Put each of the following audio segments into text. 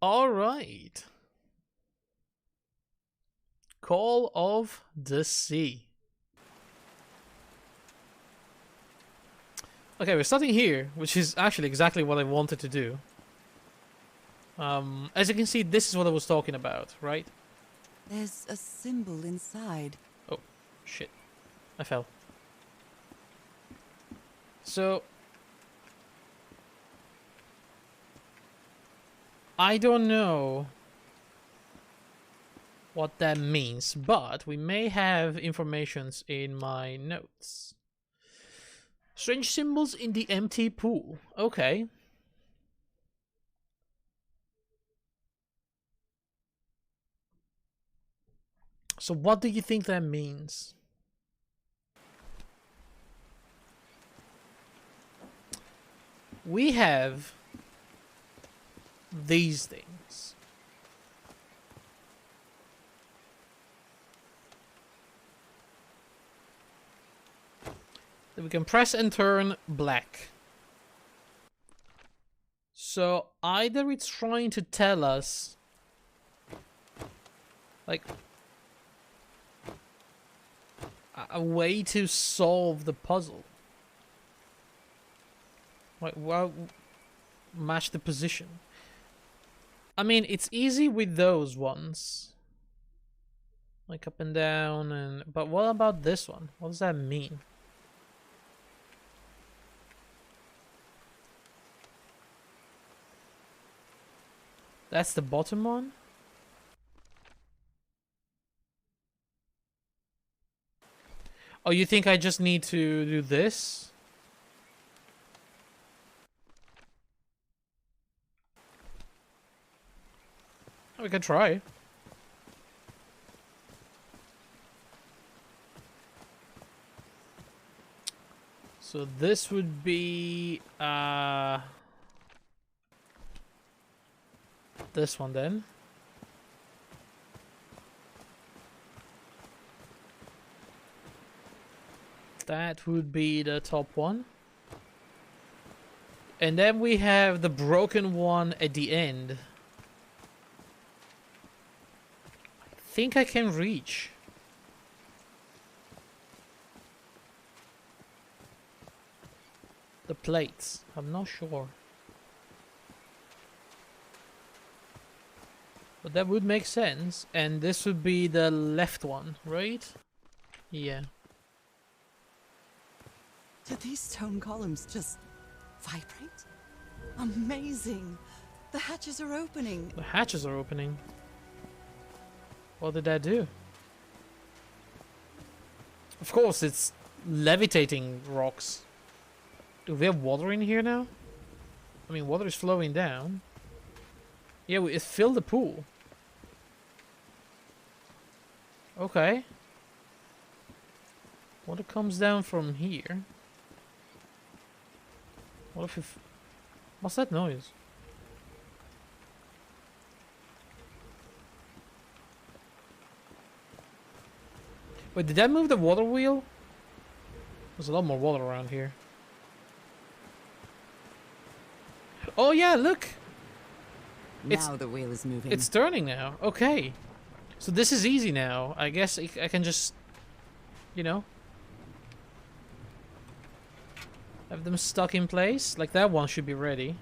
All right. Call of the Sea. Okay, we're starting here, which is actually exactly what I wanted to do. As you can see, this is what I was talking about, right? There's a symbol inside. Oh, shit. I fell. So, I don't know what that means, but we may have informations in my notes. Strange symbols in the empty pool. Okay. So what do you think that means? We have these things. That we can press and turn black. So either it's trying to tell us, like, a way to solve the puzzle. Like, well, match the position. I mean, it's easy with those ones. Like up and down, and but what about this one? What does that mean? That's the bottom one? Oh, you think I just need to do this? We can try. So this would be this one then. That would be the top one. And then we have the broken one at the end. I think I can reach. The plates. I'm not sure. But that would make sense. And this would be the left one, right? Yeah. Do these stone columns just vibrate? Amazing! The hatches are opening. The hatches are opening. What did that do? Of course, it's levitating rocks. Do we have water in here now? I mean, water is flowing down. Yeah, it filled the pool. Okay. Water comes down from here. What if what's that noise? Wait, did that move the water wheel? There's a lot more water around here. Oh yeah, look! Now the wheel is moving. It's turning now. Okay. So this is easy now. I guess I can just, you know, have them stuck in place. Like that one should be ready.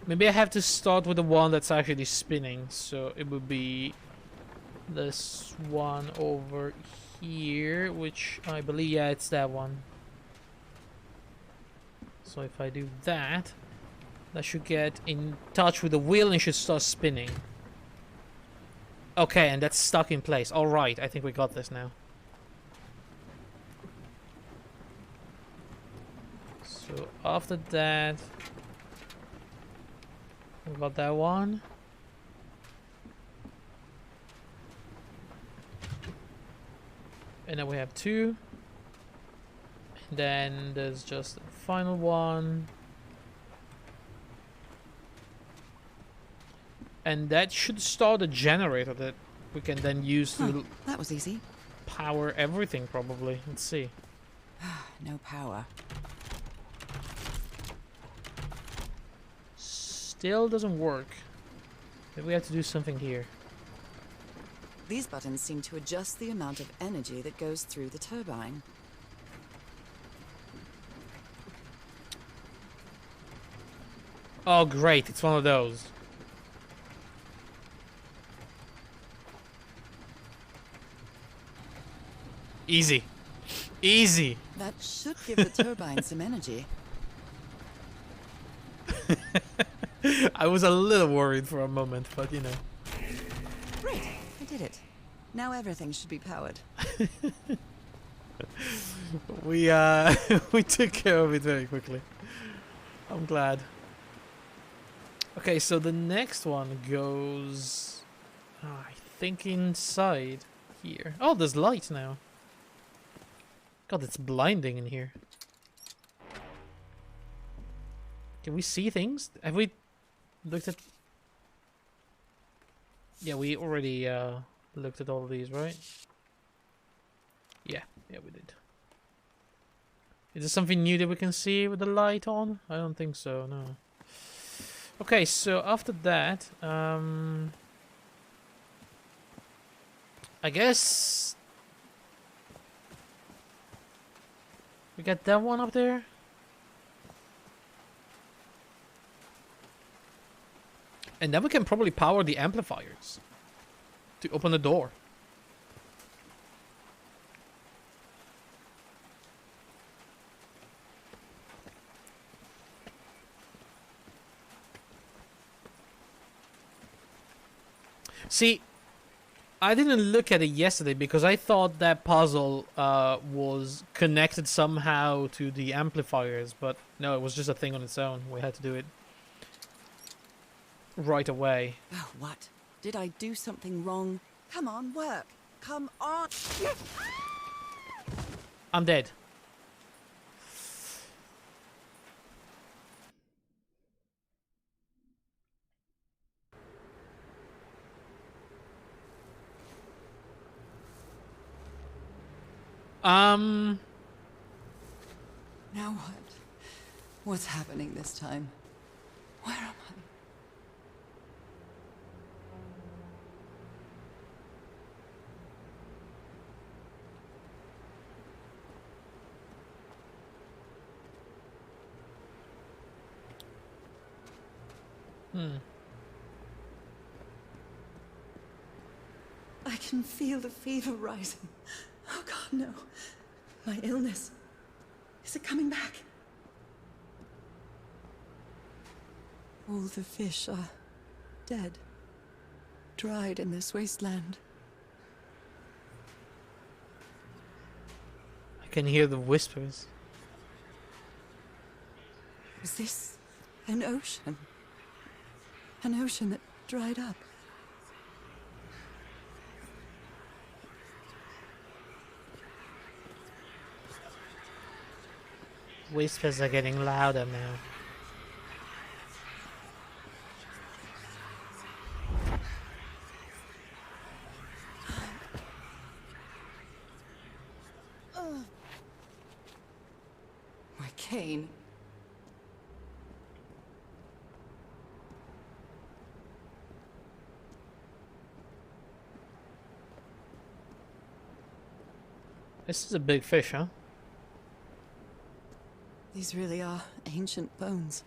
Maybe I have to start with the one that's actually spinning. So it would be this one over here, which I believe, yeah, it's that one. So if I do that, that should get in touch with the wheel and should start spinning. Okay, and that's stuck in place. Alright, I think we got this now. So after that, we got that one. And then we have two. And then there's just the final one. And that should start a generator that we can then use to That was easy. power everything, probably. Let's see. No power. Still doesn't work. Maybe we have to do something here. These buttons seem to adjust the amount of energy that goes through the turbine. Oh, great. It's one of those. Easy. Easy. That should give the turbine some energy. I was a little worried for a moment, but you know. Great, I did it. Now everything should be powered. We we took care of it very quickly. I'm glad. Okay, so the next one goes, I think, inside here. Oh, there's light now. God, it's blinding in here. Can we see things? Have we looked at... Yeah, we already looked at all of these, right? Yeah, we did. Is there something new that we can see with the light on? I don't think so, no. Okay, so after that, I guess we got that one up there. And then we can probably power the amplifiers to open the door. See, I didn't look at it yesterday because I thought that puzzle was connected somehow to the amplifiers, but no, it was just a thing on its own. We had to do it right away. Oh, what? Did I do something wrong? Come on, work. Come on. I'm dead. Now what? What's happening this time? Where am I? I can feel the fever rising. Oh God, no. My illness. Is it coming back? All the fish are dead. Dried in this wasteland. I can hear the whispers. Is this an ocean? An ocean that dried up? Whispers are getting louder now. My cane. This is a big fish, huh? These really are ancient bones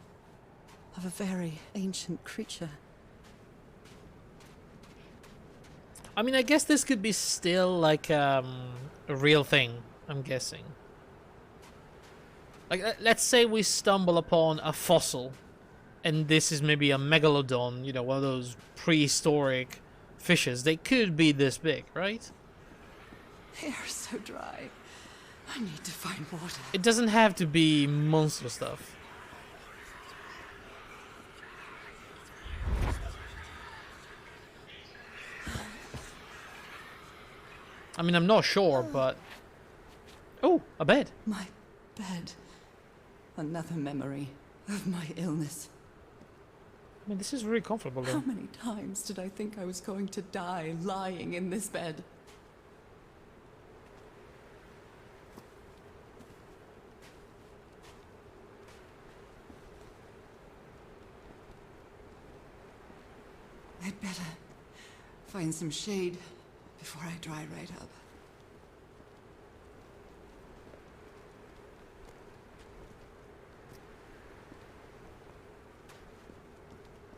of a very ancient creature. I mean, I guess this could be still like a real thing, I'm guessing. Like, let's say we stumble upon a fossil, and this is maybe a megalodon, you know, one of those prehistoric fishes. They could be this big, right? They are so dry. I need to find water. It doesn't have to be monster stuff. I mean, I'm not sure, but... Oh, a bed. My bed. Another memory of my illness. I mean, this is really comfortable, How though. many times did I think I was going to die lying in this bed? better find some shade before I dry right up.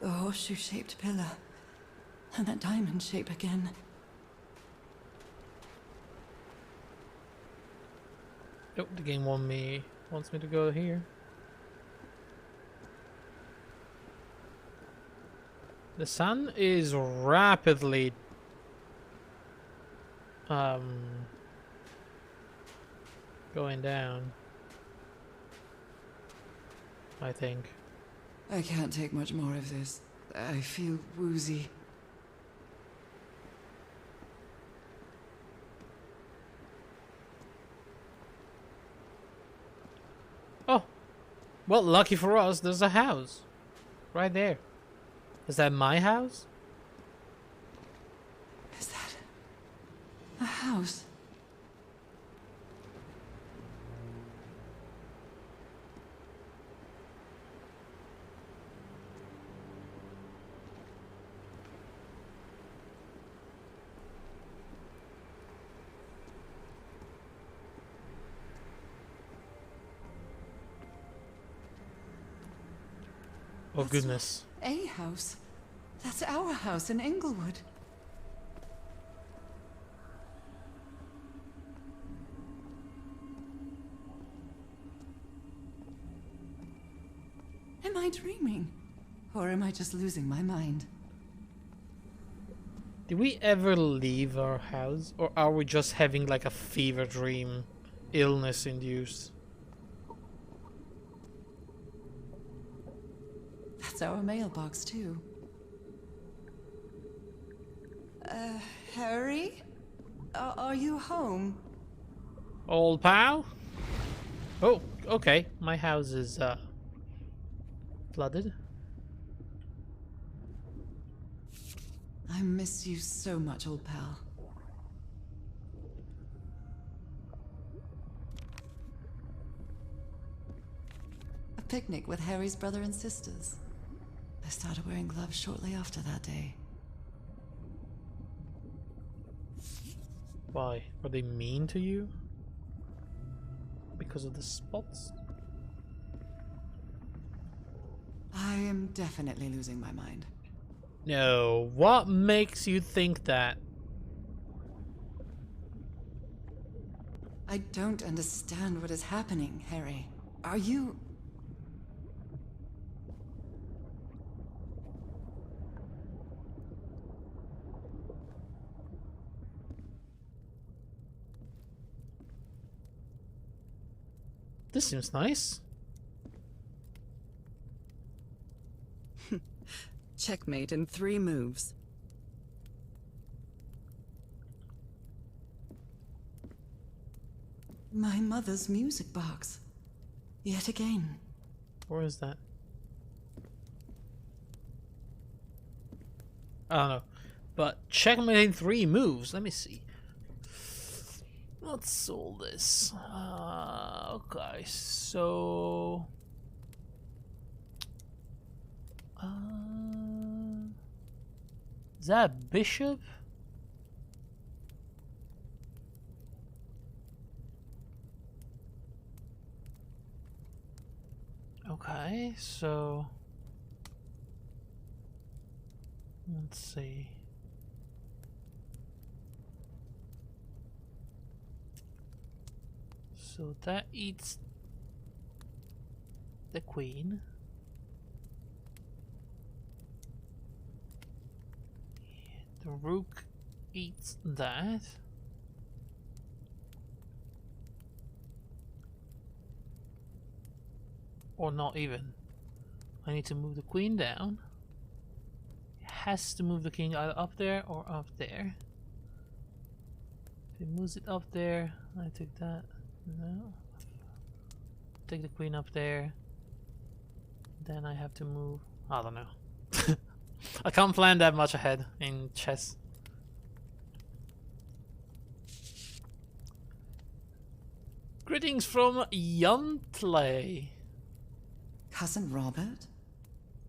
The horseshoe-shaped pillar, and that diamond shape again. Oh, the game wants me to go here. The sun is rapidly going down, I think. I can't take much more of this. I feel woozy. Oh, well, lucky for us, there's a house right there. Is that my house? Is that a house? Oh, goodness. A house? That's our house in Inglewood. Am I dreaming? Or am I just losing my mind? Did we ever leave our house? Or are we just having like a fever dream, illness induced? That's our mailbox, too. Harry? Are you home? Old pal? Oh, okay. My house is, flooded. I miss you so much, old pal. A picnic with Harry's brother and sisters. I started wearing gloves shortly after that day. Why? Are they mean to you? Because of the spots? I am definitely losing my mind. No. What makes you think that? I don't understand what is happening, Harry. Are you... This seems nice. Checkmate in 3 moves. My mother's music box. Yet again. Where is that? I don't know. But checkmate in 3 moves. Let me see. Let's solve this. Okay, so... is that a bishop? Okay, so... let's see. So that eats the queen. The rook eats that. Or not even. I need to move the queen down. It has to move the king either up there or up there. If it moves it up there, I take that. No. Take the queen up there. Then I have to move. I don't know. I can't plan that much ahead in chess. Greetings from Yuntley. Cousin Robert?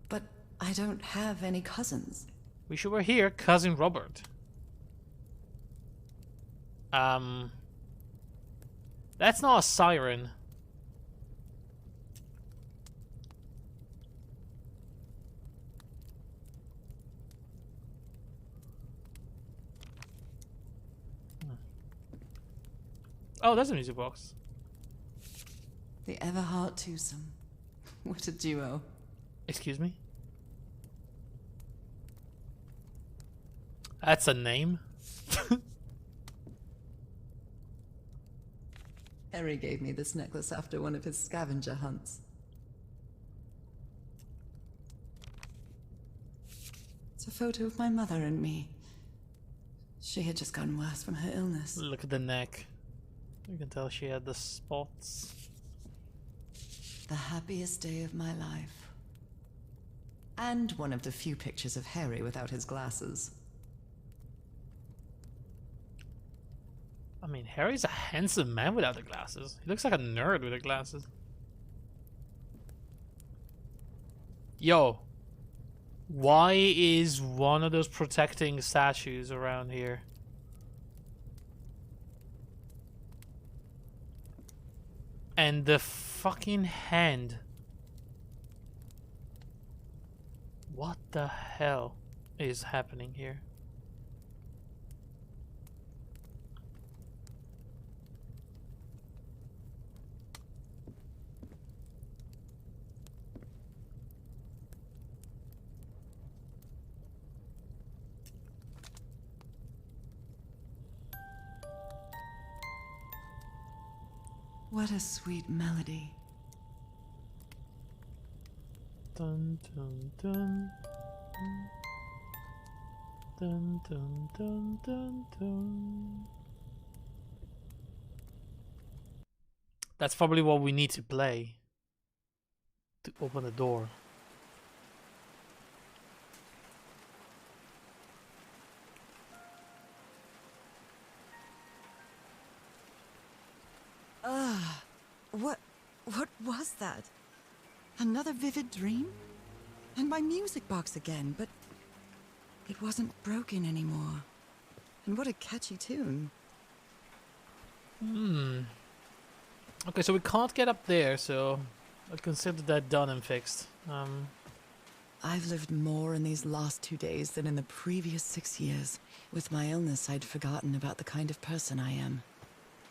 But I don't have any cousins. Wish you were here, Cousin Robert. That's not a siren. Oh, that's a music box. The Everhart twosome. What a duo. Excuse me? That's a name? Harry gave me this necklace after one of his scavenger hunts. It's a photo of my mother and me. She had just gotten worse from her illness. Look at the neck. You can tell she had the spots. The happiest day of my life. And one of the few pictures of Harry without his glasses. I mean, Harry's a handsome man without the glasses. He looks like a nerd with the glasses. Yo. Why is one of those protecting statues around here? And the fucking hand. What the hell is happening here? What a sweet melody. Dun dun dun. Dun dun dun dun dun. That's probably what we need to play to open the door. What was that? Another vivid dream? And my music box again, but it wasn't broken anymore. And what a catchy tune. Okay, so we can't get up there, so I consider that done and fixed. I've lived more in these last 2 days than in the previous 6 years. With my illness, I'd forgotten about the kind of person I am.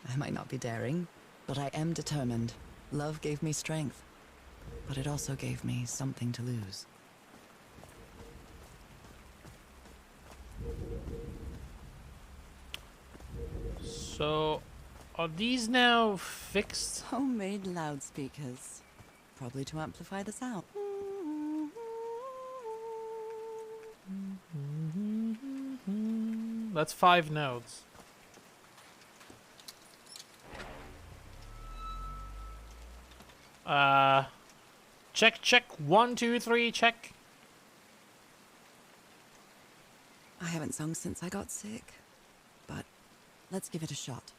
I might not be daring, but I am determined. Love gave me strength, but it also gave me something to lose. So, are these now fixed? Homemade loudspeakers. Probably to amplify the sound. That's 5 notes. Check, check. 1, 2, 3, check. I haven't sung since I got sick, but let's give it a shot.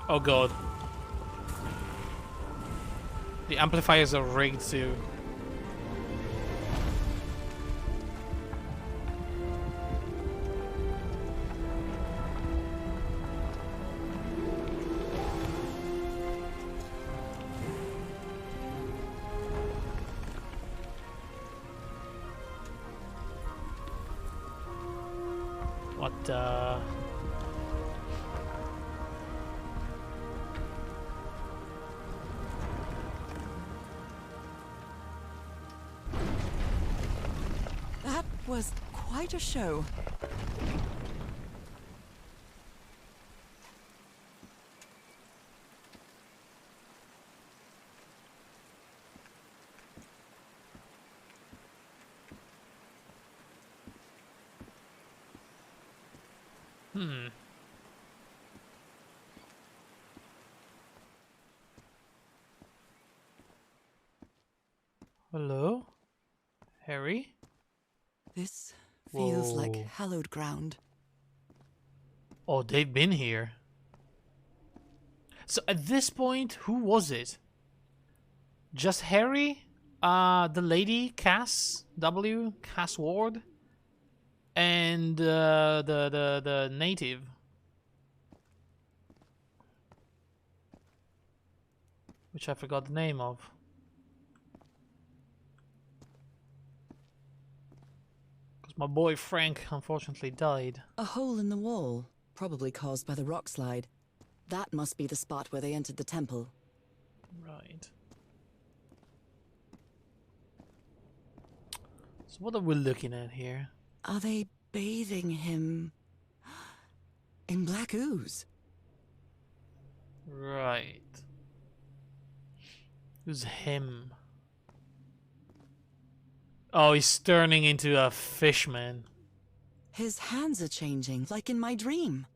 Oh god. The amplifiers are rigged too. What the... That was quite a show. Hello? Harry? This feels like Whoa. hallowed ground. Oh, they've been here. So at this point, who was it? Just Harry? The lady, Cass Ward? And the native. Which I forgot the name of. Because my boy Frank unfortunately died. A hole in the wall, probably caused by the rock slide. That must be the spot where they entered the temple. Right. So what are we looking at here? Are they bathing him in black ooze? Right. Who's him? Oh, he's turning into a fishman. His hands are changing, like in my dream.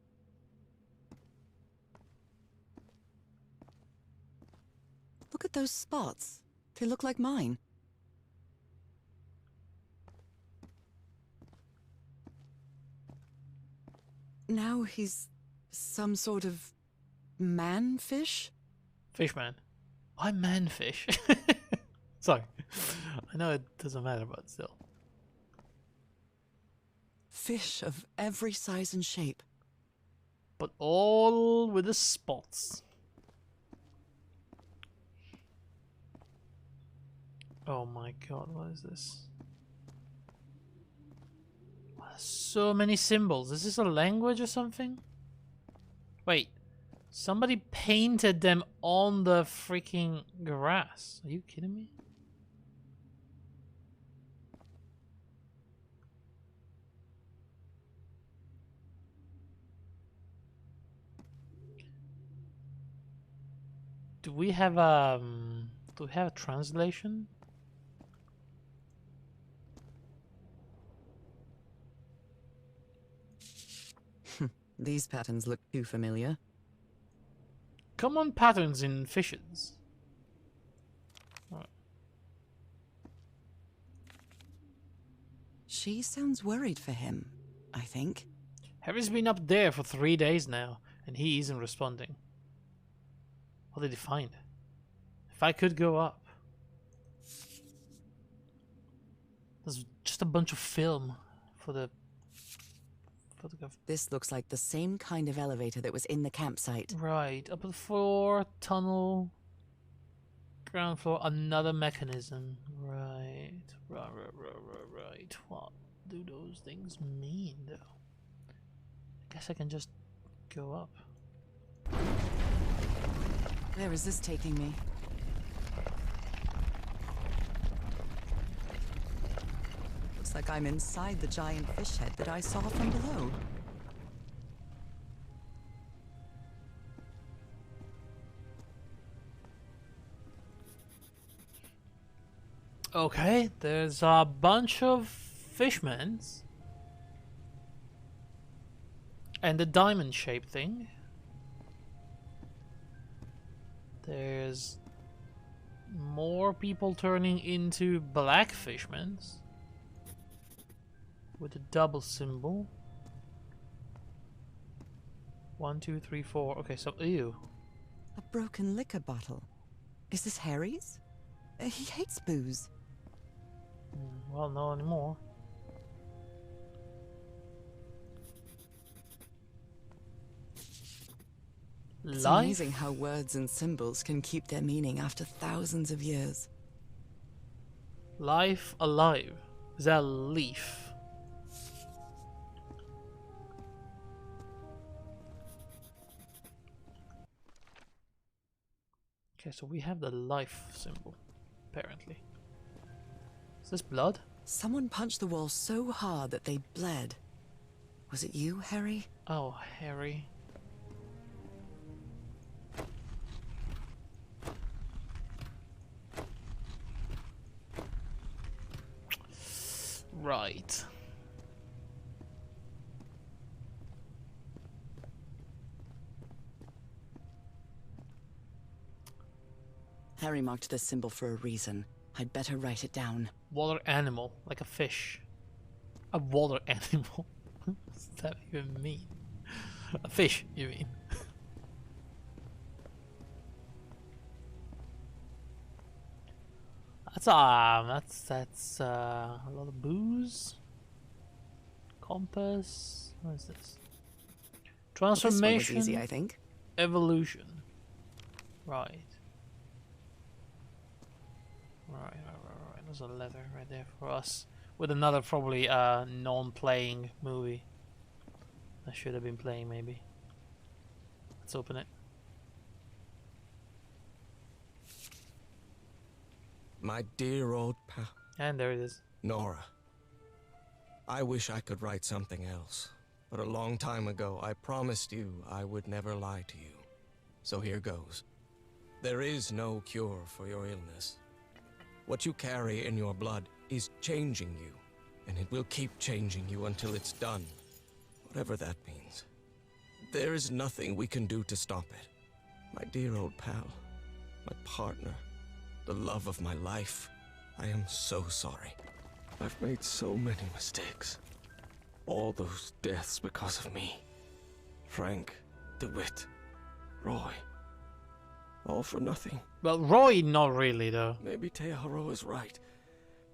Look at those spots. They look like mine. Now he's some sort of man-fish? Fishman. Why manfish? Sorry. I know it doesn't matter, but still. Fish of every size and shape. But all with the spots. Oh my god, what is this? So many symbols. Is this a language or something? Wait. Somebody painted them on the freaking grass. Are you kidding me? Do we have a translation? These patterns look too familiar. Common patterns in fishes. Right. She sounds worried for him, I think. Harry's been up there for 3 days now, and he isn't responding. What did he find? If I could go up. There's just a bunch of film for the photograph. This looks like the same kind of elevator that was in the campsite. Right, upper floor, tunnel, ground floor, another mechanism. Right. What do those things mean, though? I guess I can just go up. Where is this taking me? Looks like I'm inside the giant fish head that I saw from below. Okay, there's a bunch of fishmen. And the diamond-shaped thing. There's more people turning into black fishmen. With a double symbol. 1, 2, 3, 4. Okay, so ew. A broken liquor bottle. Is this Harry's? He hates booze. Well, not anymore. It's Life? amazing how words and symbols can keep their meaning after thousands of years. Life alive. Is that a leaf? Okay, so we have the life symbol, apparently. Is this blood? Someone punched the wall so hard that they bled. Was it you, Harry? Oh, Harry. Right. Harry marked this symbol for a reason. I'd better write it down. Water animal, like a fish. A water animal. What does that even mean? A fish, you mean? That's a lot of booze. Compass. What is this? This one Transformation. was easy, I think. Evolution. Right. Right. There's a letter right there for us. With another probably non-playing movie. I should have been playing maybe. Let's open it. My dear old pal. And there it is. Nora. I wish I could write something else. But a long time ago, I promised you I would never lie to you. So here goes. There is no cure for your illness. What you carry in your blood is changing you, and it will keep changing you until it's done. Whatever that means. There is nothing we can do to stop it. My dear old pal, my partner, the love of my life, I am so sorry. I've made so many mistakes. All those deaths because of me. Frank, DeWitt, Roy. All for nothing. Well, Roy, not really though. Maybe Teodoro is right.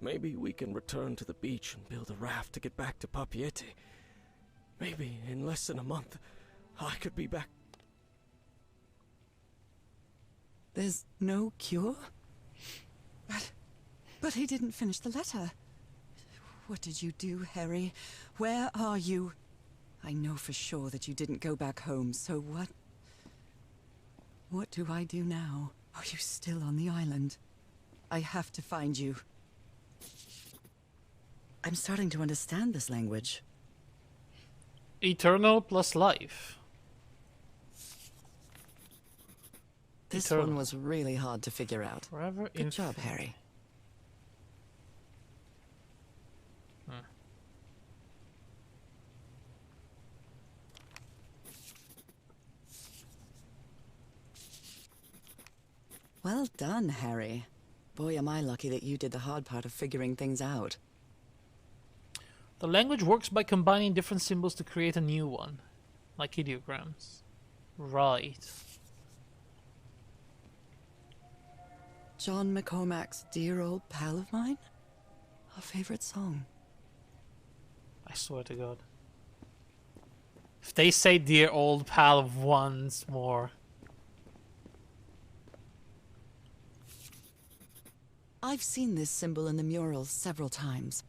Maybe we can return to the beach and build a raft to get back to Papeete. Maybe in less than a month, I could be back. There's no cure? But he didn't finish the letter. What did you do, Harry? Where are you? I know for sure that you didn't go back home, so what? What do I do now? Are you still on the island? I have to find you. I'm starting to understand this language. Eternal plus life. This Eternal. one was really hard to figure out. Forever. Good job, Harry. Well done, Harry. Boy, am I lucky that you did the hard part of figuring things out. The language works by combining different symbols to create a new one, like ideograms. Right. John McCormack's Dear Old Pal of Mine? Our favorite song. I swear to God. If they say dear old pal once more. I've seen this symbol in the murals several times.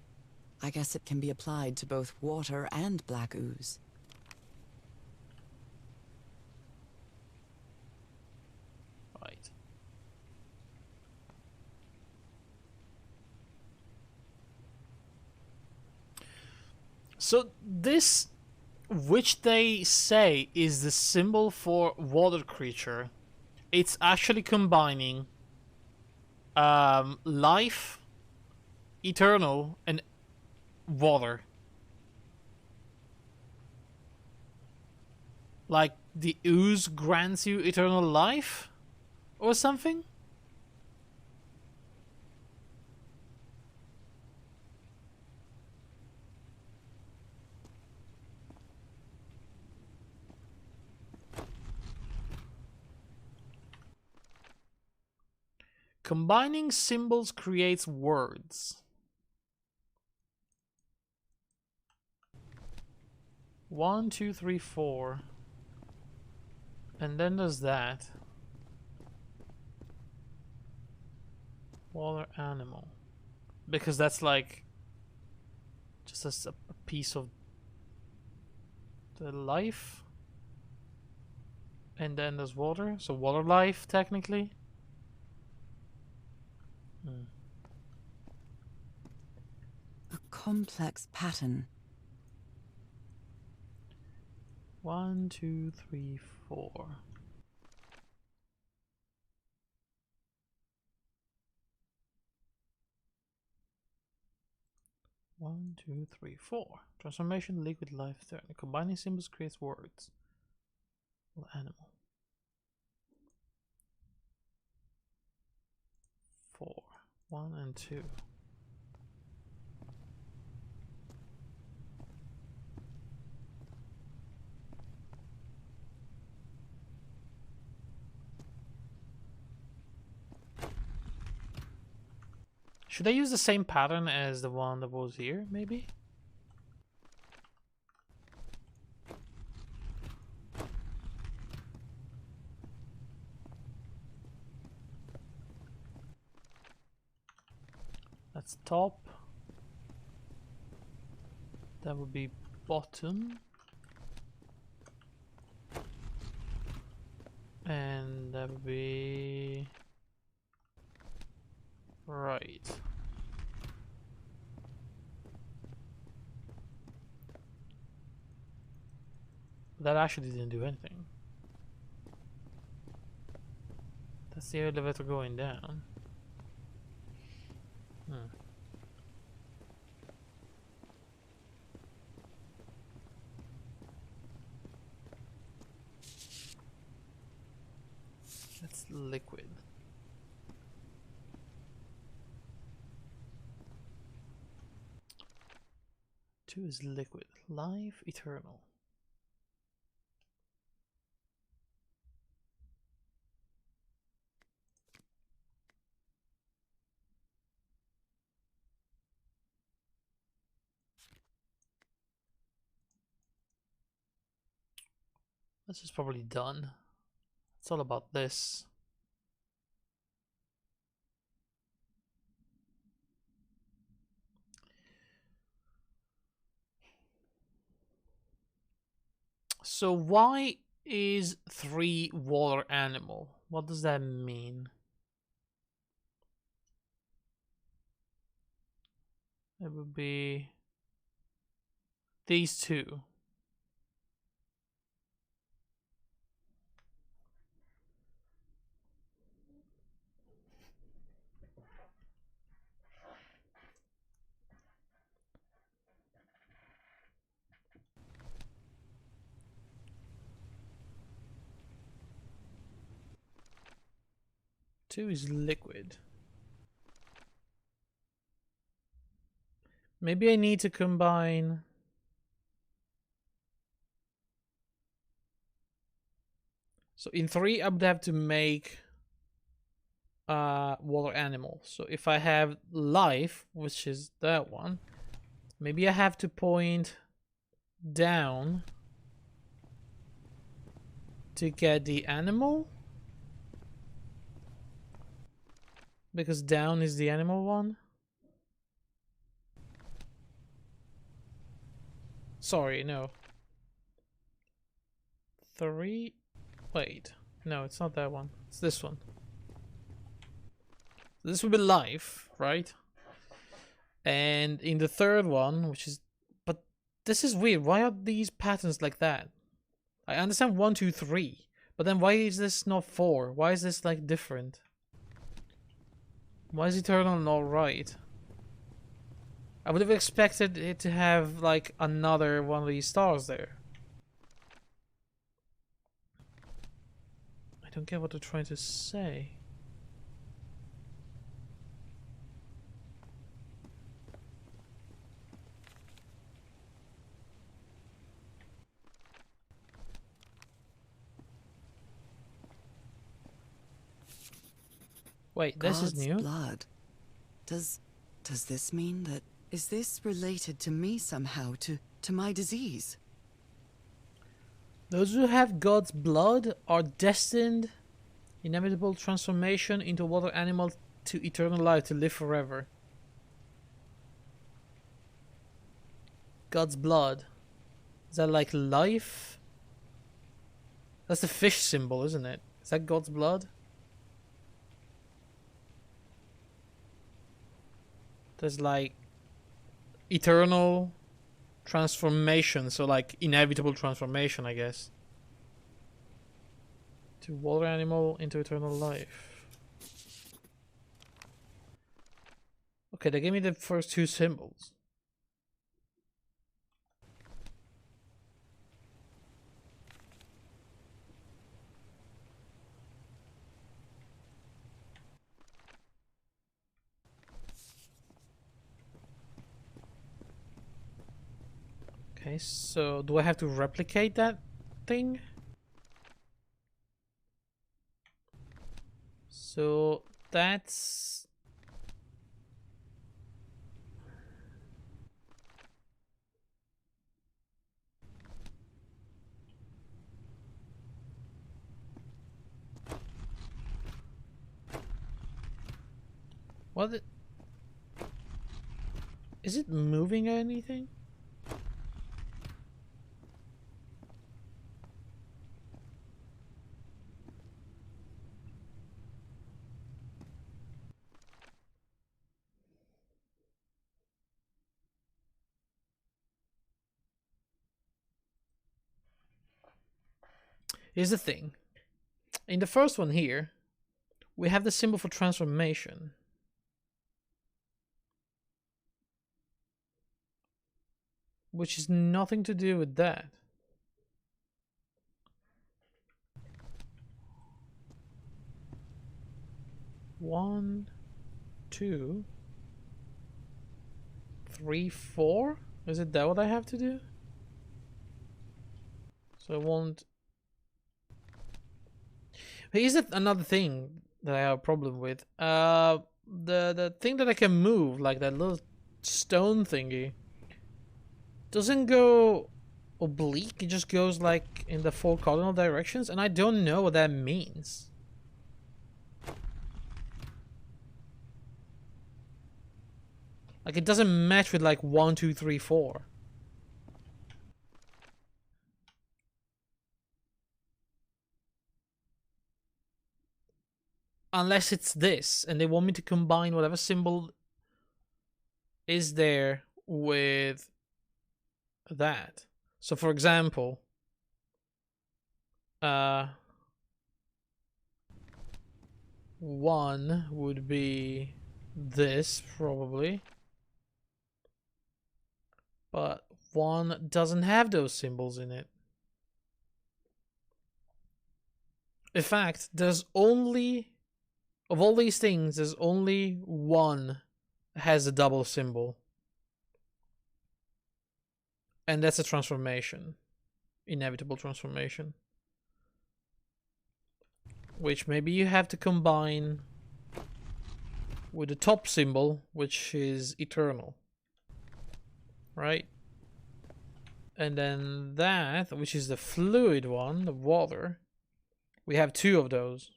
I guess it can be applied to both water and black ooze. Right. So this, which they say is the symbol for water creature, it's actually combining life, eternal, and water. Like the ooze grants you eternal life or something? Combining symbols creates words. 1, 2, 3, 4. And then there's that. Water animal. Because that's like just a piece of the life. And then there's water. So water life, technically. A complex pattern. 1, 2, 3, 4. One, two, three, four. Transformation, liquid, life, turn. Combining symbols creates words. Animal. 4. 1 and 2. Should I use the same pattern as the one that was here, maybe? That's top. That would be bottom. And that would be right. That actually didn't do anything. That's the elevator going down. That's liquid. Two is liquid. Life eternal. This is probably done. It's all about this. So why is 3 water animal? What does that mean? It would be these two. Two is liquid. Maybe I need to combine. So in 3 I would have to make water animal. So if I have life, which is that one, maybe I have to point down to get the animal, because down is the animal one. Sorry, no. 3. Wait, no, it's not that one. It's this one. This would be life, right? And in the third one, which is, but this is weird. Why are these patterns like that? I understand 1, 2, 3, but then why is this not 4? Why is this like different? Why is eternal not right? I would have expected it to have like another one of these stars there. I don't get what they're trying to say. Wait, this is new? Blood. Does this mean that... Is this related to me somehow, to my disease? Those who have God's blood are destined inevitable transformation into water animal to eternal life, to live forever. God's blood. Is that like life? That's the fish symbol, isn't it? Is that God's blood? There's like eternal transformation, so like inevitable transformation, I guess. To water animal into eternal life. Okay, they gave me the first 2 symbols. Okay, so do I have to replicate that thing? So that's What? Is it moving or anything? Here's the thing. In the first one here, we have the symbol for transformation. Which is nothing to do with that. One, two, three, four? Is it that what I have to do? So I won't... Here's another thing that I have a problem with. The thing that I can move, like that little stone thingy, doesn't go oblique. It just goes like in the 4 cardinal directions, and I don't know what that means. Like, it doesn't match with like 1, 2, 3, 4. Unless it's this, and they want me to combine whatever symbol is there with that. So for example, 1 would be this, probably. But 1 doesn't have those symbols in it. In fact, there's only... Of all these things, there's only 1 that has a double symbol. And that's a transformation. Inevitable transformation. Which maybe you have to combine with the top symbol, which is eternal. Right? And then that, which is the fluid one, the water. We have 2 of those.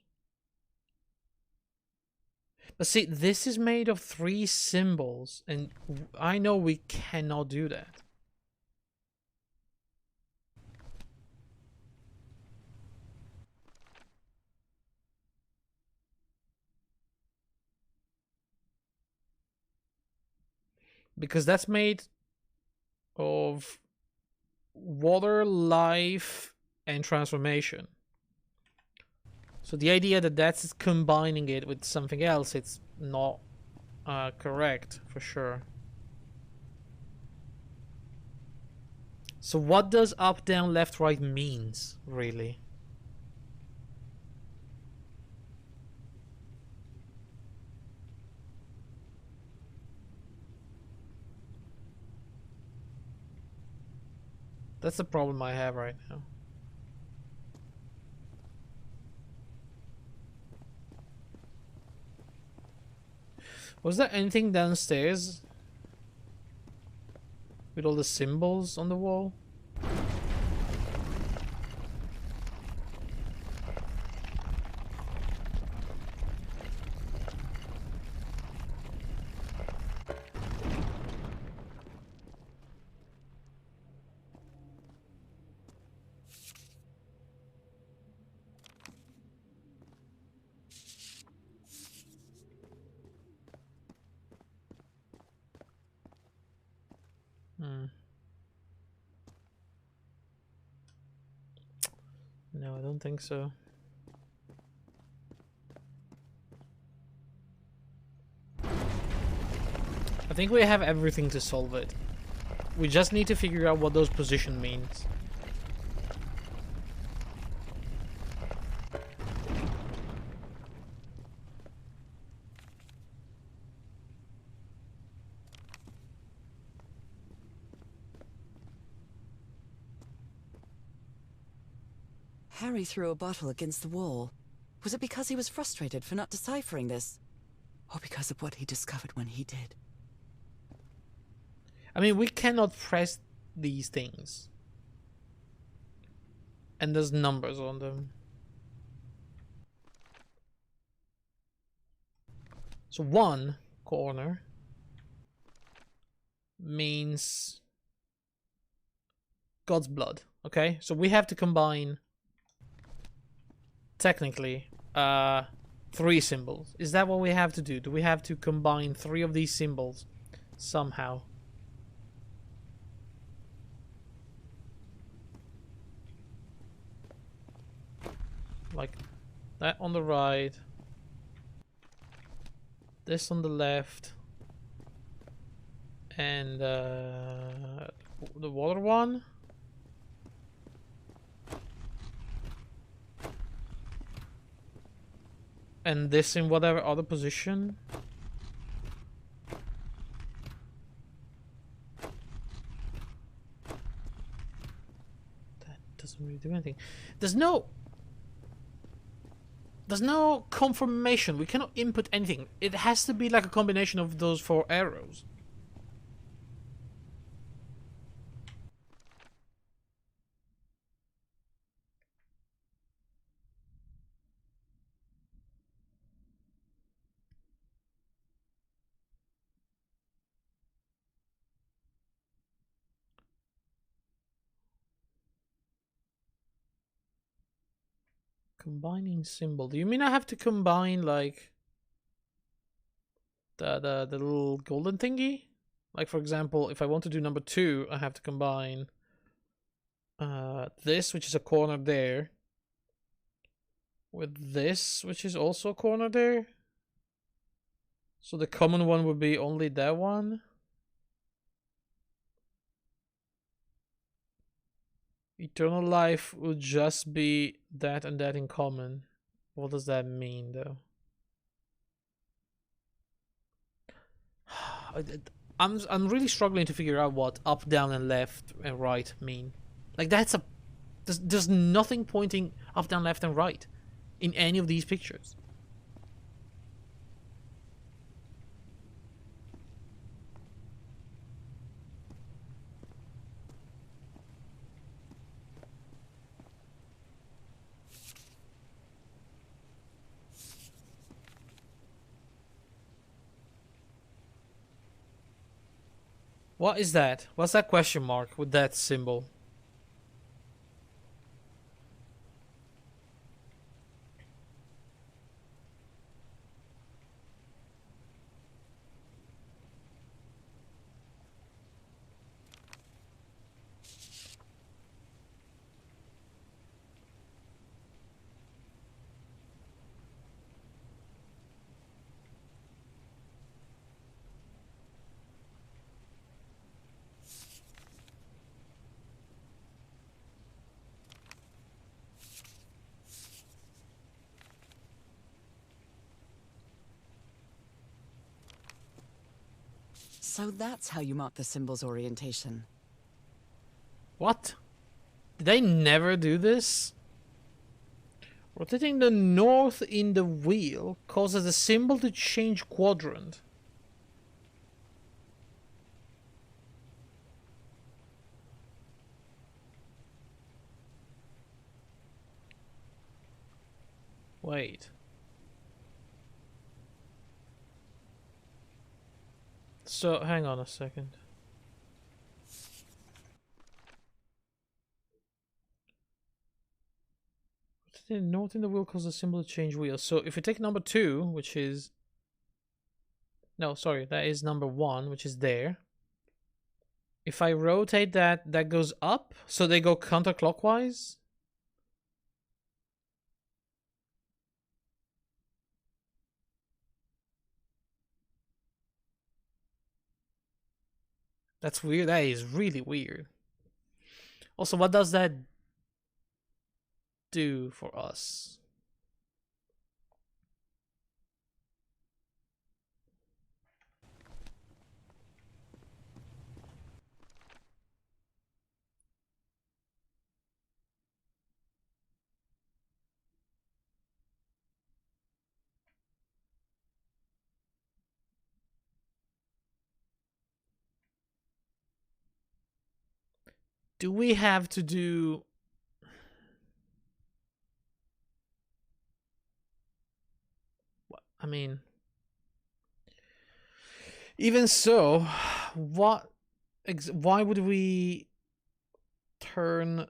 But see, this is made of 3 symbols, and I know we cannot do that. Because that's made of water, life, and transformation. So the idea that that's combining it with something else, it's not correct for sure. So what does up, down, left, right means, really? That's the problem I have right now. Was there anything downstairs with all the symbols on the wall? No, I don't think so. I think we have everything to solve it. We just need to figure out what those position means. Harry threw a bottle against the wall. Was it because he was frustrated for not deciphering this? Or because of what he discovered when he did? I mean, we cannot press these things. And there's numbers on them. So 1 corner means God's blood. Okay, so we have to combine technically 3 symbols. Is that what we have to do? Do we have to combine 3 of these symbols somehow? Like that on the right, this on the left, and the water one. And this in whatever other position. That doesn't really do anything. There's no confirmation. We cannot input anything. It has to be like a combination of those 4 arrows. Combining symbol. Do you mean I have to combine like the little golden thingy? Like for example, if I want to do number 2, I have to combine this, which is a corner there, with this, which is also a corner there. So the common one would be only that one. Eternal life would just be that and that in common. What does that mean, though? I'm really struggling to figure out what up, down, and left and right mean. Like there's nothing pointing up, down, left, and right in any of these pictures. What is that? What's that question mark with that symbol? So that's how you mark the symbol's orientation. What? Did they never do this? Rotating the north in the wheel causes the symbol to change quadrant. Wait. So, hang on a second. North in the wheel causes the symbol to change wheels. So if we take number 2, which is... No, sorry, that is number 1, which is there. If I rotate that, that goes up, so they go counterclockwise. That's weird. That is really weird. Also, what does that do for us? Do we have to do... I mean... Even so, why would we turn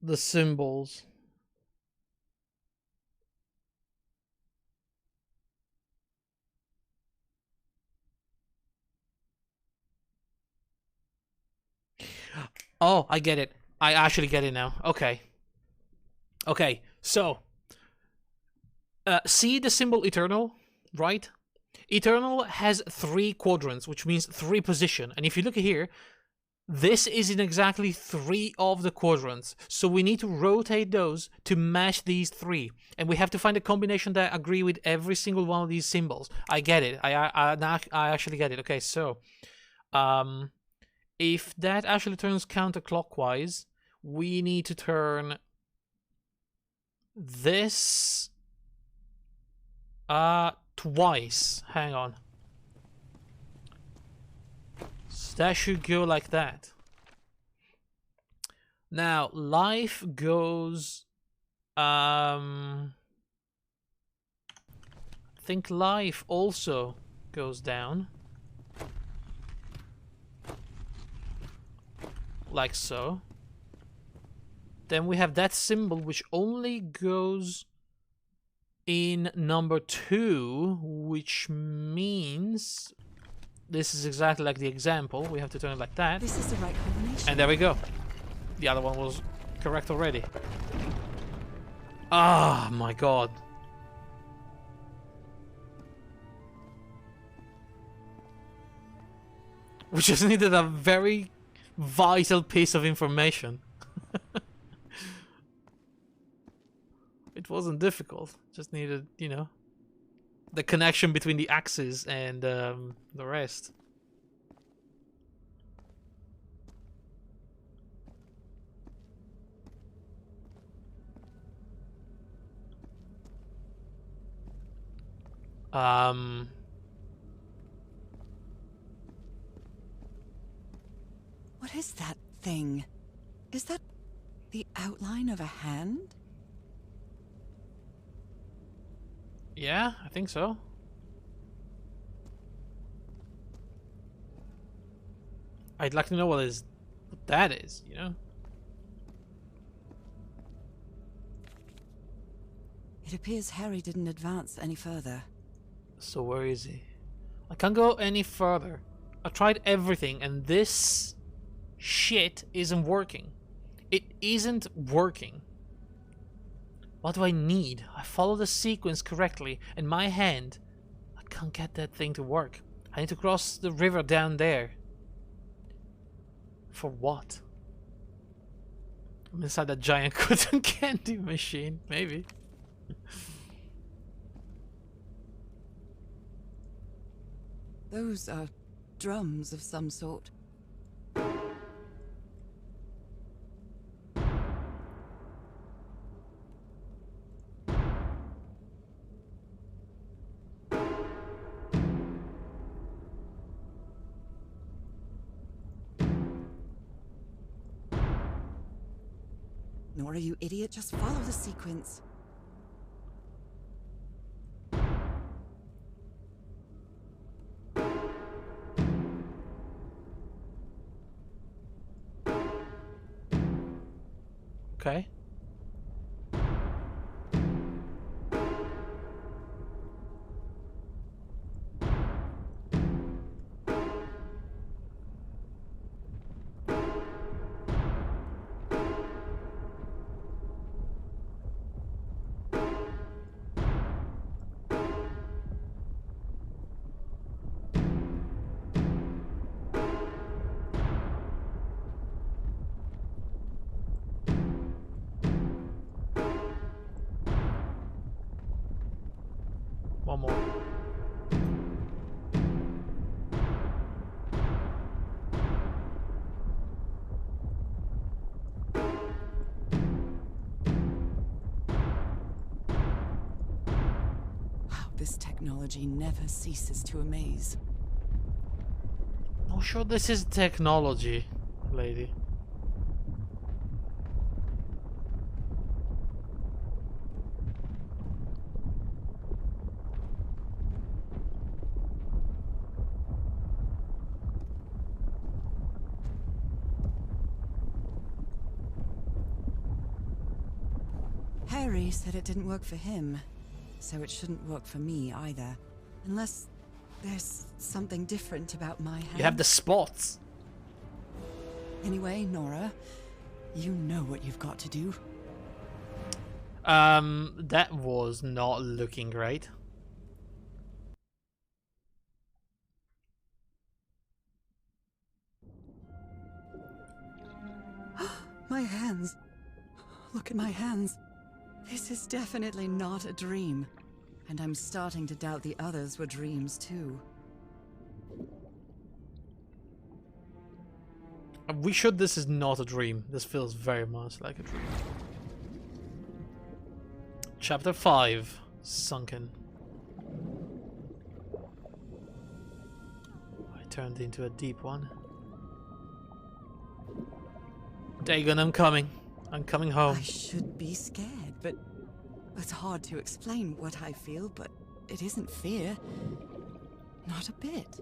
the symbols? Oh, I get it. I actually get it now. Okay. Okay, so see the symbol eternal, right? Eternal has 3 quadrants, which means 3 position. And if you look here, this is in exactly 3 of the quadrants. So we need to rotate those to match these 3. And we have to find a combination that agree with every single one of these symbols. I get it. I actually get it. Okay, so if that actually turns counterclockwise, we need to turn this twice. Hang on. So that should go like that. Now life goes I think life also goes down. Like so. Then we have that symbol which only goes in number 2, which means this is exactly like the example. We have to turn it like that. This is the right combination. And there we go. The other one was correct already. Ah, my god. We just needed a very vital piece of information. It wasn't difficult. Just needed, you know, the connection between the axes and the rest. What is that thing? Is that the outline of a hand? Yeah, I think so. I'd like to know what that is, you know? It appears Harry didn't advance any further. So where is he? I can't go any further. I tried everything and this shit isn't working. It isn't working. What do I need? I follow the sequence correctly, and my hand, I can't get that thing to work. I need to cross the river down there. For what? I'm inside that giant cotton candy machine, maybe. Those are drums of some sort. Nora, you idiot, just follow the sequence. Okay. One more. Wow, this technology never ceases to amaze. Oh, sure, this is technology, lady. Harry said it didn't work for him, so it shouldn't work for me either. Unless there's something different about my hand. You have the spots. Anyway, Nora, you know what you've got to do. That was not looking great. My hands. Look at my hands. This is definitely not a dream. And I'm starting to doubt the others were dreams too. We should. This is not a dream. This feels very much like a dream. Chapter 5. Sunken. I turned into a deep one. Dagon, I'm coming. I'm coming home. I should be scared, but it's hard to explain what I feel, but it isn't fear. Not a bit.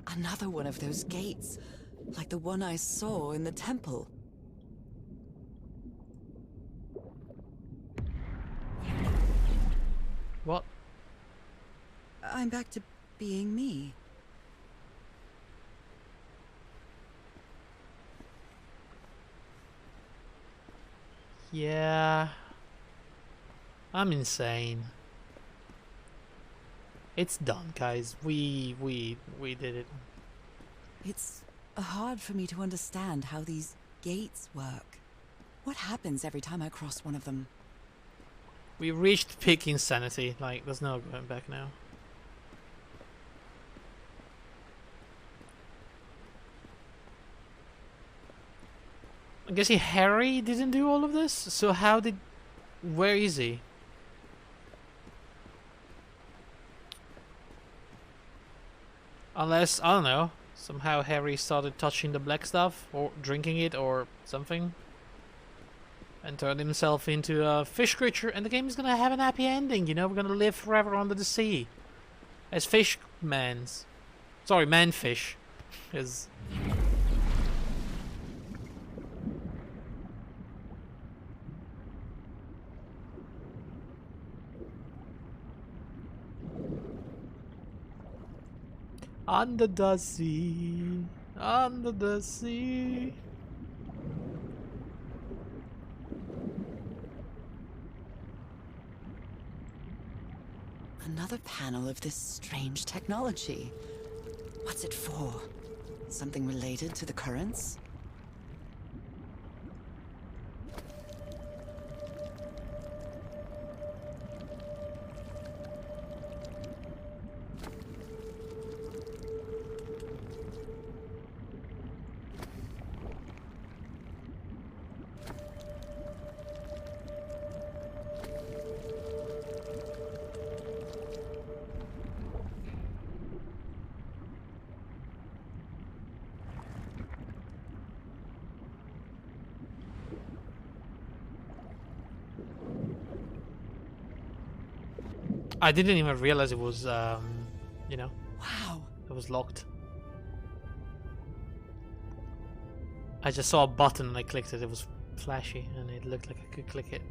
Another one of those gates, like the one I saw in the temple. What? I'm back to being me. Yeah. I'm insane. It's done, guys. We did it. It's hard for me to understand how these gates work. What happens every time I cross one of them? We reached peak insanity. Like, there's no going back now. I guess Harry didn't do all of this? So how did... Where is he? Unless, I don't know, somehow Harry started touching the black stuff, or drinking it, or something. And turned himself into a fish creature, and the game is gonna have an happy ending, you know? We're gonna live forever under the sea. As fish mans. Sorry, manfish. Because... Under the sea, under the sea. Another panel of this strange technology. What's it for? Something related to the currents? I didn't even realize it was, you know, Wow. it was locked. I just saw a button and I clicked it. It was flashy and it looked like I could click it.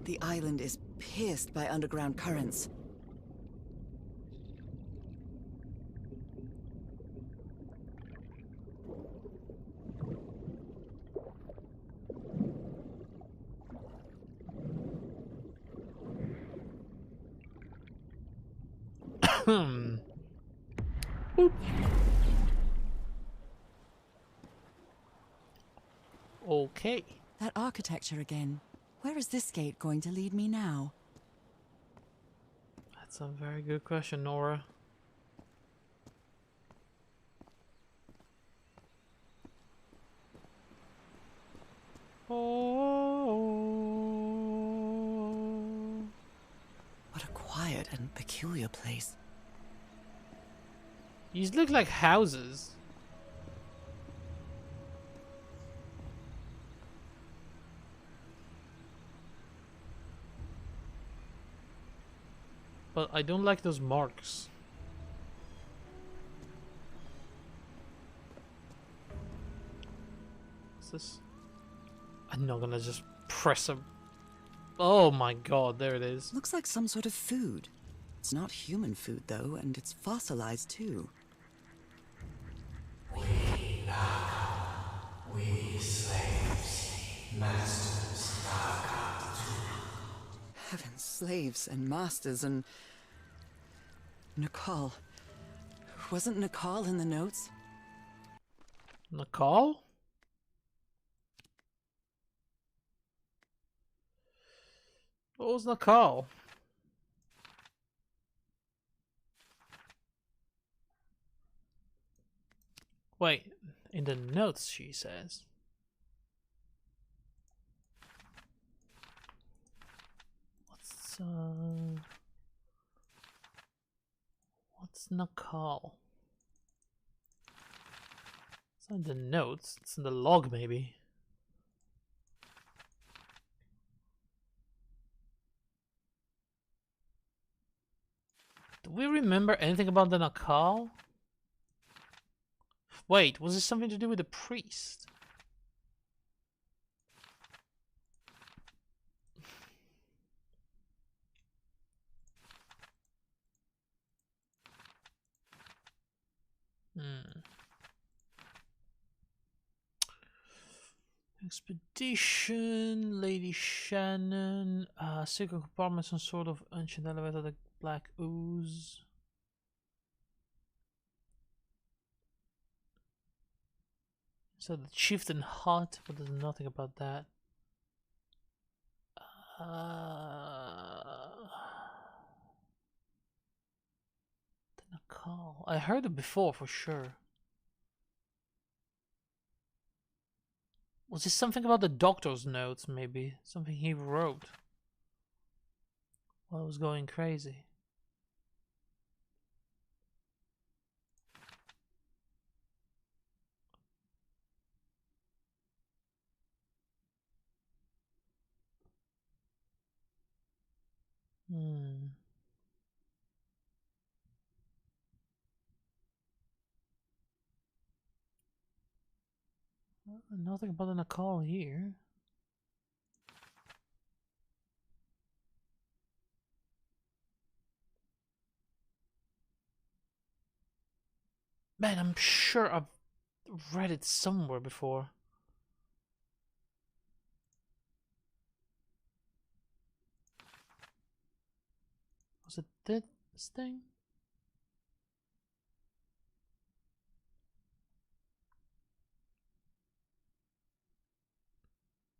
The island is pierced by underground currents. Boop. Okay. That architecture again. Where is this gate going to lead me now? That's a very good question, Nora. Oh. What a quiet and peculiar place. These look like houses. But I don't like those marks. What's this? I'm not gonna just press a... Oh my god, there it is. Looks like some sort of food. It's not human food, though, and it's fossilized, too. We slaves, masters Heavens, slaves and masters and... Nukal. Wasn't Nukal in the notes? Nukal? What was Nukal? Wait, in the notes she says. What's Nukal? It's not in the notes, it's in the log maybe. Do we remember anything about the Nukal? Wait, was this something to do with the priest? Expedition, Lady Shannon, secret compartment, some sort of ancient elevator, the black ooze. So the chieftain hut, but there's nothing about that. The Nukal. I heard it before for sure. Was this something about the doctor's notes, maybe? Something he wrote while I was going crazy. Nothing about a Nukal here. Man, I'm sure I've read it somewhere before. Was it this thing?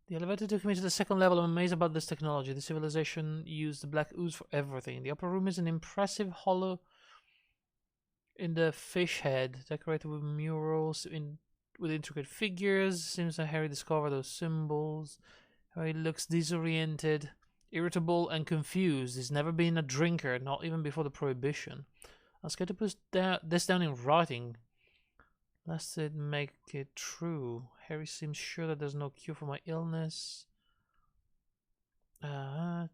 The elevator took me to the second level. I'm amazed about this technology. The civilization used the black ooze for everything. The upper room is an impressive hollow in the fish head, decorated with murals with intricate figures. Seems that Harry discovered those symbols. Harry looks disoriented, irritable, and confused. He's never been a drinker, not even before the prohibition. I was going to put this down in writing, lest it make it true. Harry seems sure that there's no cure for my illness.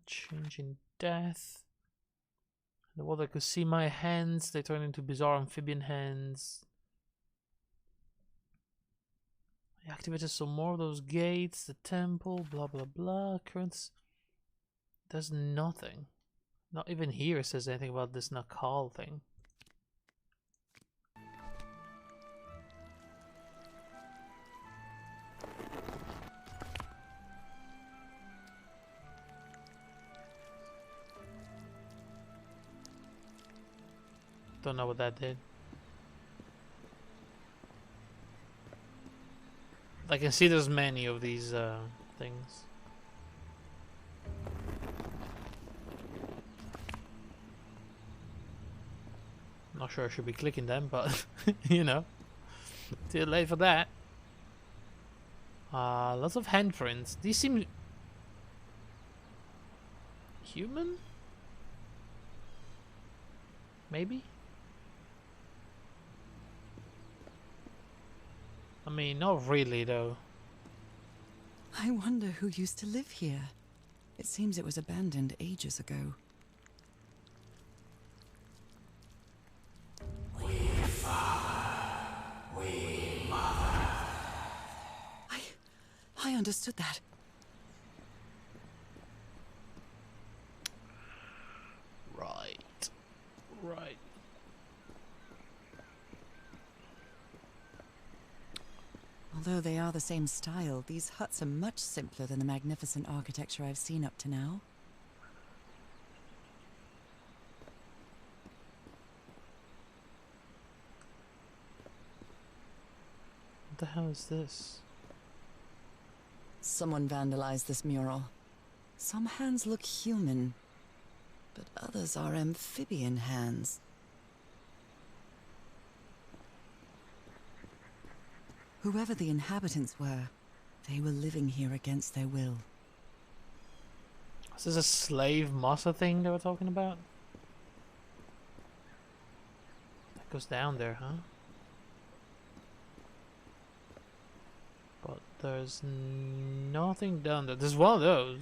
Change in death. The water could see my hands. They turn into bizarre amphibian hands. I activated some more of those gates. The temple. Blah blah blah. Currents. There's nothing. Not even here says anything about this Nukal thing. Don't know what that did. I can see there's many of these things. Not sure I should be clicking them, but you know, too late for that. Lots of handprints. These seem human? Maybe? I mean, not really though. I wonder who used to live here. It seems it was abandoned ages ago. understood that. Right. Right. Although they are the same style, these huts are much simpler than the magnificent architecture I've seen up to now. What the hell is this? Someone vandalized this mural. Some hands look human, but others are amphibian hands. Whoever the inhabitants were, they were living here against their will. Is this a slave master thing they were talking about? That goes down there, huh? But there's nothing down there. There's one of those.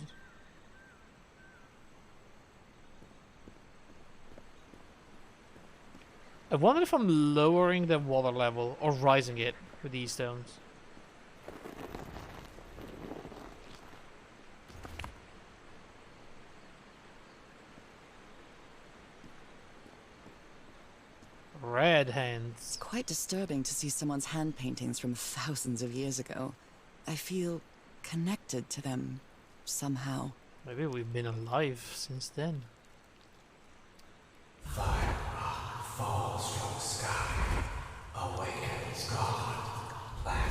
I wonder if I'm lowering the water level or rising it with these stones. Red hands. It's quite disturbing to see someone's hand paintings from thousands of years ago. I feel connected to them somehow. Maybe we've been alive since then. Fire falls from the sky, awakens God, black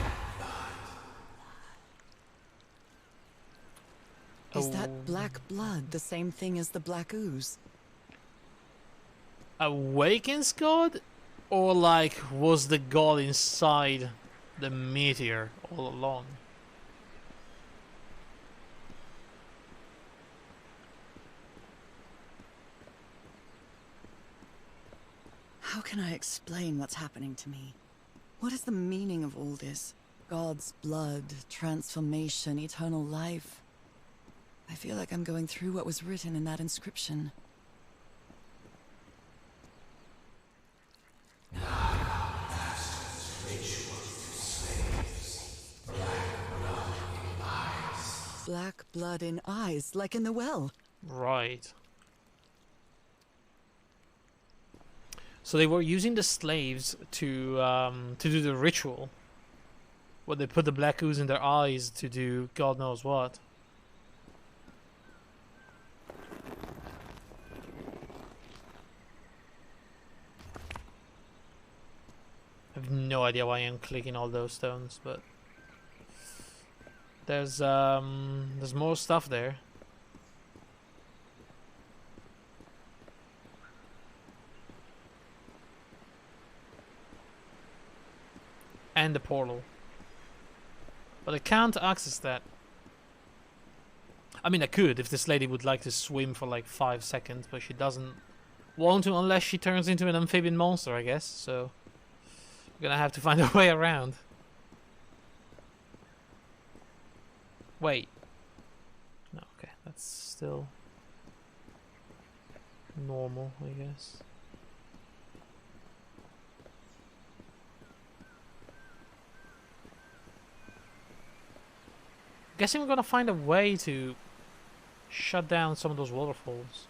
blood. Is that black blood the same thing as the black ooze? Awakens God? Or like, was the God inside the meteor all along? How can I explain what's happening to me? What is the meaning of all this? God's blood, transformation, eternal life. I feel like I'm going through what was written in that inscription. Black blood in eyes, like in the well. Right. So they were using the slaves to do the ritual. Where they put the black ooze in their eyes to do God knows what. I have no idea why I'm clicking all those stones, but there's more stuff there. And the portal. But I can't access that. I mean, I could if this lady would like to swim for like 5 seconds, but she doesn't want to unless she turns into an amphibian monster, I guess. So we're gonna have to find a way around. Wait. No, okay, that's still normal, I guess. Guessing we're gonna find a way to shut down some of those waterfalls.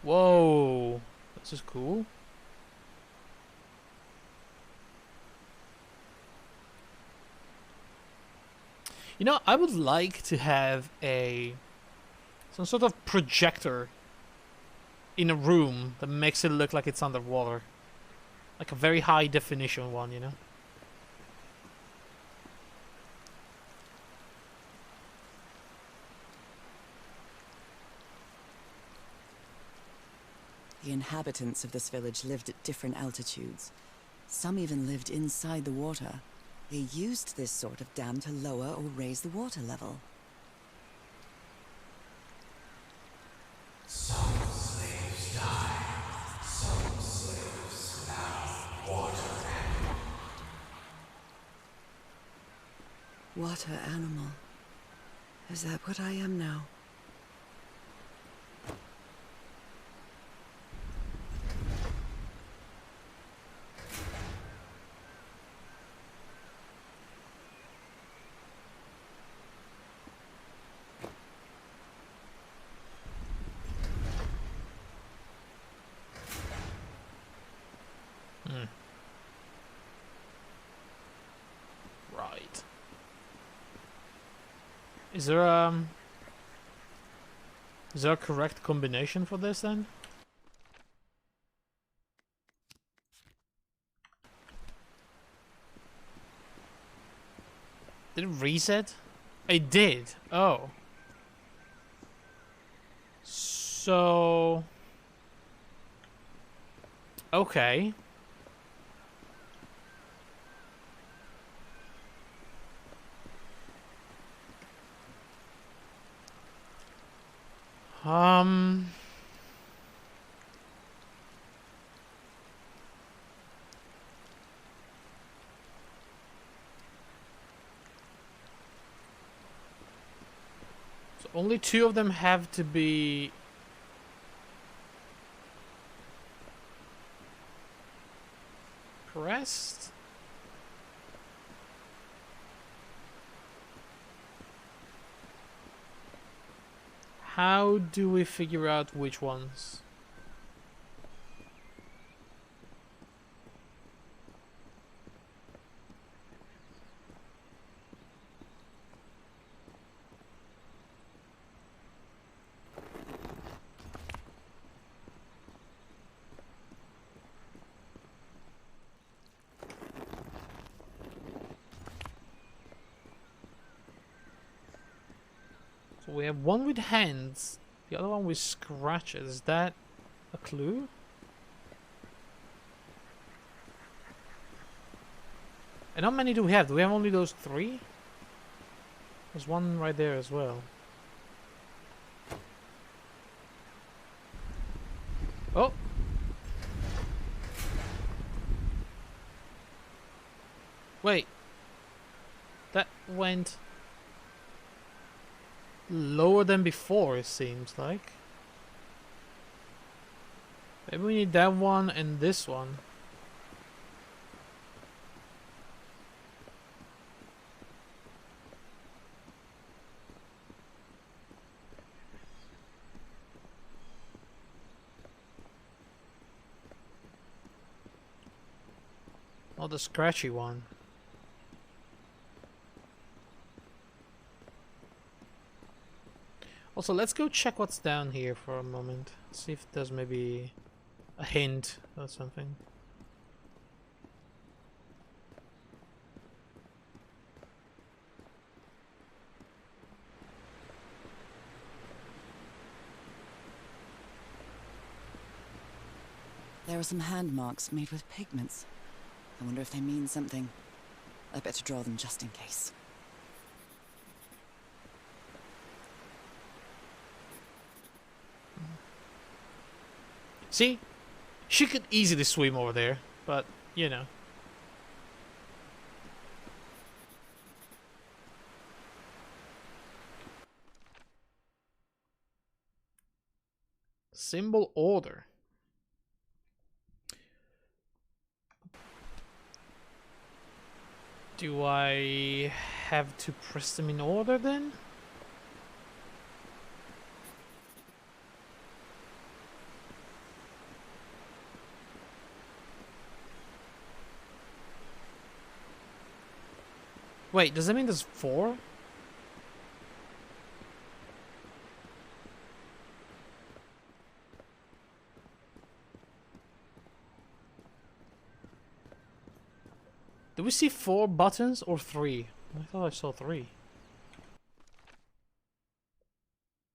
Whoa, this is cool. You know, I would like to have some sort of projector in a room that makes it look like it's underwater. Like a very high definition one, you know? The inhabitants of this village lived at different altitudes. Some even lived inside the water. They used this sort of dam to lower or raise the water level. Some slaves died, some slaves now water animal. Water animal. Is that what I am now? Is there is there a correct combination for this then? Did it reset? It did. Oh. So okay. Um, so only two of them have to be pressed. How do we figure out which ones? So we have one with hands, the other one with scratches. Is that a clue? And how many do we have? Do we have only those three? There's one right there as well. Oh! Wait. That went lower than before, it seems like. Maybe we need that one and this one. Not the scratchy one. Also, let's go check what's down here for a moment. See if there's maybe a hint or something. There are some hand marks made with pigments. I wonder if they mean something. I better draw them just in case. See? She could easily swim over there, but, you know. Symbol order. Do I have to press them in order then? Wait, does that mean there's 4? Do we see 4 buttons or 3? I thought I saw 3.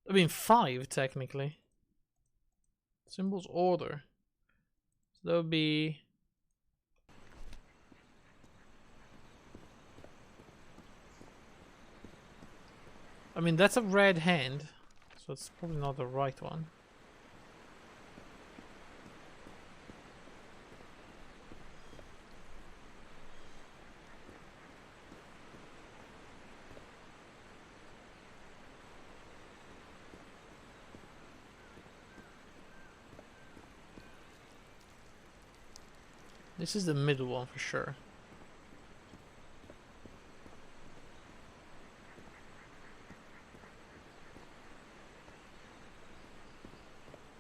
I mean 5 technically. Symbols order. So that would be... I mean that's a red hand, so it's probably not the right one. This is the middle one for sure.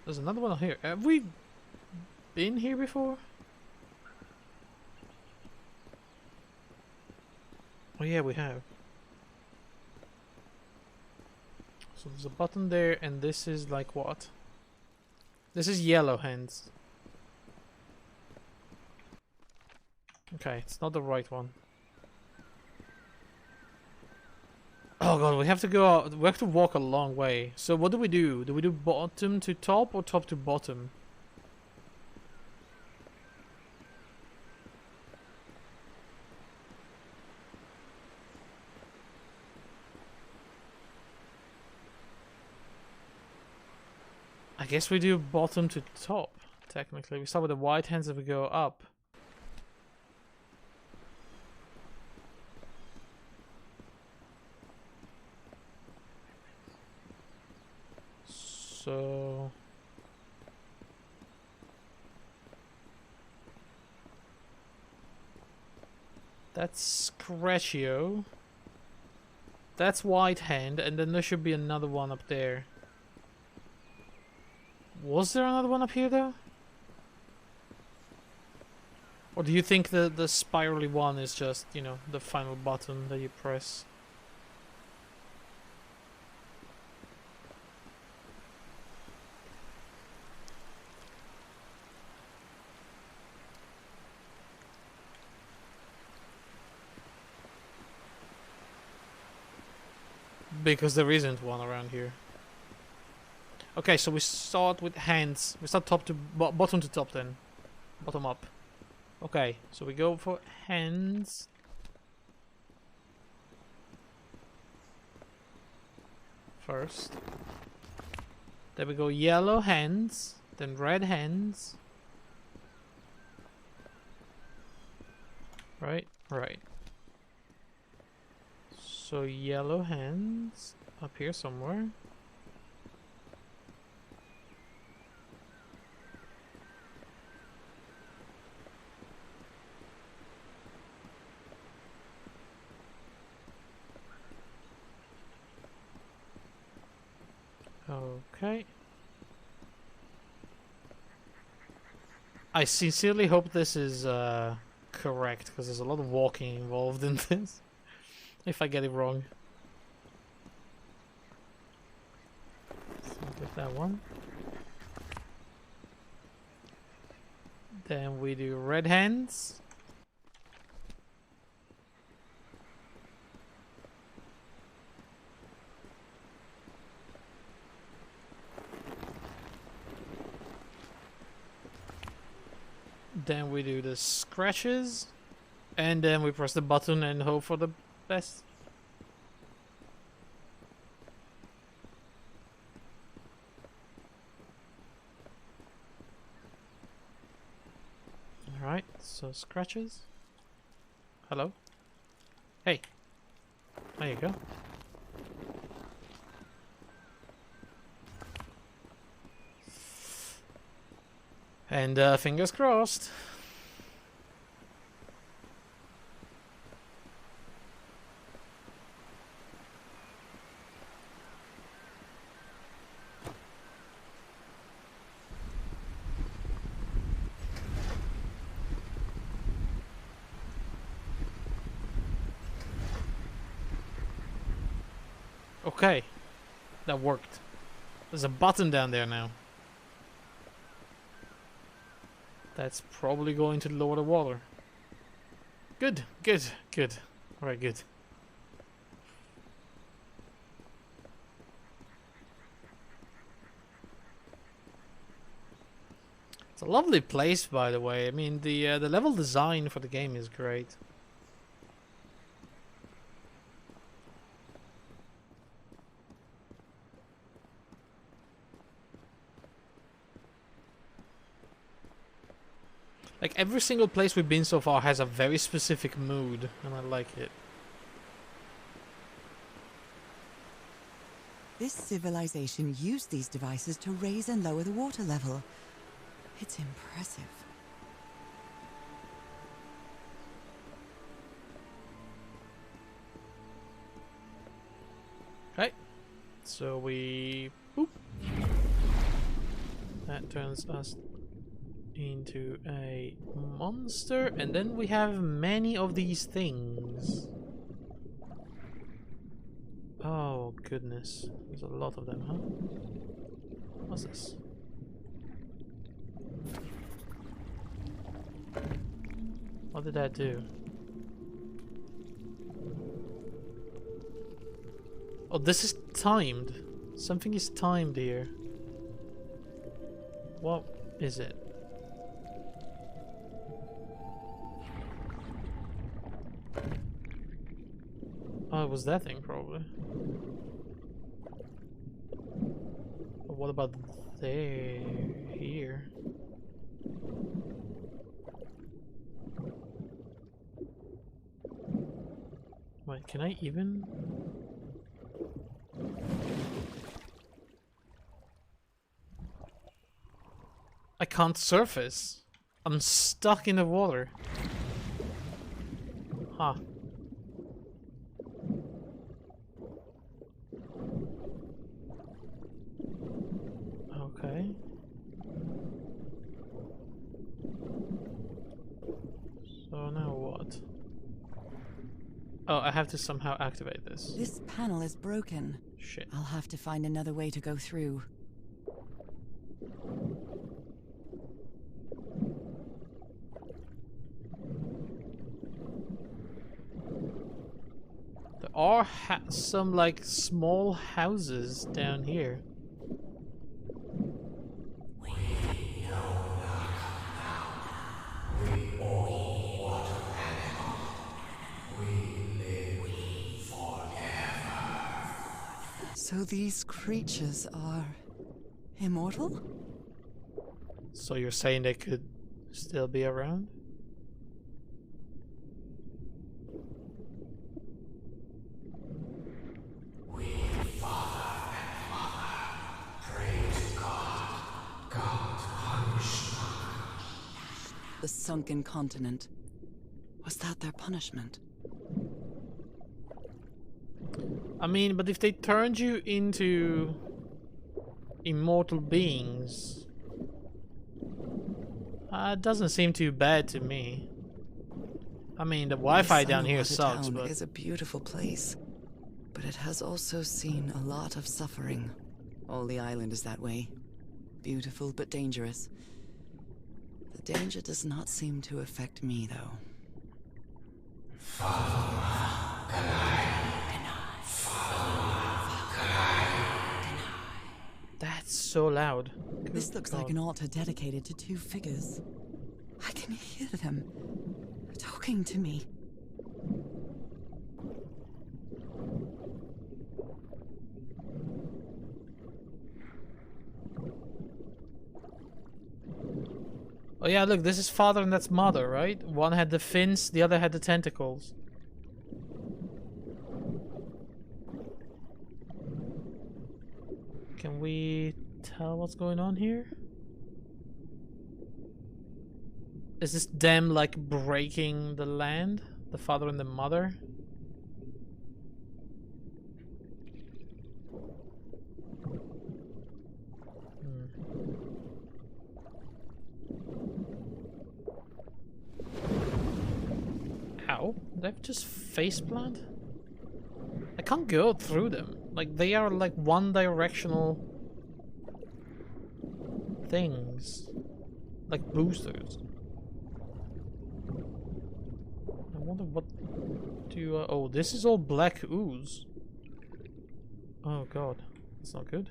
There's another one here. Have we been here before? Oh yeah, we have. So there's a button there, and this is like what? This is yellow hands. Okay, it's not the right one. Oh god, we have to go out. We have to walk a long way. So what do we do? Do we do bottom to top or top to bottom? I guess we do bottom to top, technically. We start with the white hands and we go up. So... that's Scratchio. That's white hand, and then there should be another one up there. Was there another one up here though? Or do you think the spirally one is just, you know, the final button that you press? Because there isn't one around here. Okay, so we start with hands. We start top to bottom to top then. Bottom up. Okay, so we go for hands. First. Then we go yellow hands. Then red hands. Right, right. So yellow hands up here somewhere. Okay. I sincerely hope this is correct, because there's a lot of walking involved in this. If I get it wrong. So get that one. Then we do red hands. Then we do the scratches, and then we press the button and hope for the best. Alright, so scratches. Hello? Hey. There you go. And fingers crossed. Okay, that worked. There's a button down there now. That's probably going to lower the water. Good, good, good. Alright, good. It's a lovely place, by the way. I mean, the level design for the game is great. Like, every single place we've been so far has a very specific mood, and I like it. This civilization used these devices to raise and lower the water level. It's impressive. Okay, so we... boop. That turns us into a monster, and then we have many of these things. Oh goodness. There's a lot of them, huh? What's this? What did that do? Oh, this is timed. Something is timed here. What is it? Oh, it was that thing, probably. But what about there? Here? Wait, can I even? I can't surface. I'm stuck in the water. Huh. Okay. So now what? Oh, I have to somehow activate this. This panel is broken. Shit. I'll have to find another way to go through. There are some like small houses down here. So these creatures are immortal? So you're saying they could still be around? The sunken continent. Was that their punishment? I mean, but if they turned you into immortal beings, it doesn't seem too bad to me. I mean, the Wi-Fi down here This sucks, town but is a beautiful place, but it has also seen a lot of suffering. All the island is that way. Beautiful but dangerous. The danger does not seem to affect me, though. that's so loud. This Good looks like God. an altar dedicated to two figures. I can hear them talking to me. Oh yeah, look, this is father and that's mother, right? One had the fins, the other had the tentacles. Can we tell what's going on here? Is this them like breaking the land? The father and the mother? Ow, they've just faceplant? I can't go through them. Like, they are like one-directional things. Like boosters. I wonder what do oh, this is all black ooze. Oh god, that's not good.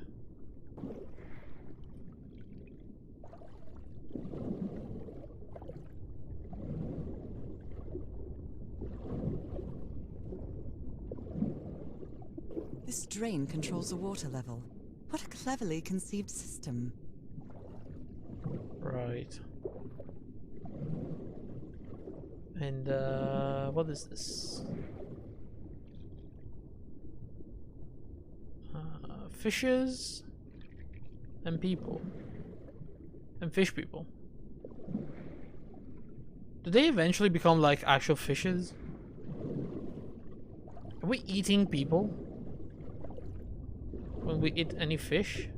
This drain controls the water level. What a cleverly conceived system. Right. And what is this? Fishes and people. And fish people. Do they eventually become like actual fishes? Are we eating people? When we eat any fish?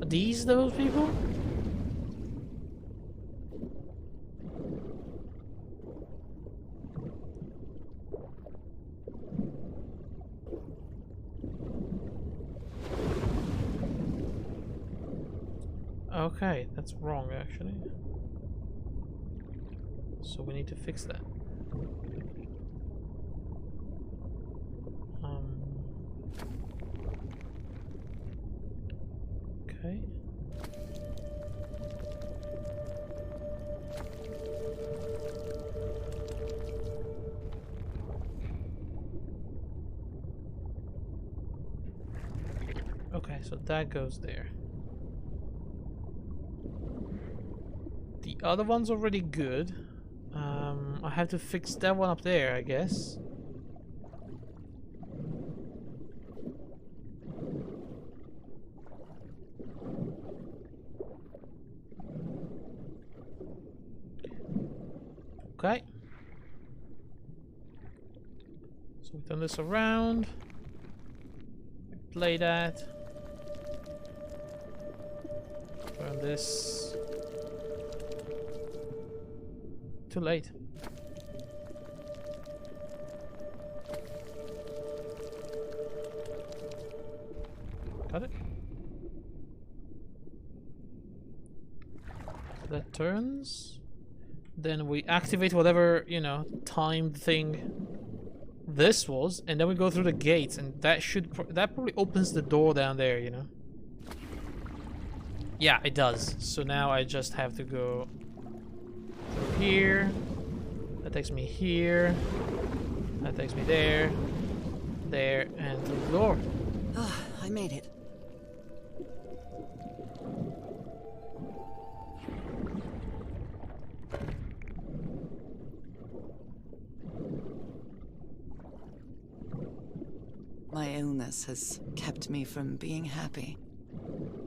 Are these those people? Okay, that's wrong actually. So we need to fix that. Okay. Okay, so that goes there. The other one's already good. I have to fix that one up there, I guess. Okay. So we turn this around. We play that. Turn this. Too late. Got it. So that turns. Then we activate whatever, you know, timed thing this was, and then we go through the gates, and that should that probably opens the door down there, you know. Yeah, it does. So now I just have to go through here. That takes me here. That takes me there, there, and through the door. Ah, I made it. My illness has kept me from being happy.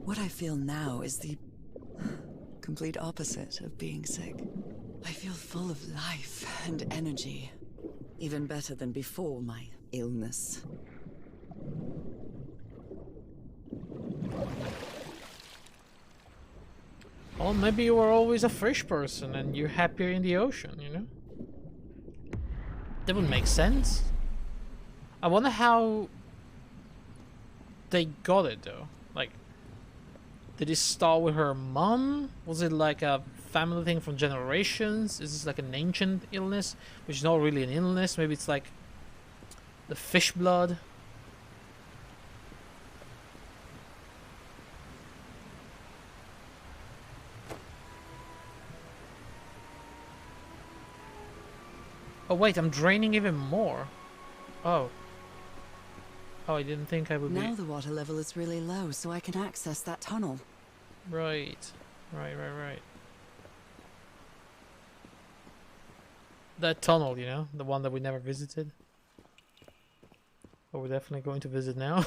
What I feel now is the complete opposite of being sick. I feel full of life and energy. Even better than before my illness. Well, maybe you were always a fish person and you're happier in the ocean, you know? That would make sense. I wonder how they got it though. Like, did it start with her mom? Was it like a family thing from generations? Is this like an ancient illness, which is not really an illness? Maybe it's like the fish blood. Oh wait, I'm draining even more. Oh. Oh, I didn't think I would be... Now the water level is really low, so I can access that tunnel. Right. Right. That tunnel, you know? The one that we never visited. But we're definitely going to visit now.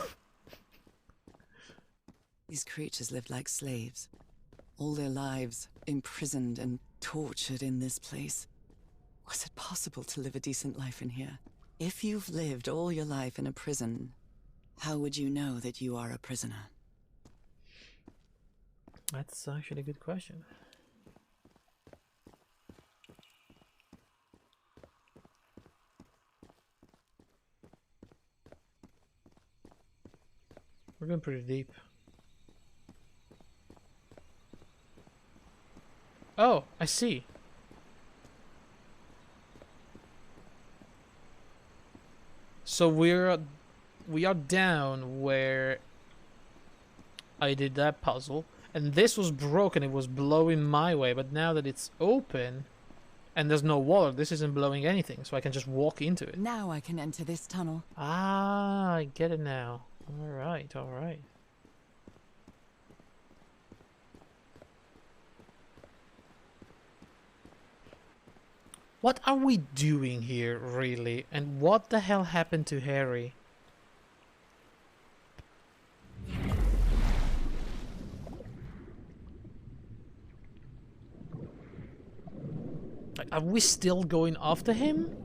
These creatures lived like slaves. All their lives imprisoned and tortured in this place. Was it possible to live a decent life in here? If you've lived all your life in a prison, how would you know that you are a prisoner? That's actually a good question. We're going pretty deep. Oh, I see. So we are down where I did that puzzle, and this was broken. It was blowing my way, but now that it's open and there's no water, this isn't blowing anything, so I can just walk into it. Now I can enter this tunnel. Ah, I get it now. All right. What are we doing here, really? And what the hell happened to Harry? Like, are we still going after him?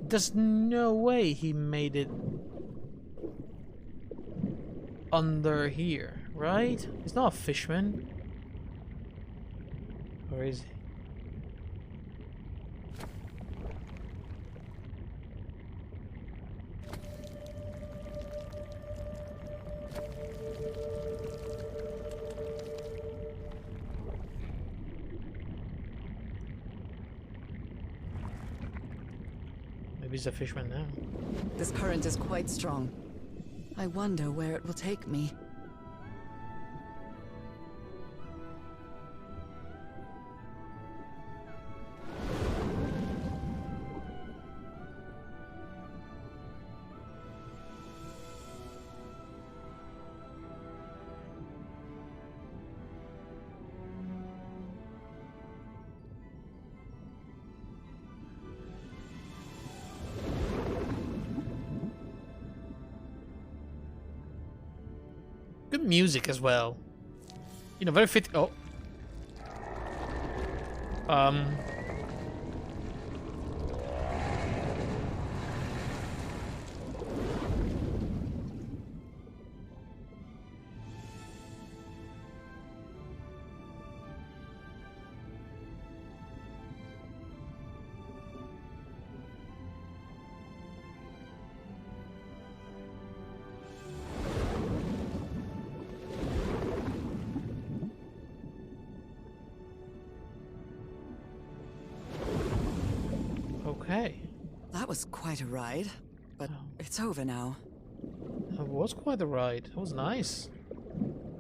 There's no way he made it under here, right? He's not a fishman. Or is he? Maybe he's a fisherman now. This current is quite strong. I wonder where it will take me. Good music as well. You know, very fit. Oh. Okay. That was quite a ride, but Oh. it's over now. That was quite a ride. That was nice.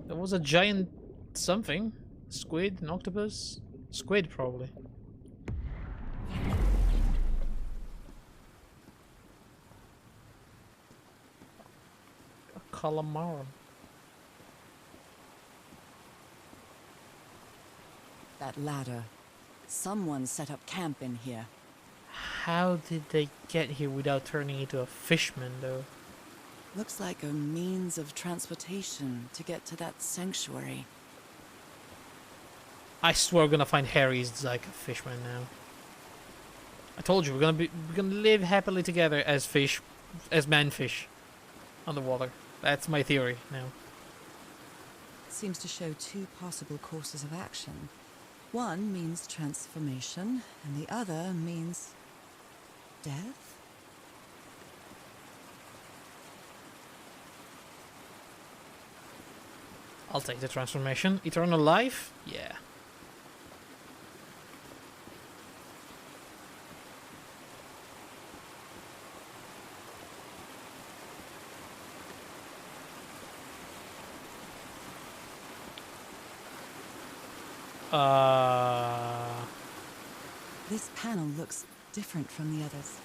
There was a giant something. Squid, an octopus? Squid, probably. A calamari. That ladder. Someone set up camp in here. How did they get here without turning into a fishman, though? Looks like a means of transportation to get to that sanctuary. I swear we're gonna find Harry's like a fishman now. I told you we're gonna live happily together as fish, as manfish, underwater. That's my theory now. Seems to show two possible courses of action. One means transformation, and the other means death? I'll take the transformation. Eternal life? Yeah. This panel looks different from the others.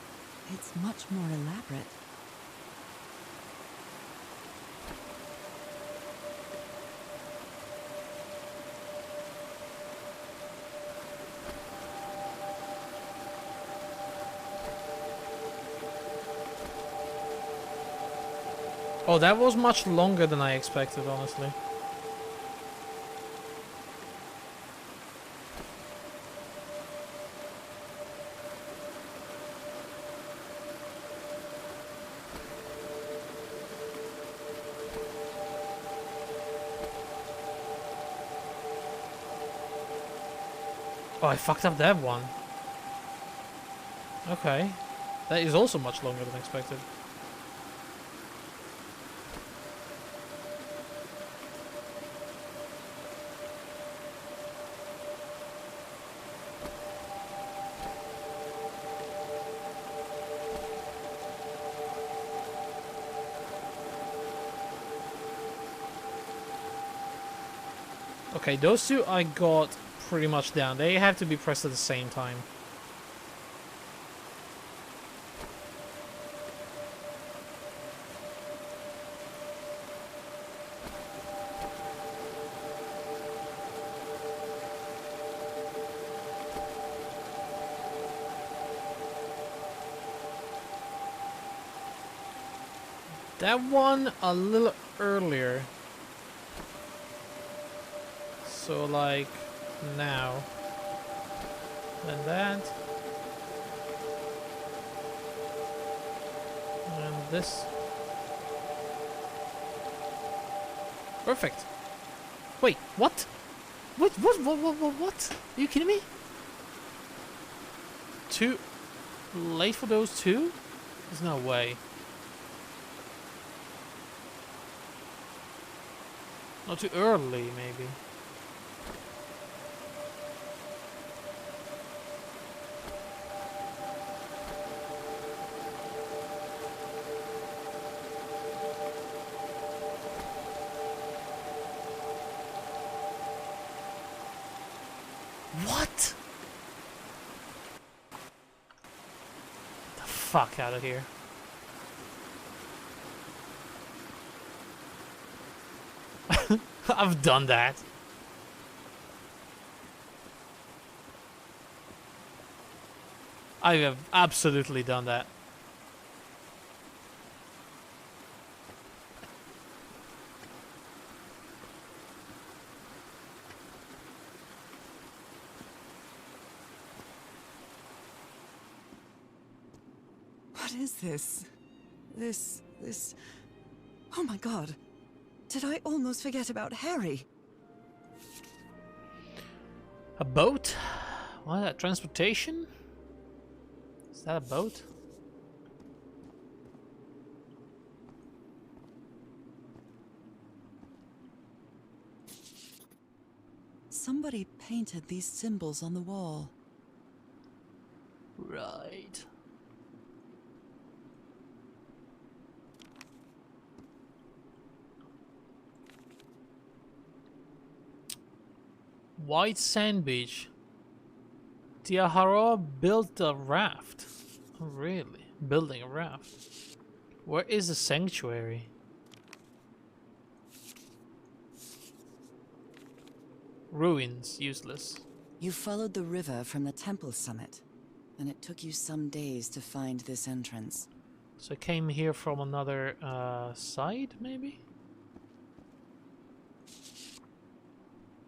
It's much more elaborate. Oh, that was much longer than I expected, honestly. Oh, I fucked up that one. Okay. That is also much longer than expected. Okay, those two I got pretty much down. They have to be pressed at the same time. That one a little earlier. So like now. And that. And this. Perfect. Wait, what? What? Are you kidding me? Too late for those two? There's no way. Not too early, maybe. What? The fuck out of here. I've done that. I have absolutely done that. What is this? This... Oh my god. Did I almost forget about Harry? A boat? What? That transportation? Is that a boat? Somebody painted these symbols on the wall. Right. White Sand Beach. Tia Harrow built a raft. Oh, really? Building a raft. Where is the sanctuary? Ruins, useless. You followed the river from the temple summit, and it took you some days to find this entrance. So I came here from another side, maybe?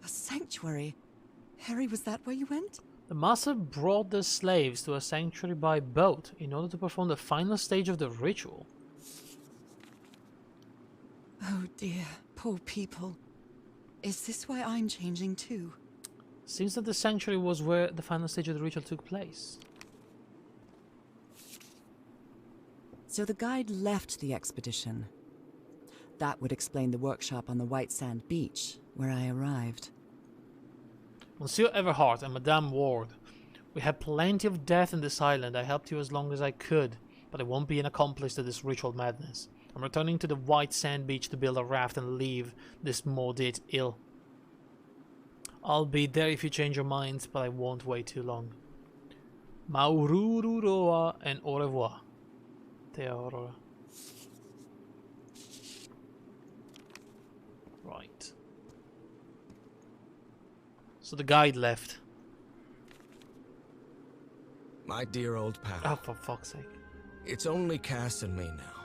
A sanctuary? Harry, was that where you went? The master brought the slaves to a sanctuary by boat in order to perform the final stage of the ritual. Oh dear, poor people. Is this why I'm changing too? Seems that the sanctuary was where the final stage of the ritual took place. So the guide left the expedition. That would explain the workshop on the White Sand Beach, where I arrived. Monsieur Everhart and Madame Ward, we had plenty of death in this island. I helped you as long as I could, but I won't be an accomplice to this ritual madness. I'm returning to the White Sand Beach to build a raft and leave this maudit ill. I'll be there if you change your minds, but I won't wait too long. Maurururoa and au revoir. Te Aurora. Right. So the guide left. My dear old pal. Oh, for fuck's sake. It's only Cass and me now.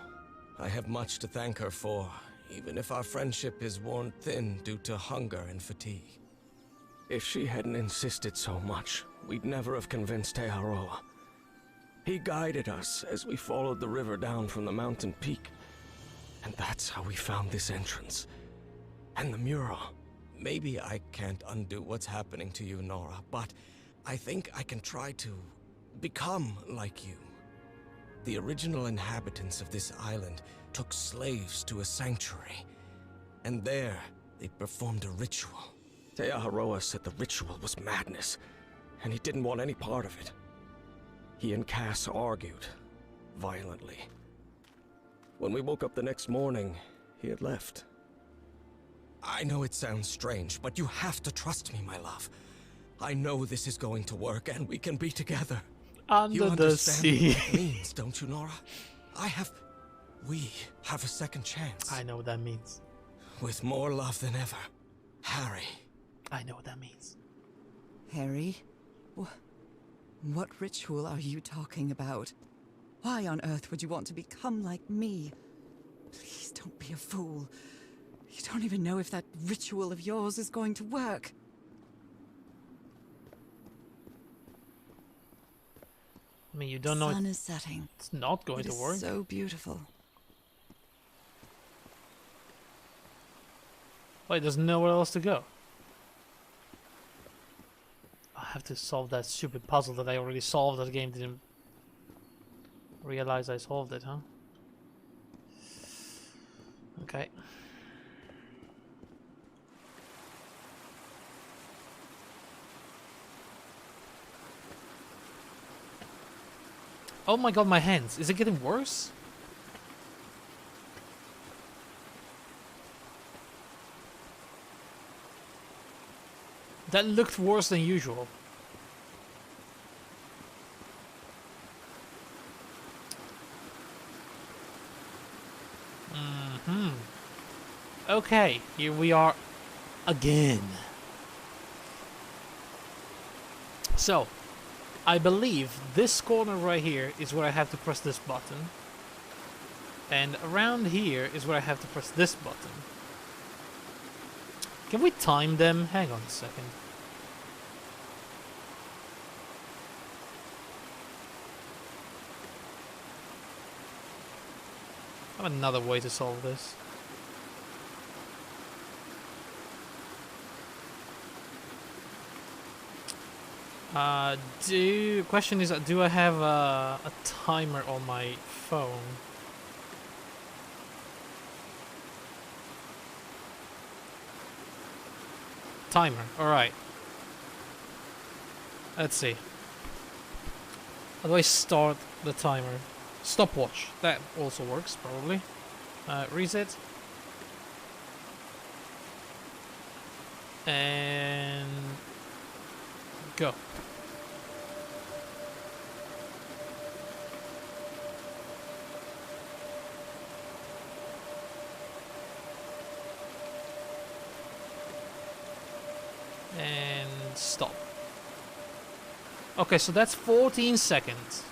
I have much to thank her for, even if our friendship is worn thin due to hunger and fatigue. If she hadn't insisted so much, we'd never have convinced Teharoa. He guided us as we followed the river down from the mountain peak. And that's how we found this entrance. And the mural. Maybe I can't undo what's happening to you, Nora, but I think I can try to become like you. The original inhabitants of this island took slaves to a sanctuary, and there they performed a ritual. Teaharoa said the ritual was madness, and he didn't want any part of it. He and Cass argued, violently. When we woke up the next morning, he had left. I know it sounds strange, but you have to trust me, my love. I know this is going to work, and we can be together. Under You the understand sea. what that means, don't you, Nora? We have a second chance. I know what that means. With more love than ever. Harry. I know what that means. Harry? What ritual are you talking about? Why on earth would you want to become like me? Please don't be a fool. You don't even know if that ritual of yours is going to work. I mean, you don't know The sun is setting. it's not going It to is work. so beautiful. Wait, there's nowhere else to go. I have to solve that stupid puzzle that I already solved. That game didn't realize I solved it, huh? Okay. Oh my god, my hands. Is it getting worse? That looked worse than usual. Okay, here we are again. So, I believe this corner right here is where I have to press this button. And around here is where I have to press this button. Can we time them? Hang on a second. I have another way to solve this. Question is, do I have a timer on my phone? Timer, alright. Let's see. How do I start the timer? Stopwatch, that also works, probably. Reset. And... go. And stop. Okay, so that's 14 seconds.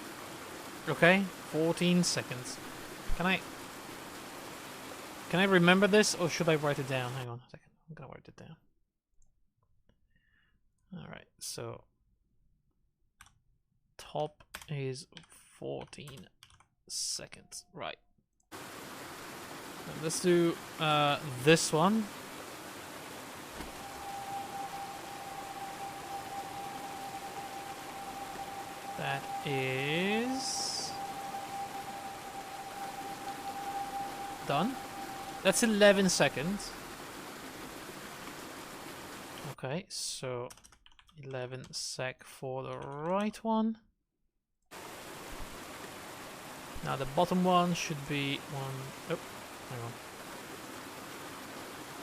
Okay, 14 seconds. Can I remember this, or should I write it down? Hang on a second. I'm gonna write it down. Alright, so top is 14 seconds. Right. Let's do this one. That is done. That's 11 seconds. Okay, so 11 sec for the right one. Now the bottom one should be one. Oh, hang on.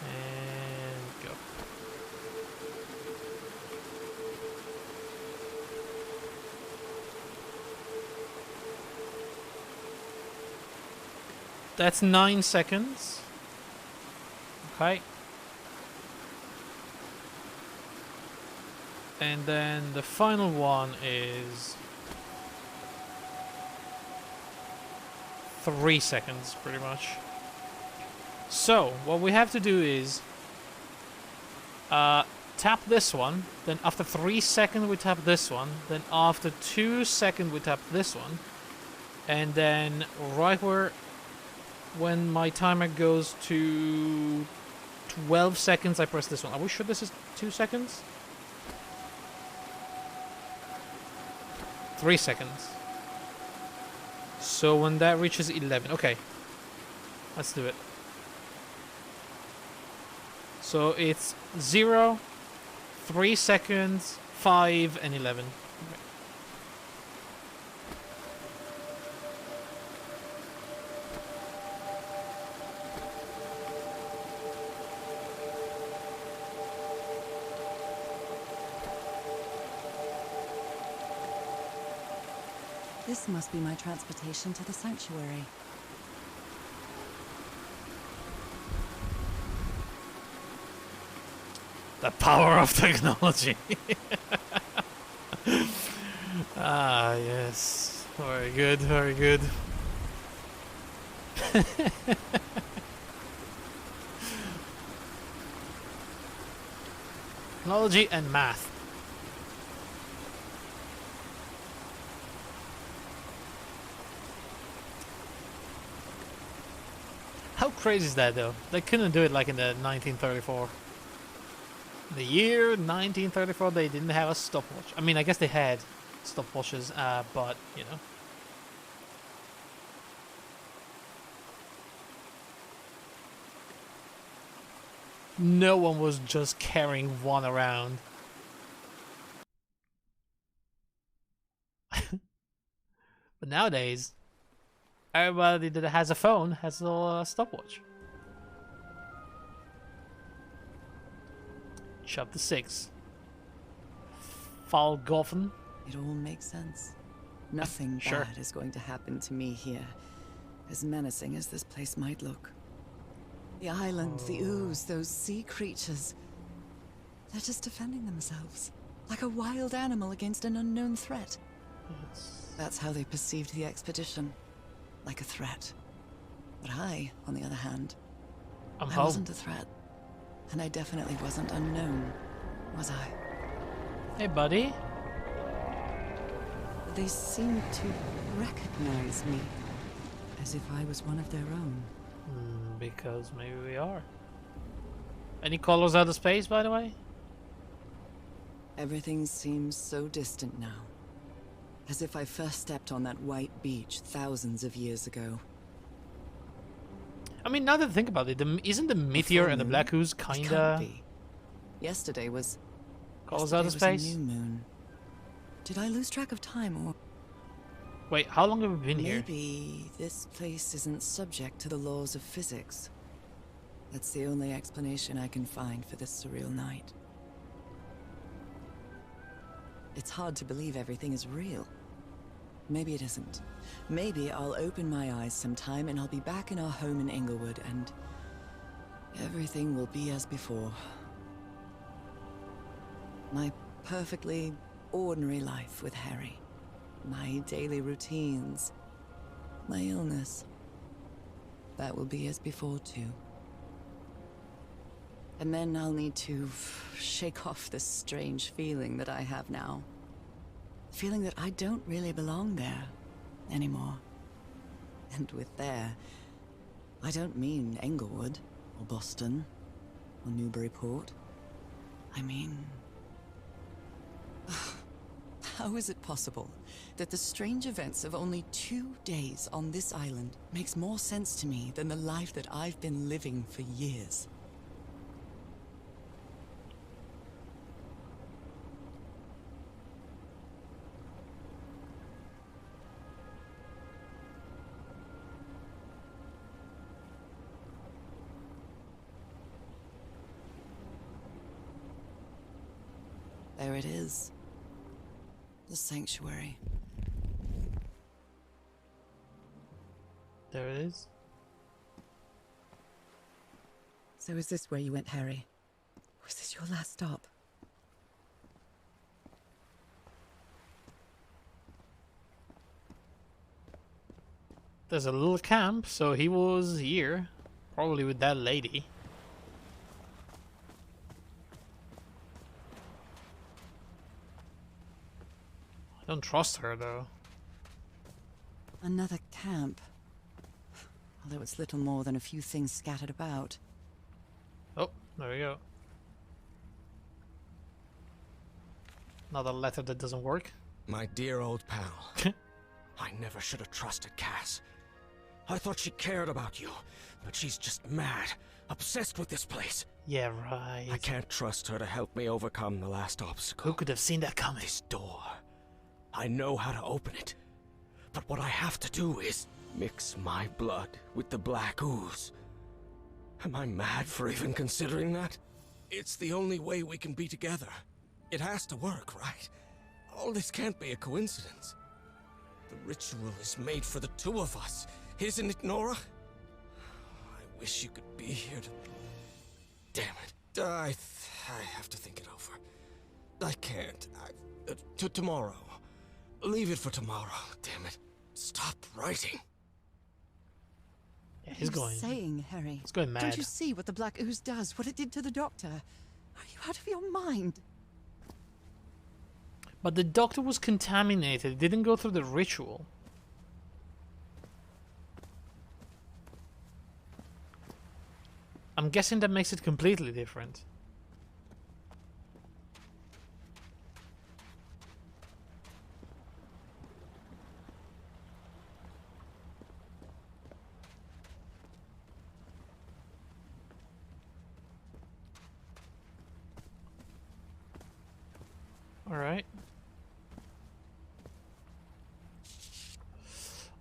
And go. That's 9 seconds. Okay. And then the final one is 3 seconds, pretty much. So, what we have to do is tap this one, then after 3 seconds we tap this one, then after 2 seconds we tap this one, and then right where when my timer goes to 12 seconds I press this one. Are we sure this is 2 seconds? 3 seconds. So when that reaches 11, okay, let's do it. So it's 0, 3 seconds, 5, and 11. Okay. This must be my transportation to the sanctuary. The power of technology. Ah, yes. Very good, very good. Technology and math. How crazy is that, though? They couldn't do it like in the 1934. The year 1934, they didn't have a stopwatch. I mean, I guess they had stopwatches, but, you know. No one was just carrying one around. But nowadays, everybody that has a phone has a stopwatch. Chapter 6. Falgofen. It all makes sense. Nothing Sure. bad is going to happen to me here, as menacing as this place might look. The island, the ooze, those sea creatures. They're just defending themselves, like a wild animal against an unknown threat. That's how they perceived the expedition, like a threat. But I, on the other hand, I'm I home. wasn't a threat. And I definitely wasn't unknown, was I? Hey, buddy. They seemed to recognize me, as if I was one of their own. Because maybe we are. Any colors out of space, by the way? Everything seems so distant now. As if I first stepped on that white beach thousands of years ago. I mean, now that I think about it, isn't the meteor and the moon? black ooze It can't kinda be. Yesterday was... colors out of yesterday was space? a new moon. Did I lose track of time, or... Wait, how long have we been here? Maybe this place isn't subject to the laws of physics. That's the only explanation I can find for this surreal night. It's hard to believe everything is real. Maybe it isn't. Maybe I'll open my eyes sometime and I'll be back in our home in Inglewood and everything will be as before. My perfectly ordinary life with Harry. My daily routines. My illness. That will be as before too. And then I'll need to shake off this strange feeling that I have now. Feeling that I don't really belong there anymore. And with there, I don't mean Englewood, or Boston, or Newburyport. I mean... How is it possible that the strange events of only 2 days on this island makes more sense to me than the life that I've been living for years? There it is. The sanctuary. There it is. So is this where you went, Harry? Was this your last stop? There's a little camp, so he was here. Probably with that lady. I don't trust her, though. Another camp. Although it's little more than a few things scattered about. Oh, there we go. Another letter that doesn't work. My dear old pal. I never should have trusted Cass. I thought she cared about you, but she's just mad, obsessed with this place. Yeah, right. I can't trust her to help me overcome the last obstacle. Who could have seen that coming? This door. I know how to open it. But what I have to do is mix my blood with the black ooze. Am I mad for even considering that? It's the only way we can be together. It has to work, right? All this can't be a coincidence. The ritual is made for the two of us, isn't it, Nora? I wish you could be here to... Damn it. I have to think it over. I can't. Tomorrow. Leave it for tomorrow. Damn it. Stop writing. Yeah, he's going. Saying, Harry? He's going mad. Don't you see what the black ooze does? What it did to the doctor? Are you out of your mind? But the doctor was contaminated. It didn't go through the ritual. I'm guessing that makes it completely different. Alright.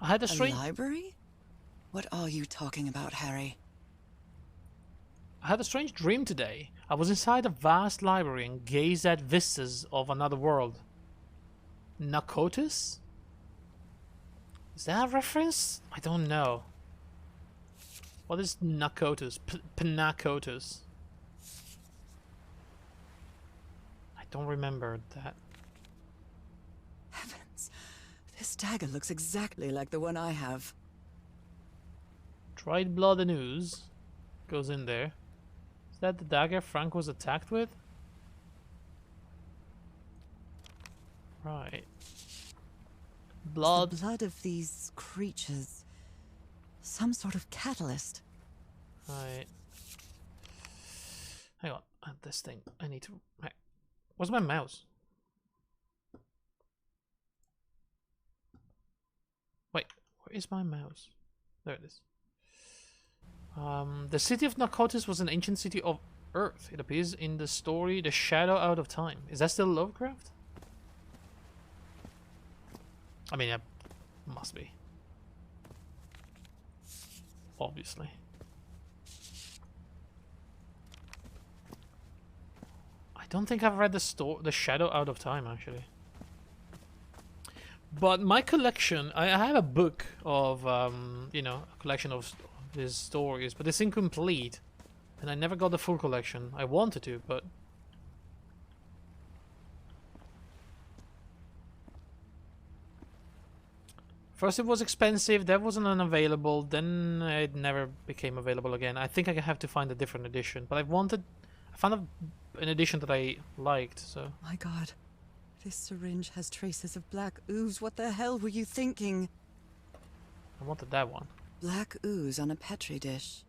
I had a A strange library? What are you talking about, Harry? I had a strange dream today. I was inside a vast library and gazed at vistas of another world. Nakotis? Is that a reference? I don't know. What is Nakotus? Pnakotus. I don't remember that. Heavens, this dagger looks exactly like the one I have. Dried blood and ooze goes in there. Is that the dagger Frank was attacked with? Right. Blood. The blood of these creatures. Some sort of catalyst. Right. Hang on. This thing. I need to. Where's my mouse? Wait. Where is my mouse? There it is. The city of Nakotis was an ancient city of Earth. It appears in the story The Shadow Out of Time. Is that still Lovecraft? I mean, it must be. Obviously. I don't think I've read The Shadow Out of Time, actually. But my collection, I have a book of, you know, a collection of his stories, but it's incomplete. And I never got the full collection. I wanted to, but... First it was expensive, that wasn't unavailable, then it never became available again. I think I have to find a different edition, but I found an edition that I liked, so... My god, this syringe has traces of black ooze. What the hell were you thinking? I wanted that one. Black ooze on a petri dish.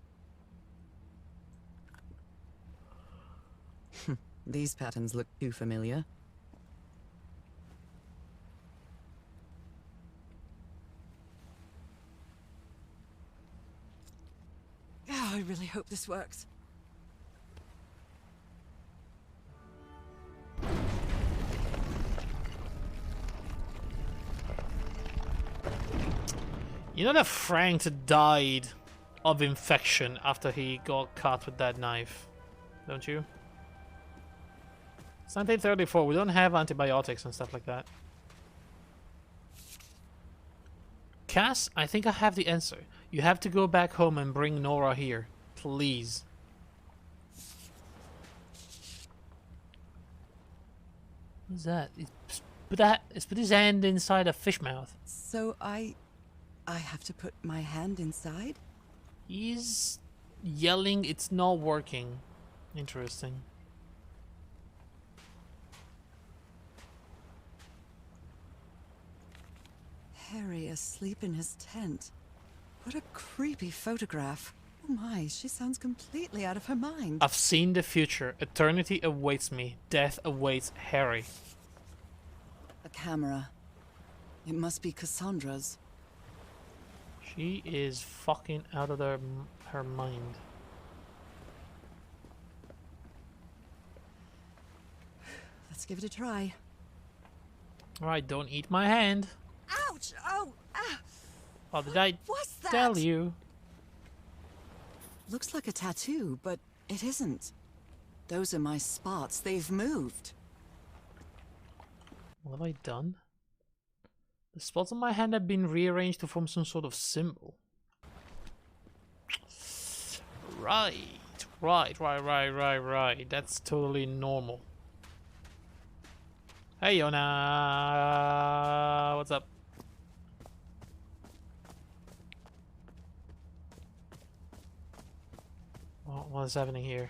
These patterns look too familiar. Oh, I really hope this works. You know that Frank died of infection after he got cut with that knife, don't you? It's 1934, we don't have antibiotics and stuff like that. Cass, I think I have the answer. You have to go back home and bring Nora here, please. What's that? It's put his hand inside a fish mouth. So I have to put my hand inside? He's yelling, it's not working. Interesting. Harry asleep in his tent. What a creepy photograph. Oh my, she sounds completely out of her mind. I've seen the future. Eternity awaits me. Death awaits Harry. A camera. It must be Cassandra's. She is fucking out of her mind. Let's give it a try. Alright, don't eat my hand. Ouch! Oh! Ah! Oh, did I What's that? tell you? Looks like a tattoo, but it isn't. Those are my spots. They've moved. What have I done? The spots on my hand have been rearranged to form some sort of symbol. Right. That's totally normal. Hey, Yona! What's up? What is happening here?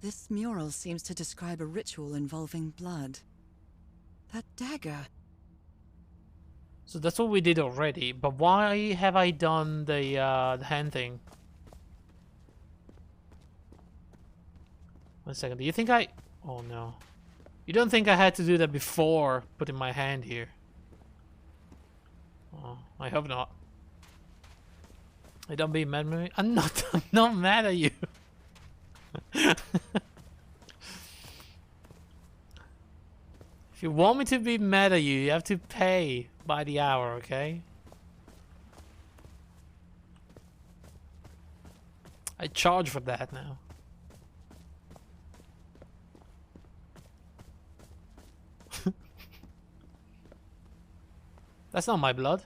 This mural seems to describe a ritual involving blood. That dagger. So that's what we did already, but why have I done the hand thing? 1 second, do you think I... Oh no. You don't think I had to do that before putting my hand here? Oh, I hope not. Hey, don't be mad at me. I'm not mad at you. If you want me to be mad at you, you have to pay by the hour, okay? I charge for that now. That's not my blood.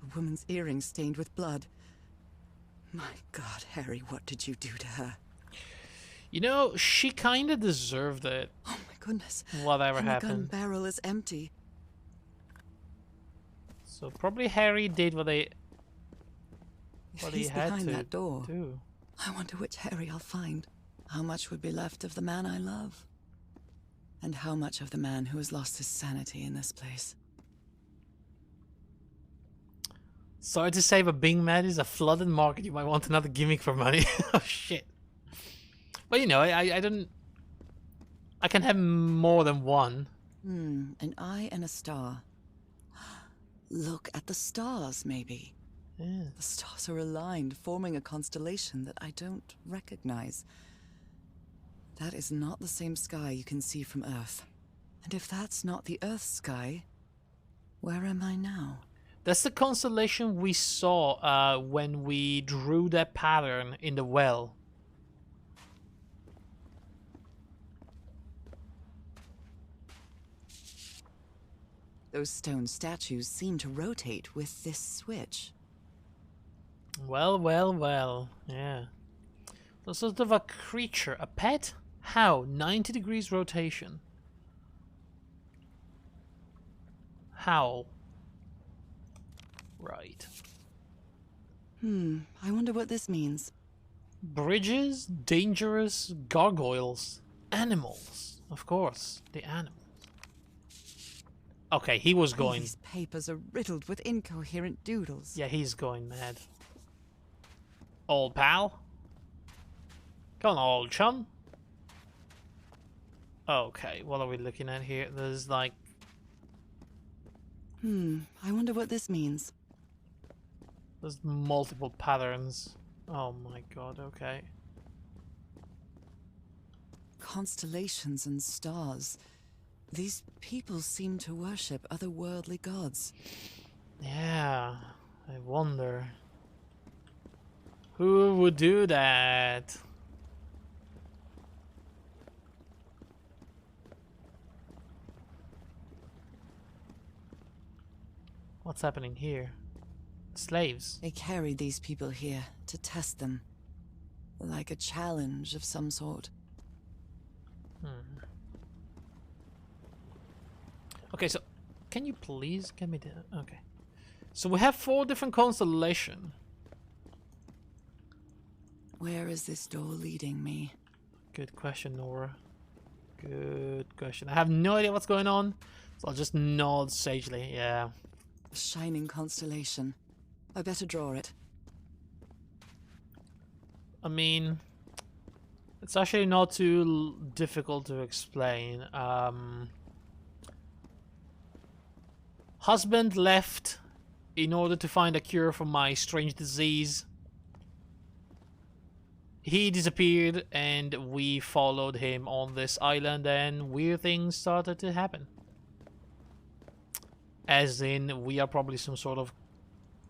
A woman's earring stained with blood. My God, Harry, what did you do to her? You know, she kind of deserved it. Oh my goodness. Whatever And the gun happened. barrel is empty. So probably Harry did what he If he's had behind to that door, do. I wonder which Harry I'll find. How much would be left of the man I love? And how much of the man who has lost his sanity in this place? Sorry to say, but being mad is a flooded market. You might want another gimmick for money. Oh shit. But you know, I don't. I can have more than one. An eye and a star. Look at the stars, maybe. Yeah. The stars are aligned, forming a constellation that I don't recognize. That is not the same sky you can see from Earth. And if that's not the Earth sky, where am I now? That's the constellation we saw when we drew that pattern in the well. Those stone statues seem to rotate with this switch. Well, well, well. Yeah. So sort of a creature, a pet? How? 90 degrees rotation. How? Right. I wonder what this means. Bridges, dangerous gargoyles, animals. Of course, the animals. Okay, he was All going. these papers are riddled with incoherent doodles. Yeah, he's going mad. Old pal. Come on, old chum. Okay, what are we looking at here? There's like. I wonder what this means. There's multiple patterns. Oh my god, okay. Constellations and stars. These people seem to worship otherworldly gods. Yeah, I wonder. Who would do that? What's happening here? Slaves. They carried these people here to test them. Like a challenge of some sort. Okay, so can you please get me the... Okay. So we have 4 different constellations. Where is this door leading me? Good question, Nora. Good question. I have no idea what's going on, so I'll just nod sagely. Yeah. A shining constellation. I better draw it. I mean, it's actually not too difficult to explain. Husband left in order to find a cure for my strange disease. He disappeared and we followed him on this island and weird things started to happen. As in, we are probably some sort of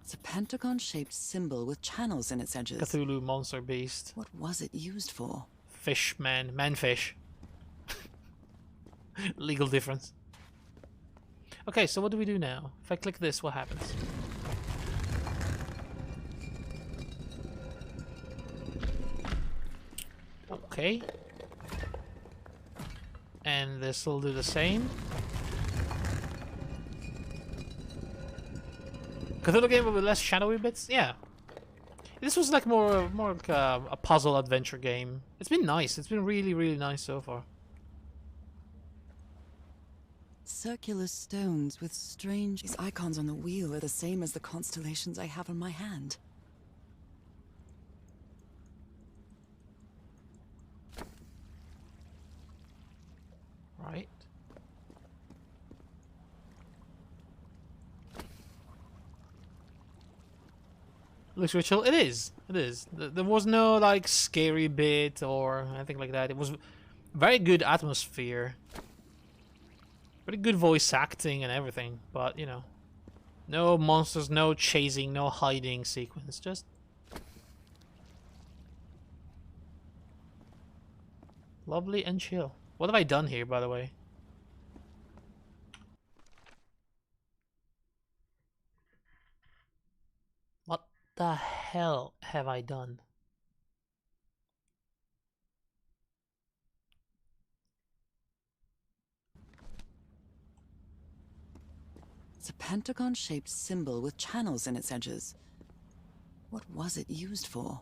It's a pentagon-shaped symbol with channels in its edges. Cthulhu monster beast. What was it used for? Fish man. Manfish. Legal difference. Okay, so what do we do now? If I click this, what happens? Okay. And this will do the same. Cthulhu game with less shadowy bits? Yeah. This was like more like a puzzle adventure game. It's been nice. It's been really, really nice so far. Circular stones with strange... These icons on the wheel are the same as the constellations I have on my hand. Right. Looks ritual. It is. It is. There was no like scary bit or anything like that. It was very good atmosphere. Pretty good voice acting and everything. But, you know, no monsters, no chasing, no hiding sequence. Just lovely and chill. What have I done here, by the way? What the hell have I done? It's a pentagon-shaped symbol with channels in its edges. What was it used for?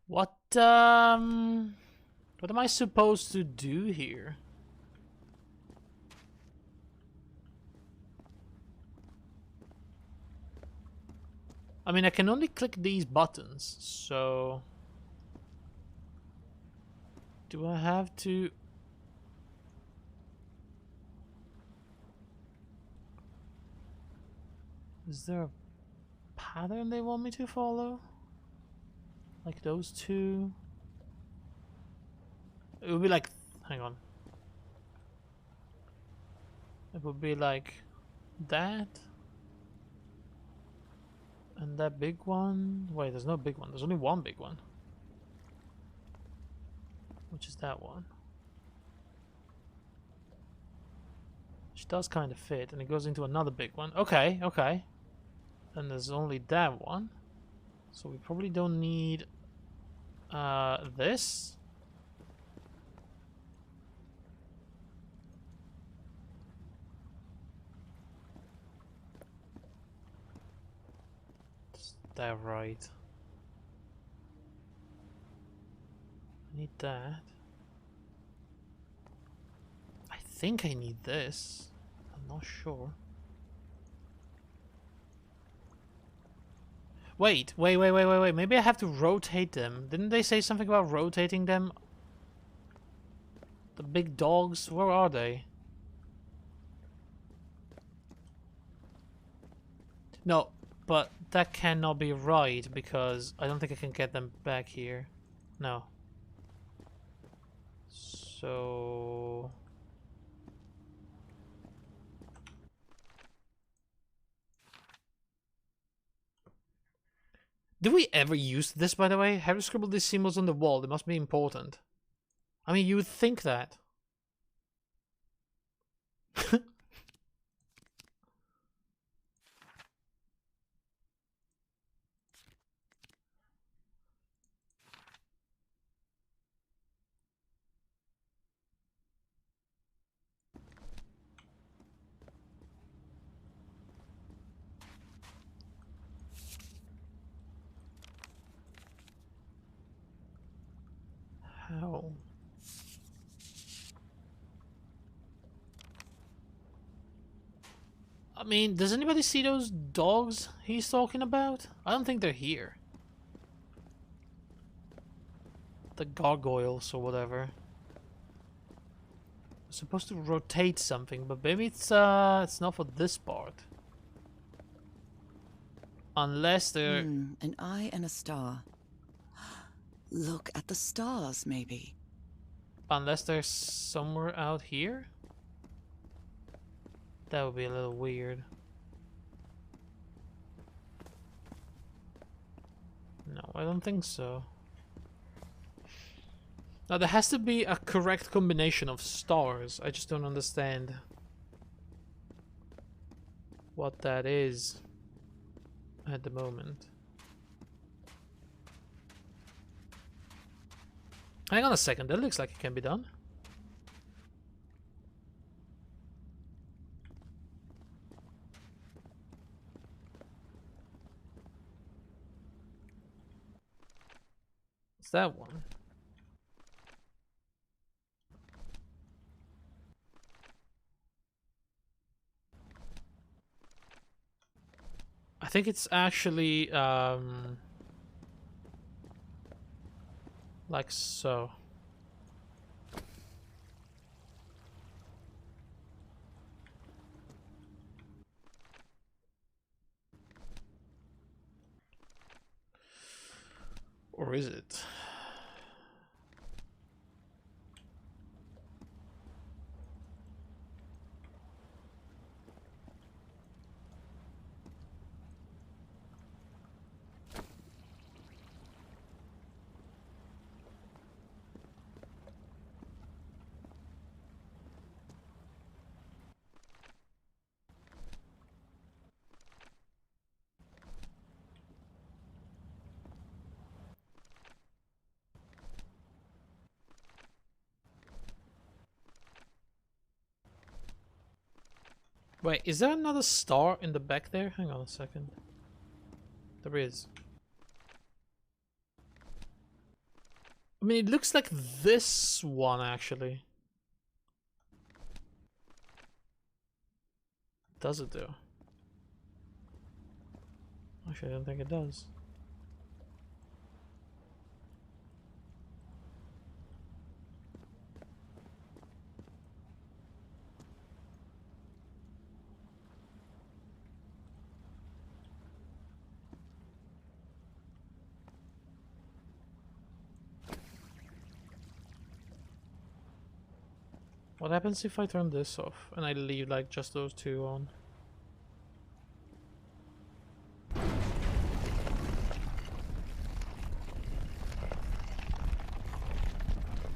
What am I supposed to do here? I mean, I can only click these buttons, so... Do I have to... Is there a pattern they want me to follow? Like those two? It would be like... Hang on. It would be like... that? And that big one? Wait, there's no big one. There's only one big one. Which is that one. Which does kind of fit. And it goes into another big one. Okay, okay. And there's only that one. So we probably don't need this. Is that right? I need that. I think I need this. I'm not sure. Wait. Maybe I have to rotate them. Didn't they say something about rotating them? The big dogs, where are they? No, but that cannot be right because I don't think I can get them back here. No. So... Did we ever use this, by the way? Have you scribbled these symbols on the wall? They must be important. I mean, you would think that. How? I mean, does anybody see those dogs he's talking about? I don't think they're here. The gargoyles or whatever. I'm supposed to rotate something, but maybe it's not for this part. Unless they're... An eye and a star. Look at the stars, maybe. Unless they're somewhere out here? That would be a little weird. No, I don't think so. Now there has to be a correct combination of stars. I just don't understand what that is at the moment. Hang on a second, that looks like it can be done. What's that one? I think it's actually like so. Or is it? Wait, is there another star in the back there? Hang on a second. There is. I mean, it looks like this one, actually. Does it, though? Actually, I don't think it does. What happens if I turn this off and I leave like just those two on?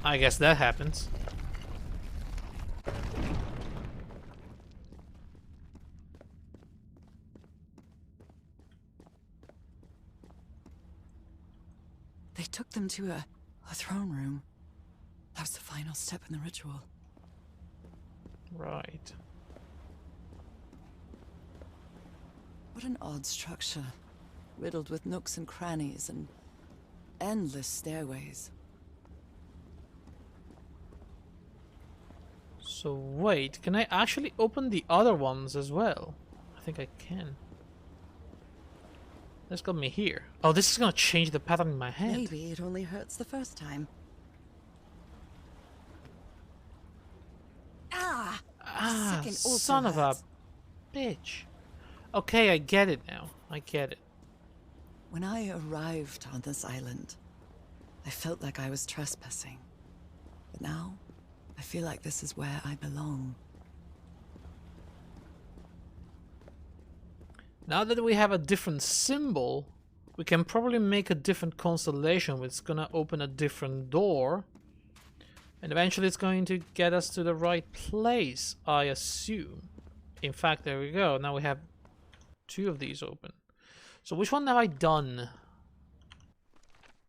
I guess that happens. They took them to a throne room. That was the final step in the ritual. Right. What an odd structure. Riddled with nooks and crannies and endless stairways. So wait, can I actually open the other ones as well? I think I can. That's got me here. Oh, this is gonna change the pattern in my hand. Maybe it only hurts the first time. Ah! Ah, second also son of a hurts. bitch. Okay, I get it now. I get it. When I arrived on this island, I felt like I was trespassing. But now, I feel like this is where I belong. Now that we have a different symbol, we can probably make a different constellation which is gonna open a different door. And eventually it's going to get us to the right place, I assume. In fact, there we go. Now we have two of these open. So which one have I done?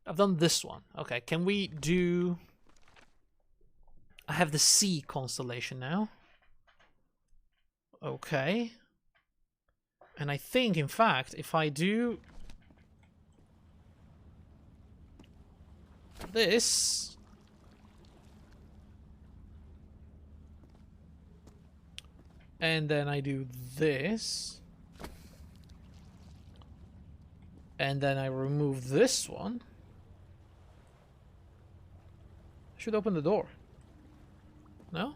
I've done this one. Okay, can we do... I have the sea constellation now. Okay. And I think, in fact, if I do this, and then I do this, and then I remove this one, I should open the door. No?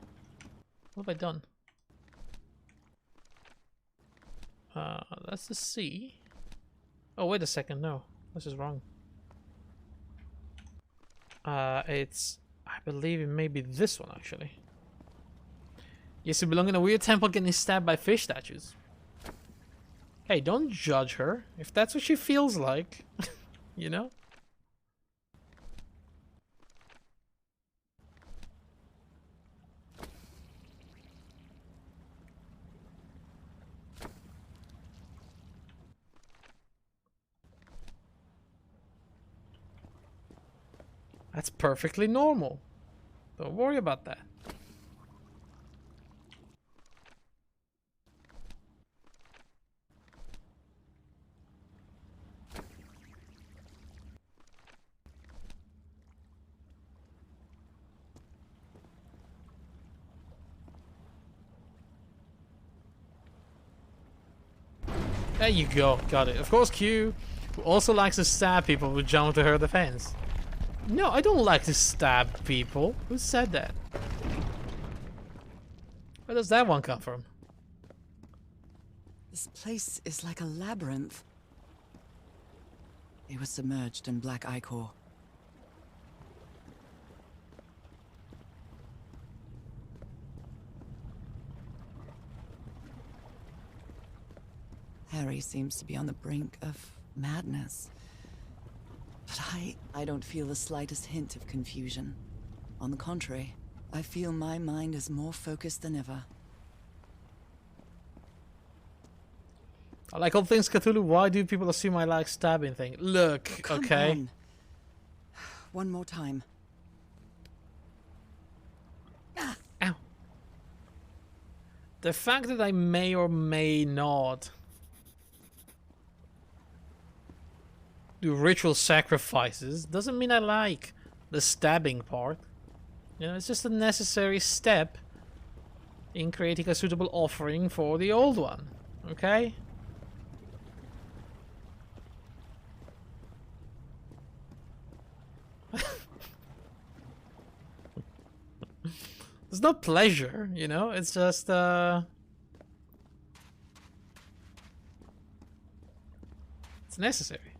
What have I done? That's the sea. Oh, wait a second. No, this is wrong. It's... I believe it may be this one, actually. Yes, you belong in a weird temple getting stabbed by fish statues. Hey, don't judge her. If that's what she feels like, you know? That's perfectly normal. Don't worry about that. There you go, got it. Of course, Q, who also likes to stab people, would jump to her defense. No, I don't like to stab people. Who said that? Where does that one come from? This place is like a labyrinth. It was submerged in black ichor. Harry seems to be on the brink of madness. But I don't feel the slightest hint of confusion. On the contrary, I feel my mind is more focused than ever. Like all things Cthulhu, why do people assume I like stabbing things? Look, Come okay. on. One more time. Ow. The fact that I may or may not do ritual sacrifices doesn't mean I like the stabbing part. You know, it's just a necessary step in creating a suitable offering for the old one. Okay? There's no pleasure, you know? It's just it's necessary.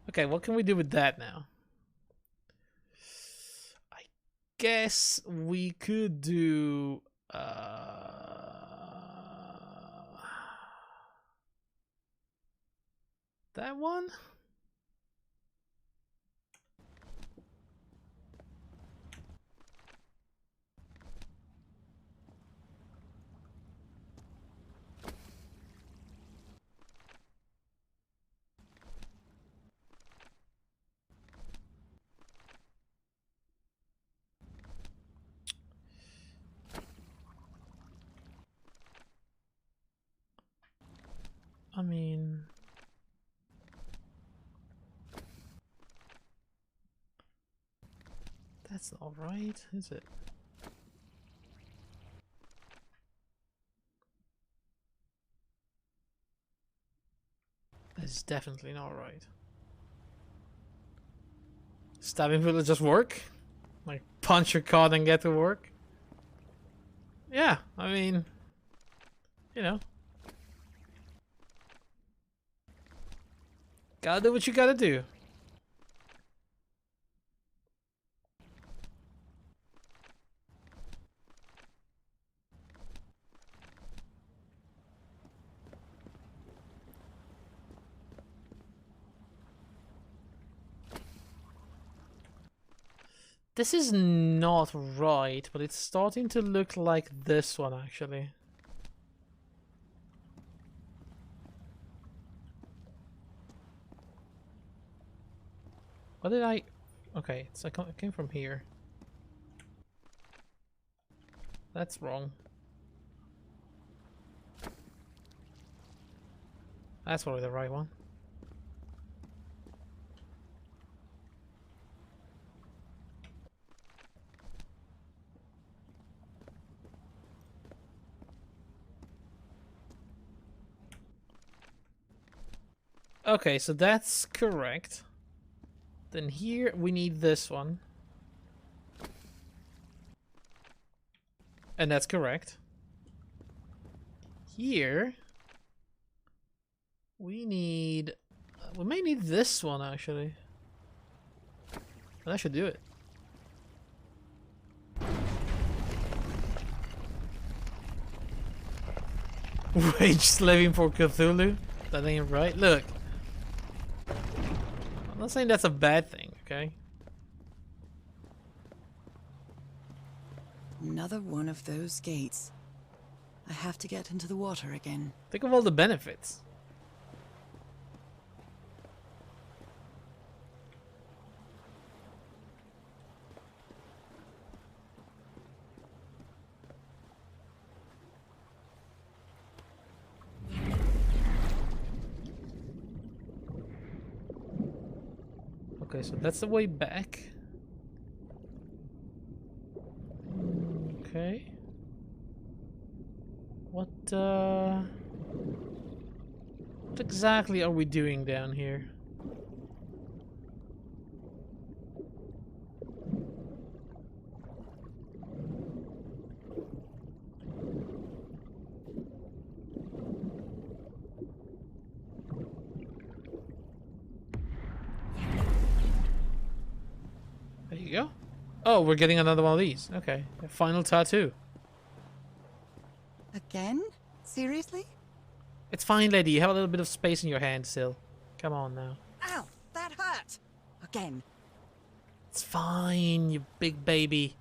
Okay, what can we do with that now? I guess we could do that one? I mean, that's not right, is it? That's definitely not right. Stabbing will just work? Like, punch your card and get to work? Yeah, I mean, you know. Gotta do what you gotta do. This is not right, but it's starting to look like this one actually. What did I... Okay, so I came from here. That's wrong. That's probably the right one. Okay, so that's correct. Then here we need this one. And that's correct. Here we need... we may need this one actually. That should do it. Wage slaving for Cthulhu? That ain't right. Look. I'm not saying that's a bad thing, okay? Another one of those gates. I have to get into the water again. Think of all the benefits. Okay, so that's the way back. Okay. What exactly are we doing down here? There you go. Oh, we're getting another one of these. Okay. A final tattoo. Again? Seriously? It's fine, lady. You have a little bit of space in your hand still. Come on now. Ow! That hurt! Again. It's fine, you big baby.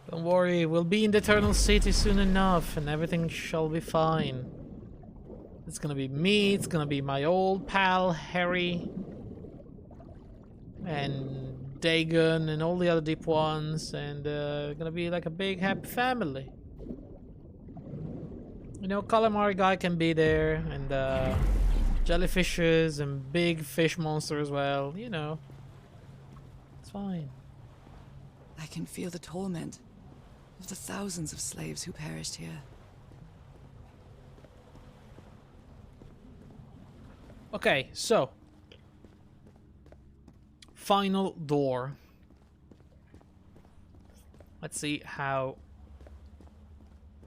Don't worry, we'll be in the Eternal City soon enough and everything shall be fine. It's gonna be me, it's gonna be my old pal, Harry. and Dagon and all the other deep ones, and gonna be like a big happy family. You know, calamari guy can be there, and jellyfishes and big fish monster as well. You know, it's fine. I can feel the torment of the thousands of slaves who perished here. Okay, so final door. Let's see how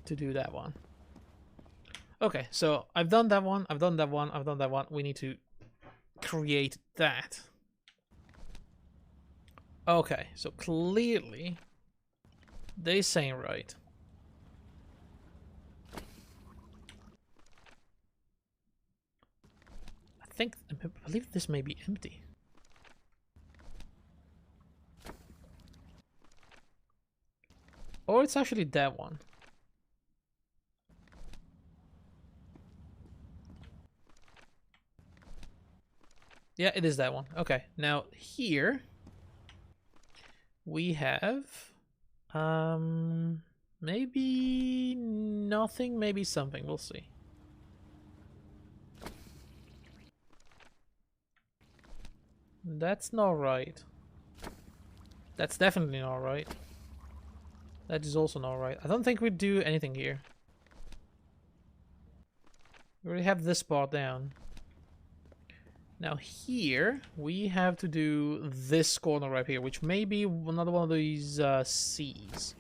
to do that one. Okay, so I've done that one, I've done that one, I've done that one. We need to create that. Okay, so clearly this ain't right. I believe this may be empty. Or it's actually that one. Yeah, it is that one. Okay, now here we have maybe nothing, maybe something. We'll see. That's not right. That's definitely not right. That is also not right. I don't think we do anything here. We already have this part down. Now here, we have to do this corner right here, which may be another one of these C's.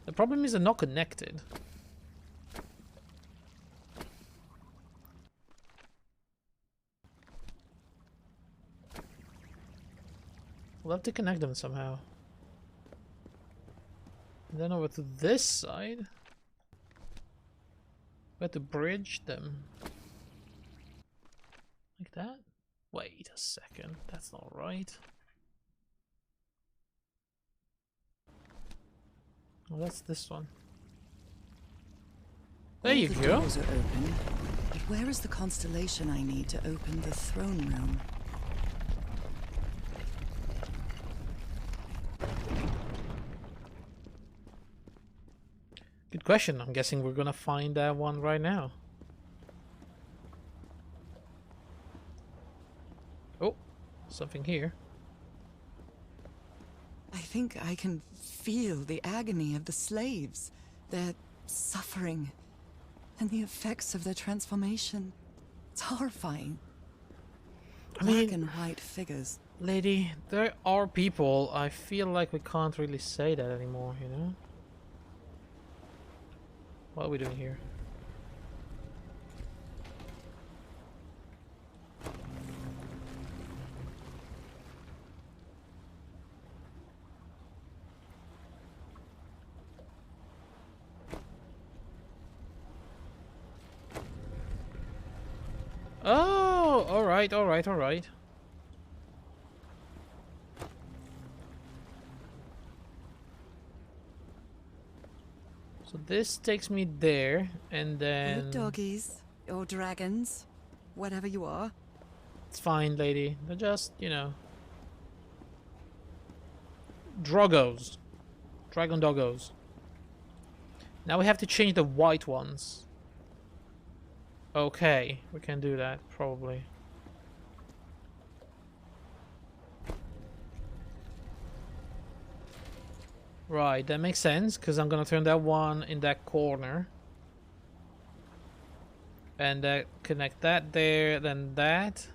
The problem is they're not connected. We'll have to connect them somehow. And then over to this side, we have to bridge them. Like that? Wait a second, that's not right. Well, that's this one. There you The go. doors are open, but where is the constellation I need to open the throne room? Good question. I'm guessing we're gonna find that one right now. Oh, something here. I think I can feel the agony of the slaves, their suffering, and the effects of their transformation. It's horrifying. I mean, Black and white figures. lady, there are people. I feel like we can't really say that anymore, you know? What are we doing here? Oh, alright, alright, alright. So this takes me there, and then... Good doggies, or dragons, whatever you are. It's fine, lady. They're just, you know... Droggos. Dragon doggos. Now we have to change the white ones. Okay, we can do that, probably. Right, that makes sense, because I'm gonna turn that one in that corner. And connect that there, then that.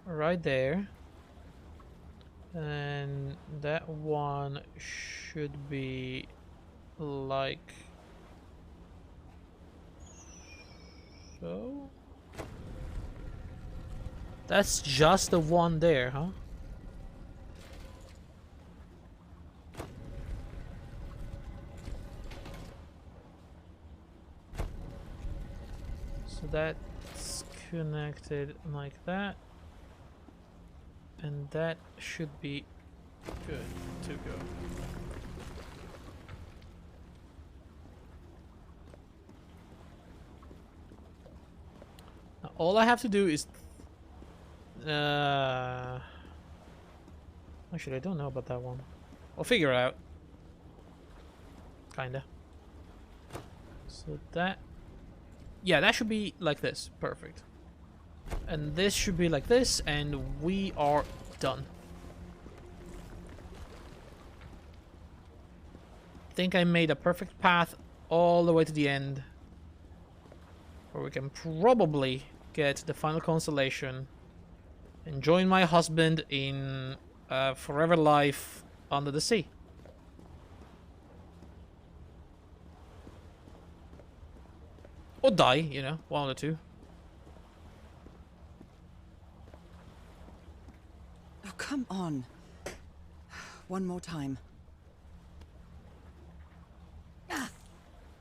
Right there. And that one should be like so. That's just the one there, huh? So that's connected like that. And that should be good to go. Now, all I have to do is Actually, I don't know about that one. I'll figure it out. Kinda. So that... Yeah, that should be like this. Perfect. And this should be like this, and we are done. I think I made a perfect path all the way to the end, where we can probably get the final constellation and join my husband in forever life under the sea. Or die, you know, one of the two. Oh, come on. One more time.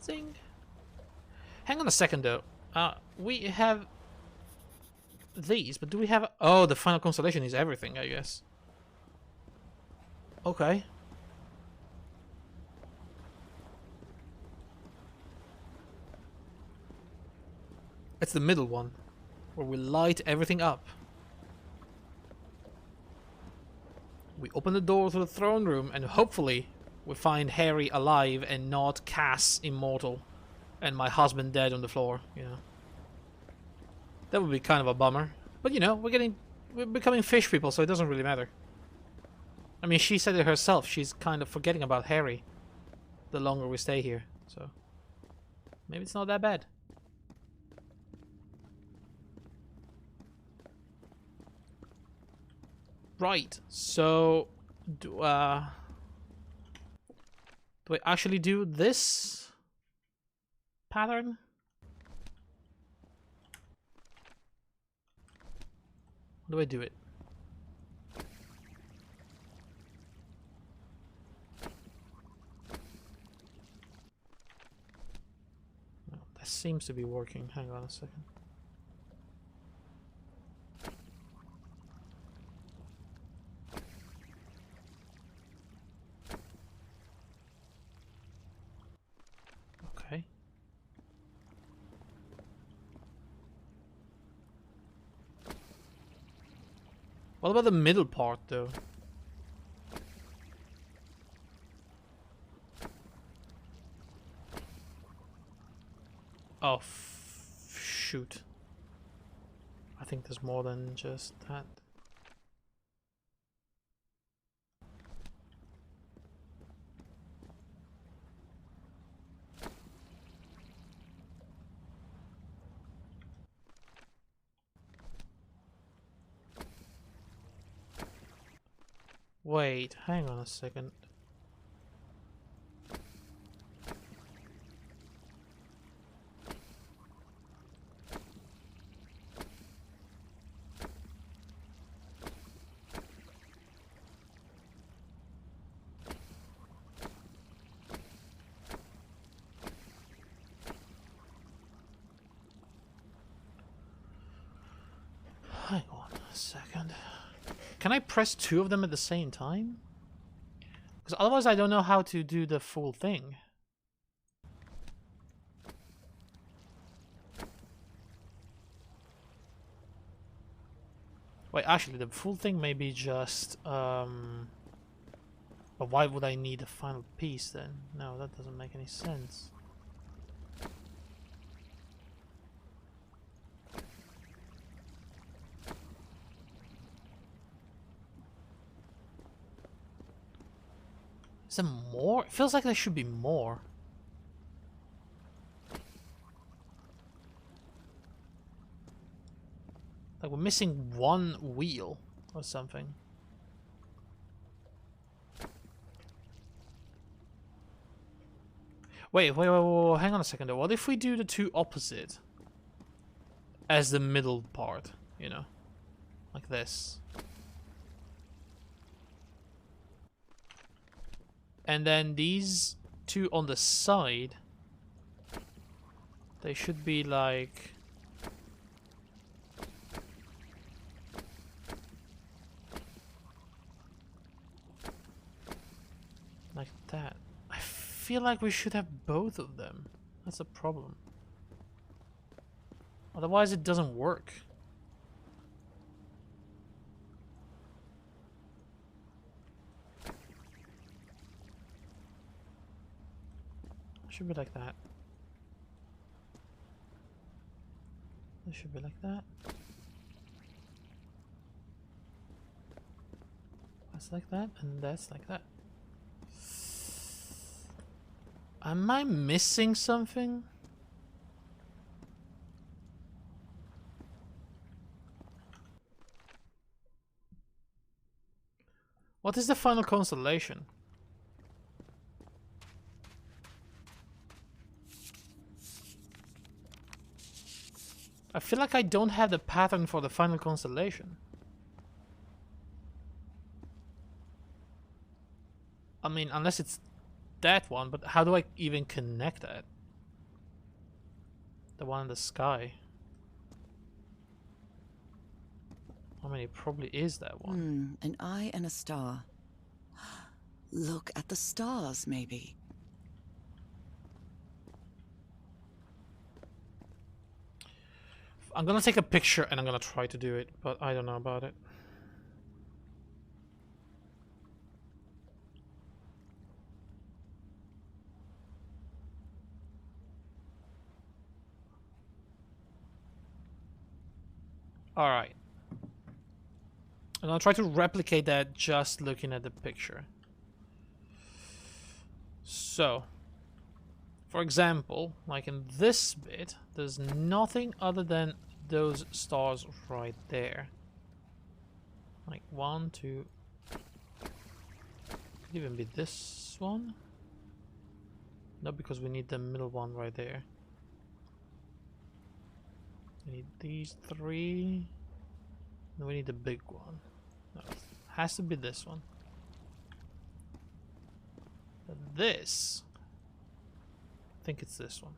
Zing. Hang on a second, though. We have these, but do we have... Oh, the final constellation is everything, I guess. Okay. It's the middle one, where we light everything up. We open the door to the throne room, and hopefully we find Harry alive and not Cass immortal, and my husband dead on the floor, you know. That would be kind of a bummer. But you know, we're becoming fish people, so it doesn't really matter. I mean, she said it herself, she's kind of forgetting about Harry the longer we stay here, so maybe it's not that bad. Right, so do I actually do this pattern? How do I do it? No, that seems to be working. Hang on a second. Okay. What about the middle part, though? Oh, shoot. I think there's more than just that. Wait, hang on a second. Hang on a second. Can I press two of them at the same time? Because otherwise I don't know how to do the full thing. Wait, actually the full thing may be just... But why would I need a final piece then? No, that doesn't make any sense. Is there more? It feels like there should be more. Like we're missing one wheel or something. Wait, hang on a second though. What if we do the two opposite as the middle part, you know? Like this. And then these two on the side, they should be like... like that. I feel like we should have both of them. That's a problem. Otherwise it doesn't work. Should be like that. It should be like that. That's like that, and that's like that. Am I missing something? What is the final constellation? I feel like I don't have the pattern for the final constellation. I mean, unless it's that one, but how do I even connect that? The one in the sky. I mean, it probably is that one. An eye and a star. Look at the stars, maybe. I'm gonna take a picture and I'm gonna try to do it, but I don't know about it. Alright. And I'll try to replicate that just looking at the picture. So, for example, like in this bit, there's nothing other than those stars right there. Like 1, 2. Could even be this one. No, because we need the middle one right there. We need these 3. Then we need the big one. No, it has to be this one. But this, I think it's this one.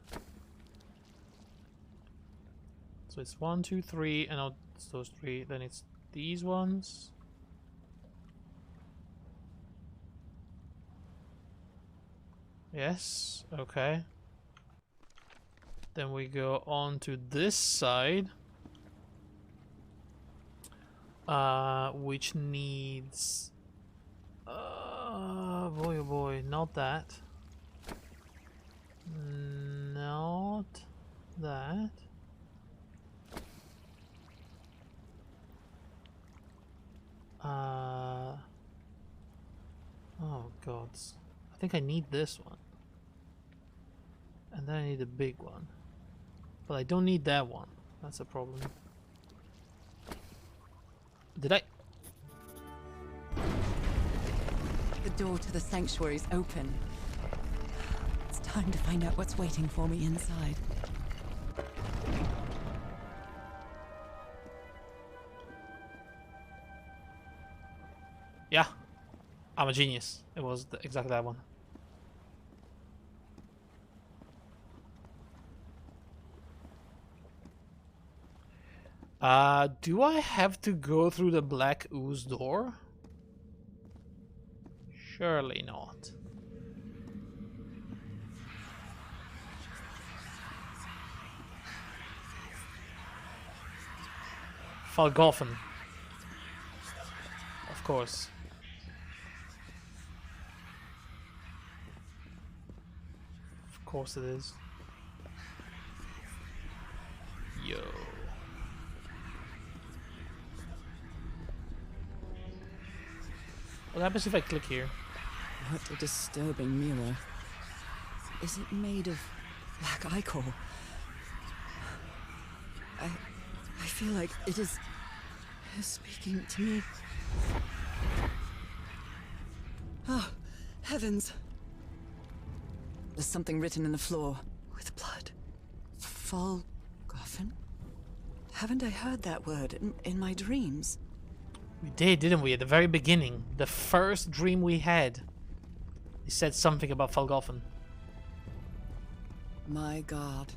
So it's 1, 2, 3, and now it's those 3. Then it's these ones. Yes, okay. Then we go on to this side, which needs, boy oh boy, not that, not that. Oh gods, I think I need this one, and then I need a big one. But I don't need that one. That's a problem. Did I? The door to the sanctuary is open. It's time to find out what's waiting for me inside. Yeah. I'm a genius. It was exactly that one. Do I have to go through the black ooze door? Surely not. Falgolfen. Of course. Of course it is. Yo. What happens if I click here? What a disturbing mirror. Is it made of black ichor? I feel like it is speaking to me. Oh, heavens. There's something written in the floor with blood. Falgolfen? Haven't I heard that word in my dreams? We did, didn't we? At the very beginning. The first dream we had. He said something about Falgolfen. My god.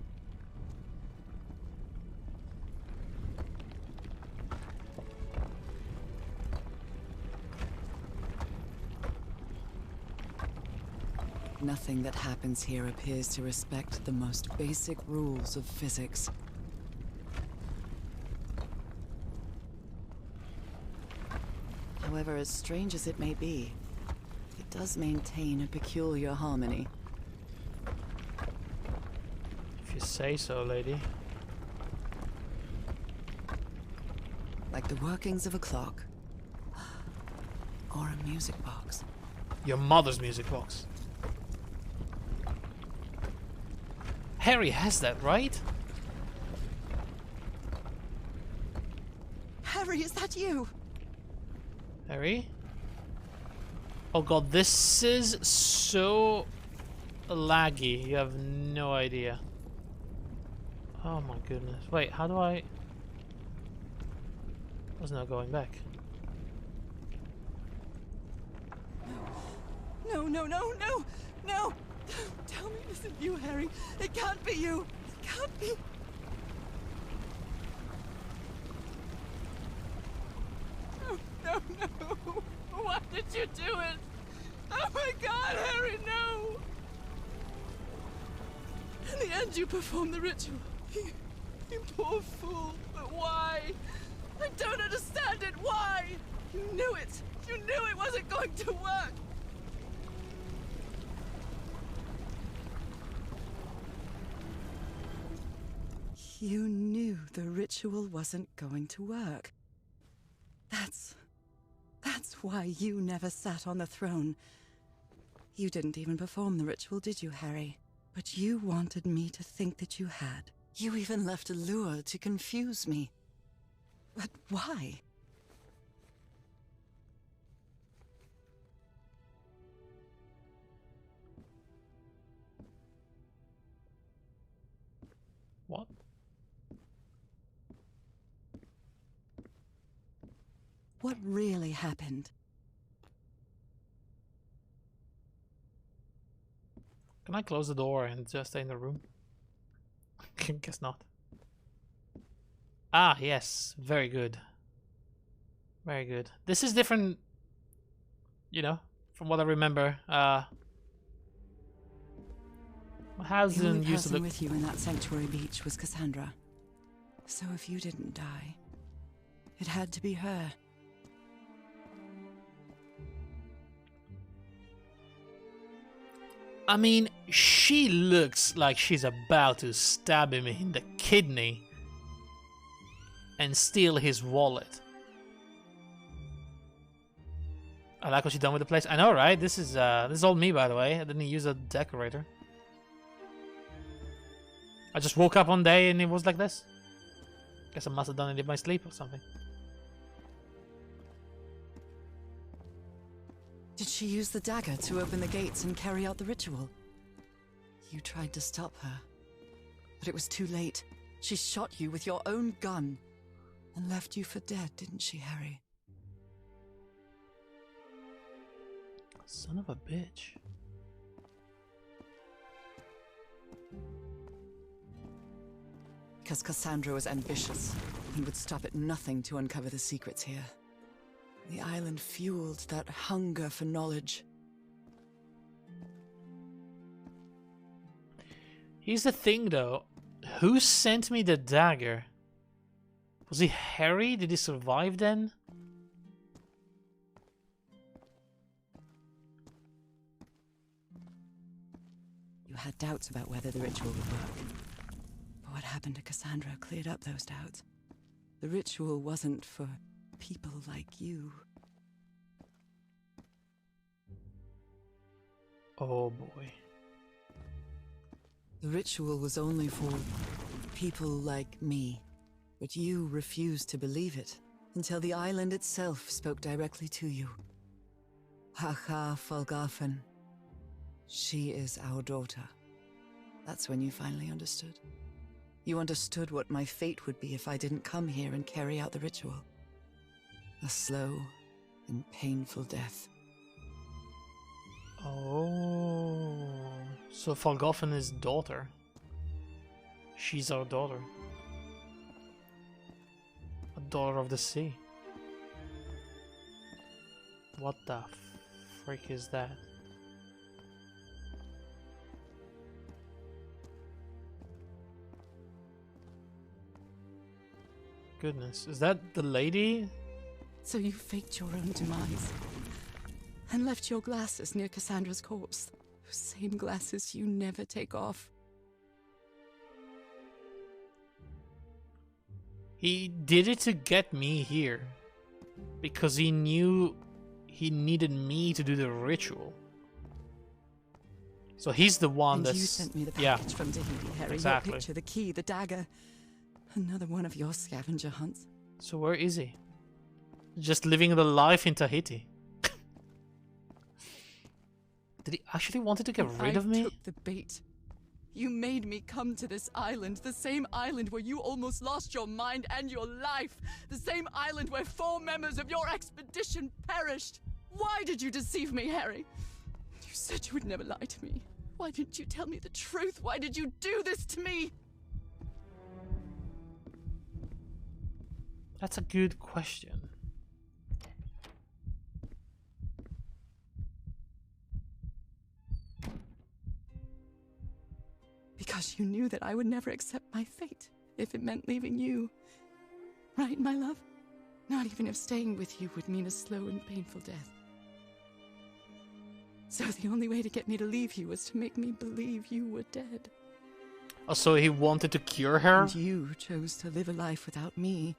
Nothing that happens here appears to respect the most basic rules of physics. However, as strange as it may be, it does maintain a peculiar harmony. If you say so, lady. Like the workings of a clock. Or a music box. Your mother's music box. Harry has that, right? Harry, is that you? Harry? Oh god, this is so laggy. You have no idea. Oh my goodness. Wait, how do I... Was not going back. No, no, no, no, no! Tell me it isn't you, Harry. It can't be you. It can't be. No, no, no. Why did you do it? Oh my God, Harry, no! In the end, you performed the ritual. You poor fool. But why? I don't understand it. Why? You knew it. You knew it wasn't going to work. You knew the ritual wasn't going to work. That's why you never sat on the throne. You didn't even perform the ritual, did you, Harry? But you wanted me to think that you had. You even left a lure to confuse me. But why? What? What really happened? Can I close the door and just stay in the room? Guess not. Ah, yes. Very good. Very good. This is different, you know, from what I remember. How's The only used to person look... with you in that sanctuary beach was Cassandra. So if you didn't die, it had to be her. I mean, she looks like she's about to stab him in the kidney and steal his wallet. I like what she's done with the place. I know, right? This is all me, by the way. I didn't use a decorator. I just woke up one day and it was like this. Guess I must have done it in my sleep or something. Did she use the dagger to open the gates and carry out the ritual? You tried to stop her, but it was too late. She shot you with your own gun and left you for dead, didn't she, Harry? Son of a bitch. Because Cassandra was ambitious and would stop at nothing to uncover the secrets here. The island fueled that hunger for knowledge. Here's the thing, though. Who sent me the dagger? Was he Harry? Did he survive then? You had doubts about whether the ritual would work. But what happened to Cassandra cleared up those doubts. The ritual wasn't for people like you. Oh boy. The ritual was only for people like me. But you refused to believe it until the island itself spoke directly to you. Hacha Falgafen. She is our daughter. That's when you finally understood. You understood what my fate would be if I didn't come here and carry out the ritual. A slow and painful death. Oh, so Falgofen is daughter. She's our daughter. A daughter of the sea. What the freak is that? Goodness, is that the lady? So you faked your own demise and left your glasses near Cassandra's corpse. Those same glasses you never take off. He did it to get me here. Because he knew he needed me to do the ritual. So he's the one And that's... you sent me the yeah, package from Tahiti, Harry. exactly. Your picture, the key, the dagger. Another one of your scavenger hunts. So where is he? Just living the life in Tahiti. Did he actually wanted to get rid of me? I took the bait. You made me come to this island, the same island where you almost lost your mind and your life, the same island where 4 members of your expedition perished. Why did you deceive me, Harry? You said you would never lie to me. Why didn't you tell me the truth? Why did you do this to me? That's a good question. Because you knew that I would never accept my fate if it meant leaving you. Right, my love? Not even if staying with you would mean a slow and painful death. So the only way to get me to leave you was to make me believe you were dead. Oh, so he wanted to cure her? And you chose to live a life without me,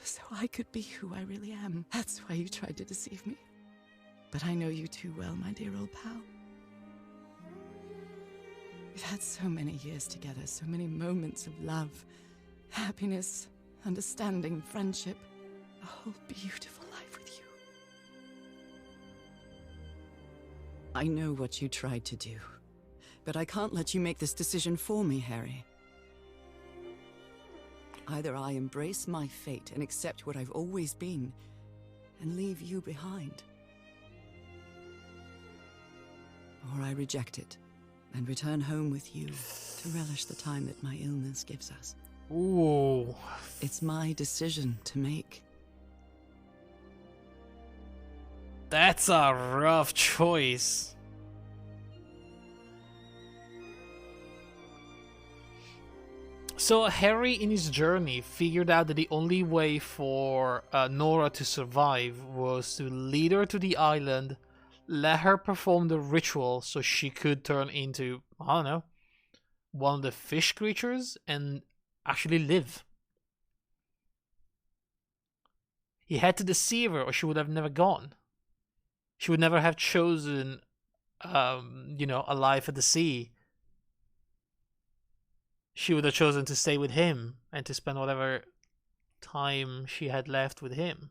so I could be who I really am. That's why you tried to deceive me. But I know you too well, my dear old pal. We've had so many years together, so many moments of love, happiness, understanding, friendship. A whole beautiful life with you. I know what you tried to do, but I can't let you make this decision for me, Harry. Either I embrace my fate and accept what I've always been, and leave you behind, or I reject it and return home with you to relish the time that my illness gives us. Ooh. It's my decision to make. That's a rough choice. So Harry, in his journey, figured out that the only way for Nora to survive was to lead her to the island, let her perform the ritual so she could turn into, I don't know, one of the fish creatures and actually live. He had to deceive her or she would have never gone. She would never have chosen, a life at the sea. She would have chosen to stay with him and to spend whatever time she had left with him.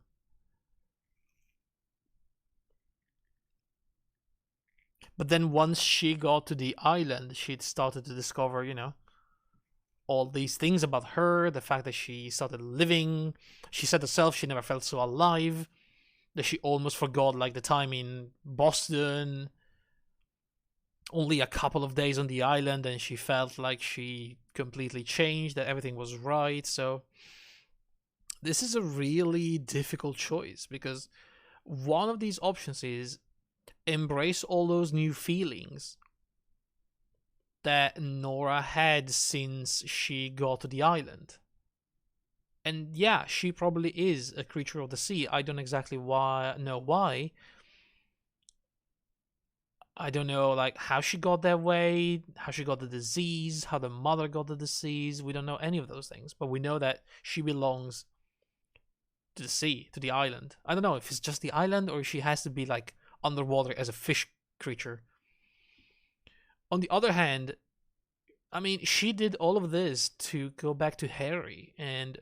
But then once she got to the island, she'd started to discover, all these things about her, the fact that she started living. She said herself she never felt so alive, that she almost forgot like the time in Boston. Only a couple of days on the island and she felt like she completely changed, that everything was right. So this is a really difficult choice because one of these options is embrace all those new feelings that Nora had since she got to the island. And yeah, she probably is a creature of the sea. I don't exactly know why. I don't know like how she got that way, how she got the disease, how the mother got the disease. We don't know any of those things, but we know that she belongs to the sea, to the island. I don't know if it's just the island or she has to be like underwater as a fish creature. On the other hand, I mean, she did all of this to go back to Harry, and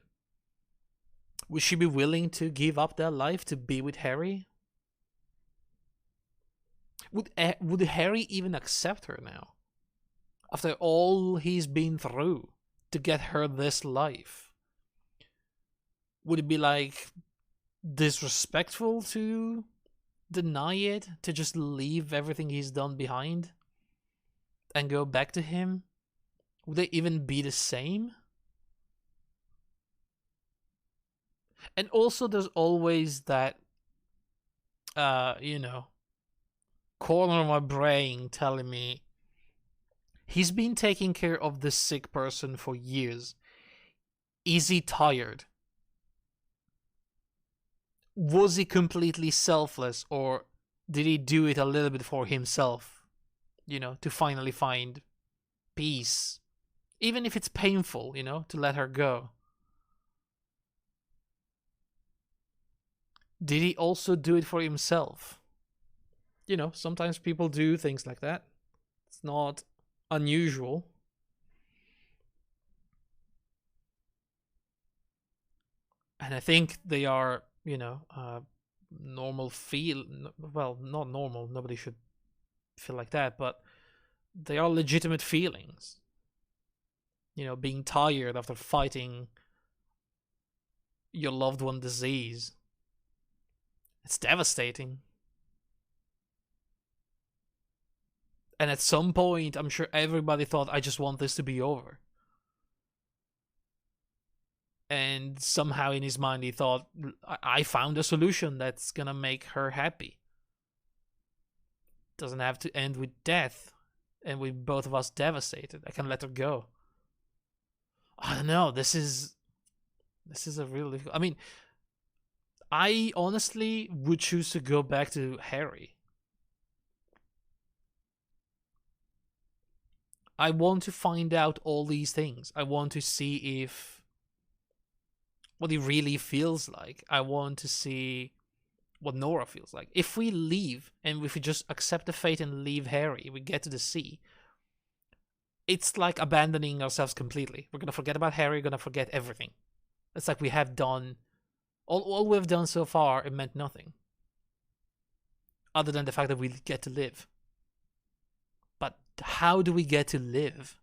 would she be willing to give up that life to be with Harry? Would Harry even accept her now? After all he's been through to get her this life? Would it be like disrespectful to deny it, to just leave everything he's done behind and go back to him? Would they even be the same? And also there's always that corner of my brain telling me he's been taking care of this sick person for years. Is he tired? Was he completely selfless, or did he do it a little bit for himself, to finally find peace, even if it's painful, to let her go? did he also do it for himself? You know, sometimes people do things like that. It's not unusual. And I think they are, you know, normal feel. Well, not normal. Nobody should feel like that, but they are legitimate feelings. You know, being tired after fighting your loved one disease. It's devastating. And at some point, I'm sure everybody thought, I just want this to be over. And somehow in his mind, he thought, I found a solution that's gonna make her happy. Doesn't have to end with death. And with both of us devastated. I can let her go. I don't know. This is a really... I mean, I honestly would choose to go back to Harry. I want to find out all these things. I want to see what he really feels like. I want to see what Nora feels like. If we leave, and if we just accept the fate and leave Harry, we get to the sea, it's like abandoning ourselves completely. We're gonna forget about Harry, we're gonna forget everything. It's like we have done... All we've done so far, it meant nothing. Other than the fact that we get to live. But how do we get to live?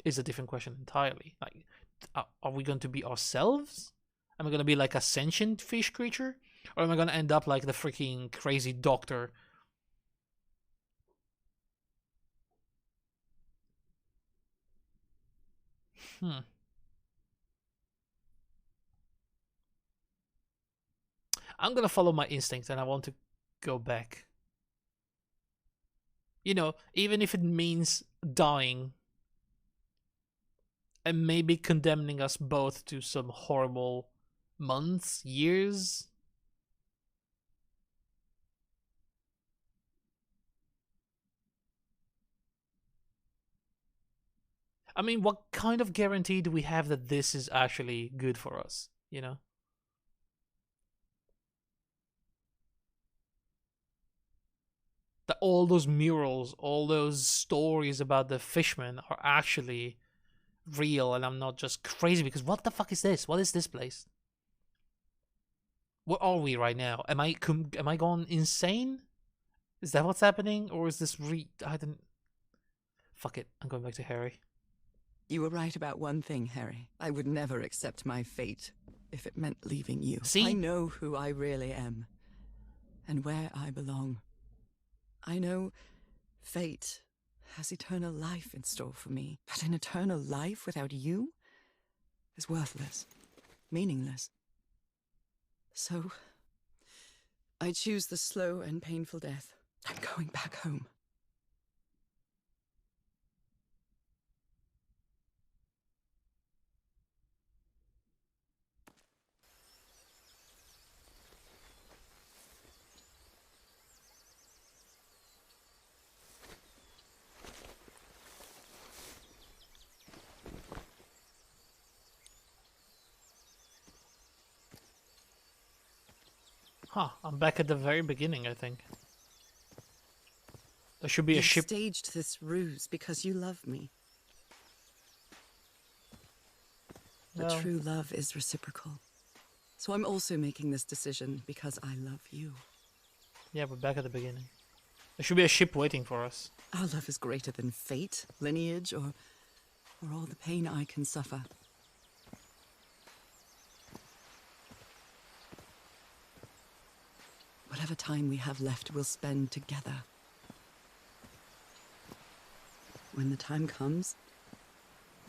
Is a different question entirely. Like, are we going to be ourselves? Am I going to be like a sentient fish creature? Or am I going to end up like the freaking crazy doctor? I'm going to follow my instinct and I want to go back. You know, even if it means dying and maybe condemning us both to some horrible months, years. I mean, what kind of guarantee do we have that this is actually good for us, you know? That all those murals, all those stories about the fishmen are actually real and I'm not just crazy, because what the fuck is this? What is this place? Where are we right now? Am I gone insane? Is that what's happening? Or is this I didn't... Fuck it, I'm going back to Harry. You were right about one thing, Harry. I would never accept my fate if it meant leaving you. See? I know who I really am and where I belong. I know fate has eternal life in store for me, but an eternal life without you is worthless, meaningless. So, I choose the slow and painful death. I'm going back home. Huh, I'm back at the very beginning, I think. There should be a ship. You staged this ruse because you love me. But Well, true love is reciprocal. So I'm also making this decision because I love you. yeah, we're back at the beginning. There should be a ship waiting for us. Our love is greater than fate, lineage, or all the pain I can suffer. Whatever time we have left, we'll spend together. When the time comes,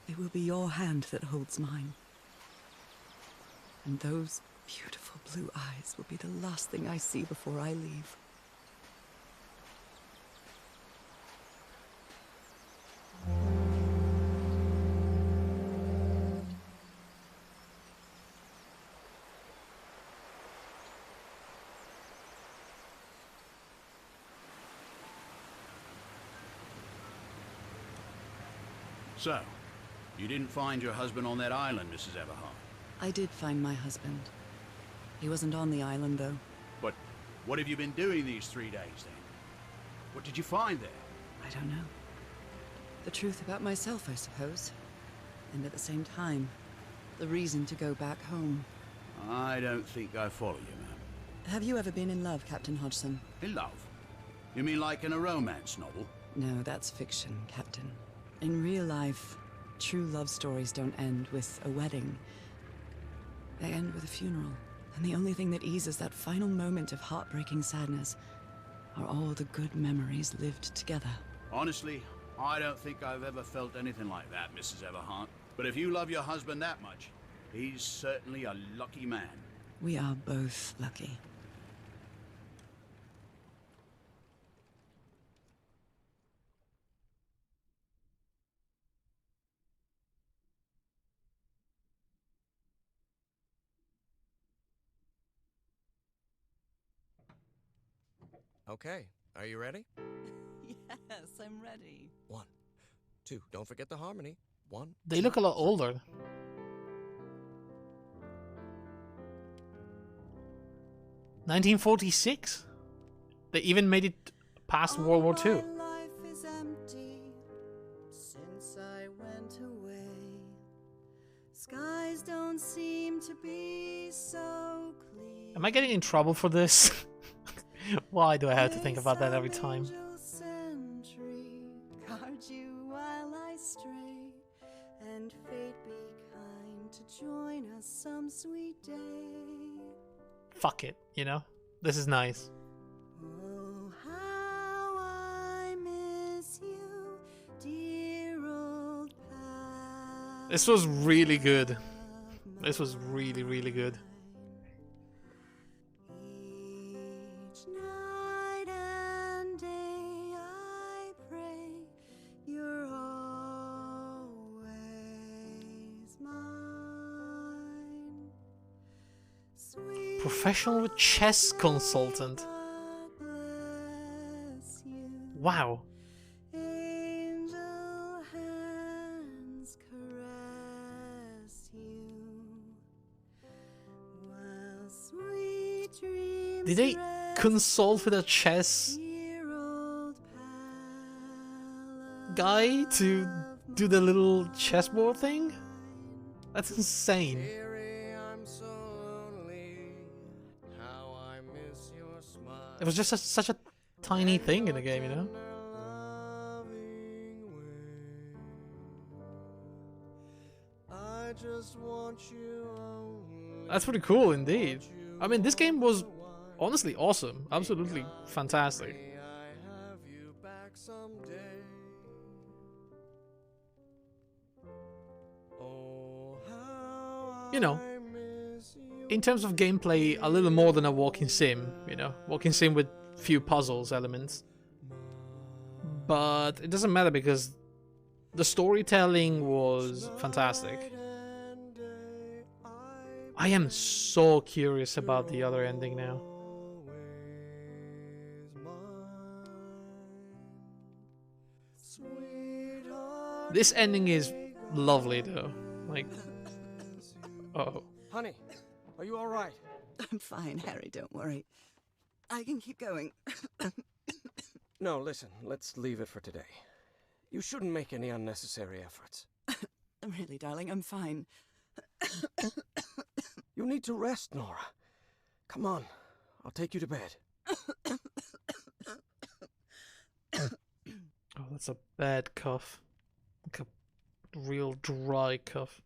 it will be your hand that holds mine. And those beautiful blue eyes will be the last thing I see before I leave. So, you didn't find your husband on that island, Mrs. Everhart? I did find my husband. He wasn't on the island, though. But what have you been doing these 3 days, then? What did you find there? I don't know. The truth about myself, I suppose. And at the same time, the reason to go back home. I don't think I follow you, ma'am. Have you ever been in love, Captain Hodgson? In love? You mean like in a romance novel? No, that's fiction, Captain. In real life, true love stories don't end with a wedding. They end with a funeral. And the only thing that eases that final moment of heartbreaking sadness are all the good memories lived together. Honestly, I don't think I've ever felt anything like that, Mrs. Everhart. But if you love your husband that much, he's certainly a lucky man. We are both lucky. Okay, are you ready? Yes, I'm ready. 1, 2, don't forget the harmony. 1. They look a lot older. 1946? They even made it past World War II. My life is empty since I went away. Skies don't seem to be so clear. Am I getting in trouble for this? Why do I have to think about that every time? Angel sentry, guard you while I stray, and fate be kind to join us some sweet day. Fuck it, you know? This is nice. Oh, how I miss you, dear old pal. This was really good. This was really, really good. Each night and day I pray you're always mine. Sweet Professional chess consultant. God bless you. Wow. Angel hands caress you, while sweet dreams Did they rest, consult with a chess dear old pal guy to of do the little chessboard thing? That's insane. Dearie, I'm so lonely. How I miss your smile. It was just such a tiny thing in the game, you know? Loving way. I just want you only. That's pretty cool indeed. I mean, this game was honestly awesome. Absolutely fantastic. May I have you back someday? Oh, how You know, I miss you. in terms of gameplay, a little more than a walking sim, you know? Walking sim with few puzzles elements. But it doesn't matter because the storytelling was fantastic. And day I am so curious about the other ending now. always mine. Sweetheart, This ending is lovely though. Like, oh. honey, are you all right? I'm fine, Harry, don't worry. I can keep going. No, listen, let's leave it for today. You shouldn't make any unnecessary efforts. Really, darling, I'm fine. You need to rest, Nora. Come on, I'll take you to bed. Oh, that's a bad cough. Like a real dry cough.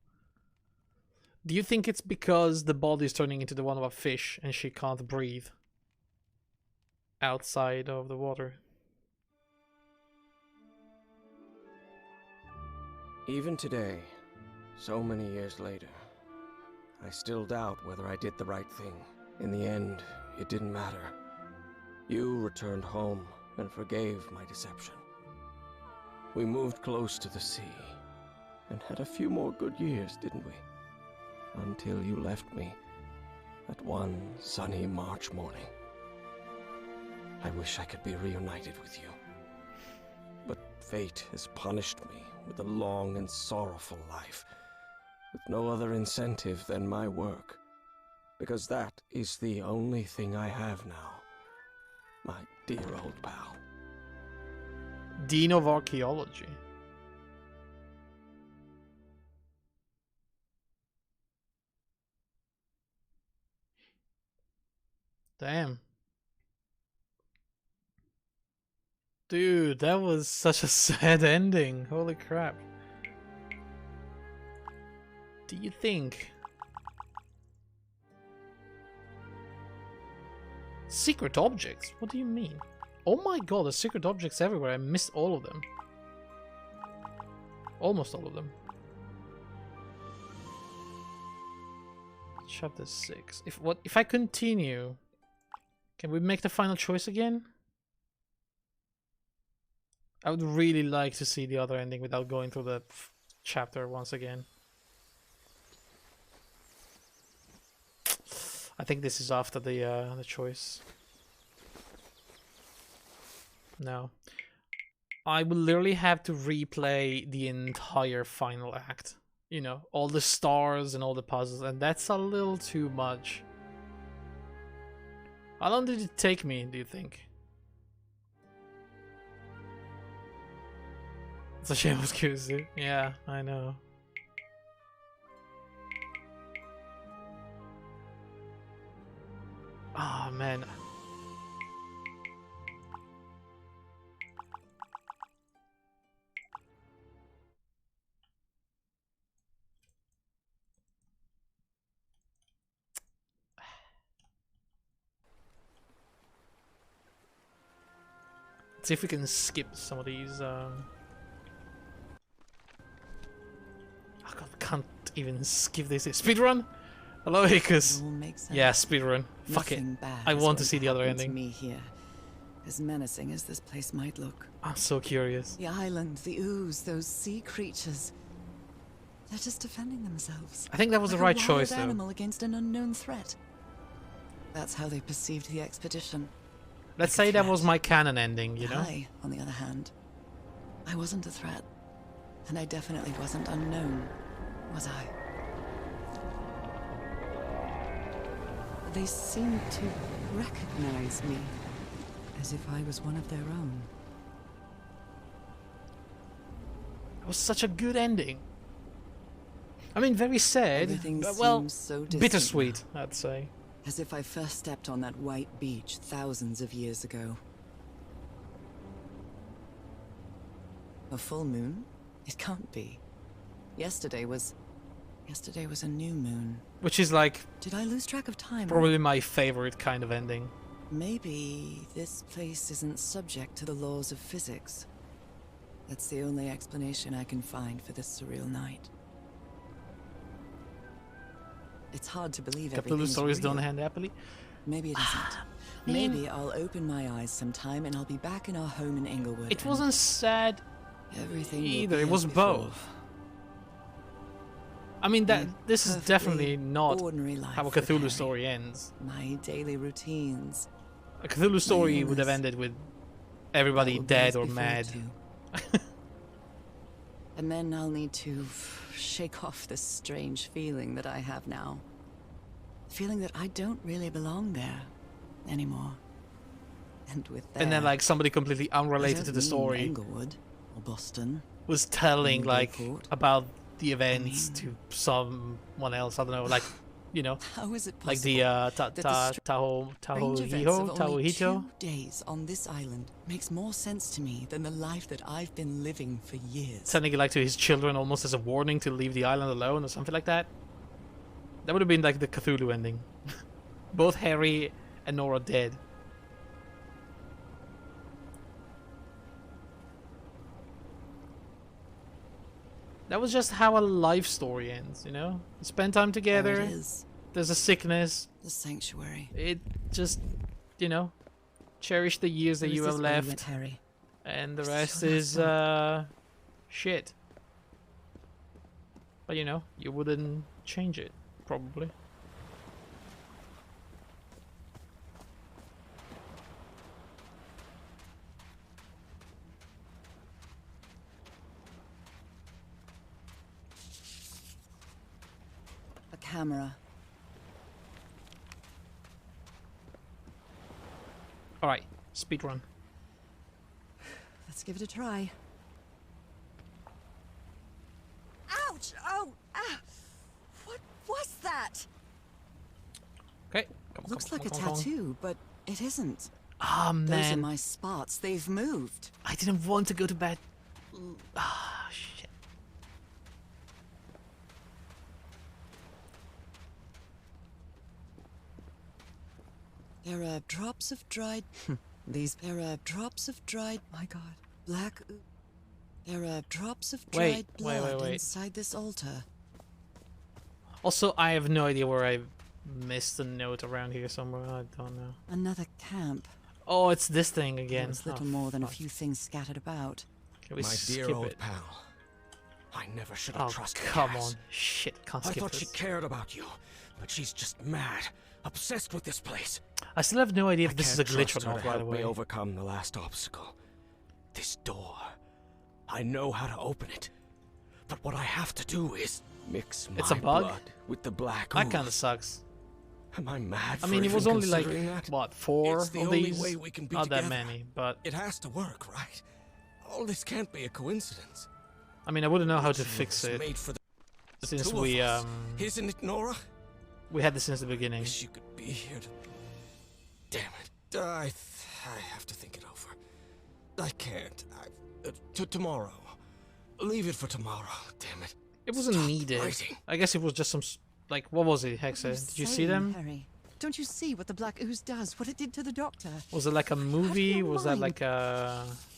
Do you think it's because the body is turning into the one of a fish and she can't breathe outside of the water? Even today, so many years later, I still doubt whether I did the right thing. In the end, it didn't matter. You returned home and forgave my deception. We moved close to the sea and had a few more good years, didn't we? Until you left me that one sunny March morning. I wish I could be reunited with you. But fate has punished me with a long and sorrowful life, with no other incentive than my work. because that is the only thing I have now. My dear old pal. Dean of Archaeology. Damn. Dude, that was such a sad ending. Holy crap. Do you think? Secret objects? What do you mean? Oh my god, there's secret objects everywhere. I missed all of them. Almost all of them. Chapter 6. If I continue, can we make the final choice again? I would really like to see the other ending without going through the chapter once again. I think this is after the choice. No. I will literally have to replay the entire final act. You know, all the stars and all the puzzles, and that's a little too much. How long did it take me, do you think? It's a shame of QC. Yeah, I know. Oh man. Let's see if we can skip some of these. Oh god, I can't even skip this. Speedrun? Hello, Hickus. It all makes sense. Yeah, speedrun. Fuck it. Nothing bad I is want going to see the other happen to ending. Me here, as menacing as this place might look. I'm so curious. The island, the ooze, those sea creatures. They're just defending themselves. I think that was like the right a wild choice, though. animal against an unknown threat. That's how they perceived the expedition. Let's like a say that was threat. my canon ending, you know? I, on the other hand, I wasn't a threat. And I definitely wasn't unknown, was I? They seemed to recognize me, as if I was one of their own. It was such a good ending. I mean, very sad. Everything But, well, seems so distant bittersweet, now, I'd say. as if I first stepped on that white beach thousands of years ago. A full moon? It can't be. Yesterday was a new moon. Which is like Did I lose track of time? probably my favorite kind of ending. Maybe this place isn't subject to the laws of physics. That's the only explanation I can find for this surreal night. It's hard to believe Cthulhu everything's stories don't real. end happily. Maybe it isn't. Maybe I'll open my eyes sometime and I'll be back in our home in Inglewood. It and wasn't sad everything will either. be It as was before. both. I mean, that this is Perfectly definitely not ordinary life how a with Cthulhu Harry. story ends. My daily routines. A Cthulhu story My would have illness. ended with everybody That will be dead as or before mad. too. And then I'll need to shake off this strange feeling that I have now. Feeling that I don't really belong there anymore. And with that, And then like somebody completely I unrelated don't to the mean story Inglewood or Boston. was telling like Inglewood. about the events mean- to someone else. I don't know, like, you know, How is it possible? like the that the strange events of only Tahohito. 2 days on this island makes more sense to me than the life that I've been living for years. Sending it like to his children almost as a warning to leave the island alone or something like that. That would have been like the Cthulhu ending. Both Harry and Nora dead. That was just how a life story ends, you know? You spend time There together, it is, there's a sickness, the sanctuary. it just, you know, cherish the years that Who is you this have where you left, went, Harry? and the This is rest your last is, stop. shit. But you know, you wouldn't change it, probably. A camera. Speed run. Let's give it a try. Ouch! Oh! Ah! What was that? Okay. Come on, Looks come on, like a come on, come on. tattoo, but it isn't. Ah, Those are man. my spots. They've moved. I didn't want to go to bed. Ah, shit. There are drops of dried. There are drops of dried. My God. Black. There are drops of dried blood wait. inside this altar. Also, I have no idea where I missed a note around here somewhere. I don't know. Another camp. Oh, it's this thing again. There's little Oh, more than a fuck. few things scattered about. Can we My skip dear old it? pal. I never should Oh, have trusted come Cass. on. Shit, can't I skip thought she this. cared about you, but she's just mad, obsessed with this place. I still have no idea I if this is a can't glitch or trust her not, to by the help me way. overcome the last obstacle. This door. I know how to open it, but what I have to do is mix my It's a bug? blood with the black That ooze. kind of sucks. Am I mad? I for mean, it even was only like, considering that? what, 4 It's the of only these? way we can be Not that together. many, but It has to work, right? All this can't be a coincidence. I mean, I wouldn't know how to Two of fix us it Made for the since two we of us. Isn't it, Nora? we had this since the beginning. Wish you could be here to... Damn it. I have to think it over. I can't. Tomorrow. Leave it for tomorrow. Damn it. It wasn't Stop needed. writing. I guess it was just some like, what was it, Hexa? Did you see them? Harry? Don't you see what the black ooze does? What it did to the doctor? Was it like a movie? your Was that mind.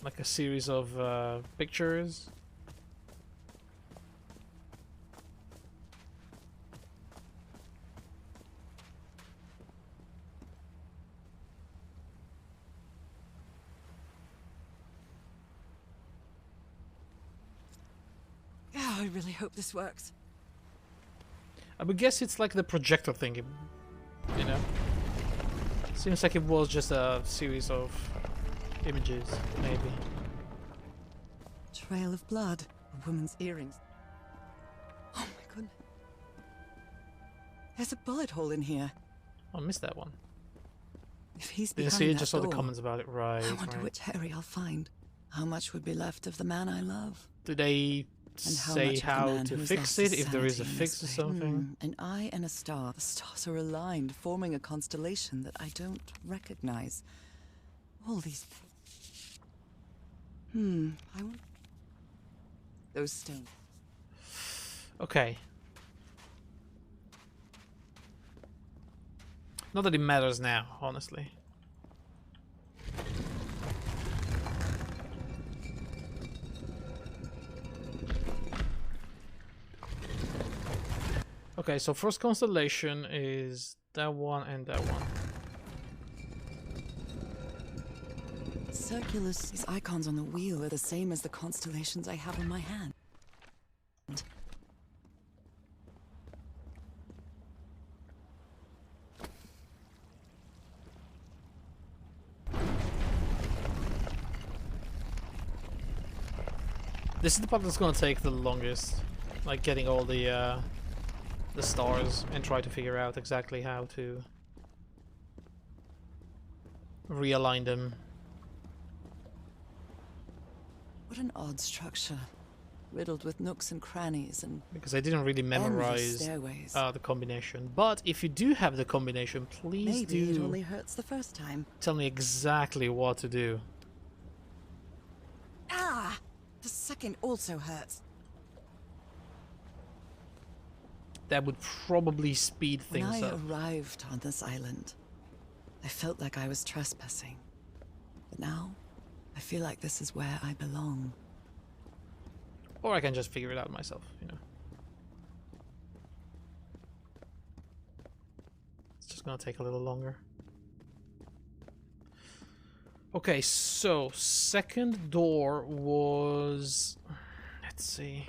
like a series of pictures? Oh, I really hope this works. I would guess it's like the projector thing, you know? Seems like it was just a series of images, maybe. Trail of blood. A woman's earrings. Oh my goodness. There's a bullet hole in here. Oh, I missed that one. If he's Didn't behind see it, that just saw the door, comments about it. Right, I wonder right. which Harry I'll find. How much would be left of the man I love? Do they And how say much of the how man to who has fix lost it? his If there is a sanity in fix or this way? something? An eye and a star. The stars are aligned, forming a constellation that I don't recognize. All these... I want... Those stones. Okay. Not that it matters now, honestly. Okay, so first constellation is that one and that one. Circulus, these icons on the wheel are the same as the constellations I have on my hand. This is the part that's gonna take the longest, like getting all the stars and try to figure out exactly how to realign them. What an odd structure. Riddled with nooks and crannies and Because I didn't really endless memorize stairways. the combination. But if you do have the combination, please Maybe it do only hurts the first time. tell me exactly what to do. Ah! The second also hurts. That would probably speed When things I up. arrived on this island, I felt like I was trespassing. But now, I feel like this is where I belong. Or I can just figure it out myself, you know. It's just gonna take a little longer. Okay, so second door was... Let's see.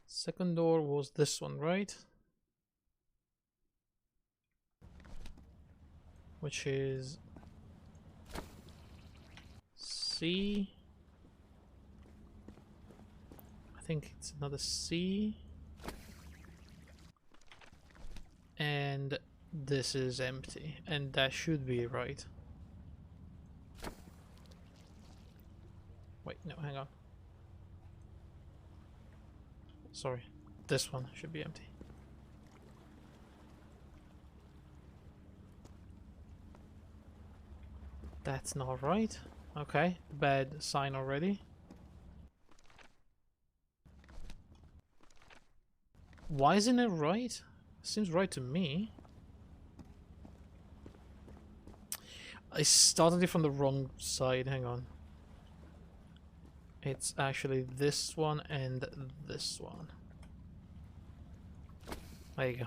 Second door was this one, right? Which is... C. I think it's another C. And this is empty, and that should be right. Wait, no, hang on. Sorry, this one should be empty. That's not right. Okay, bad sign already. Why isn't it right? Seems right to me. I started it from the wrong side, hang on. It's actually this one and this one. There you go.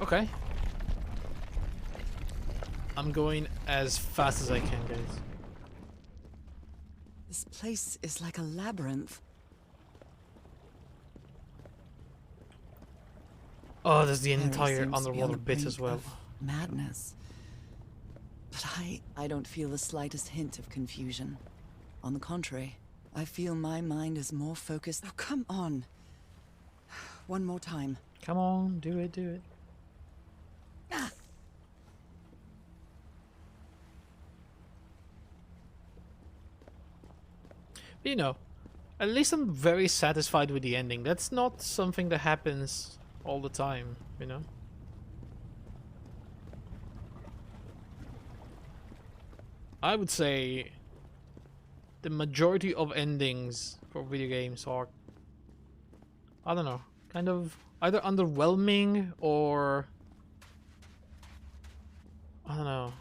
Okay. I'm going as fast as I can, guys. This place is like a labyrinth. Oh, there's the Harry entire seems to be on underwater the bit brink as well. of madness. But I don't feel the slightest hint of confusion. On the contrary, I feel my mind is more focused. Oh, come on. One more time. Come on, do it, do it. Ah. You know, at least I'm very satisfied with the ending. That's not something that happens all the time, you know? I would say the majority of endings for video games are, I don't know, kind of either underwhelming or, I don't know,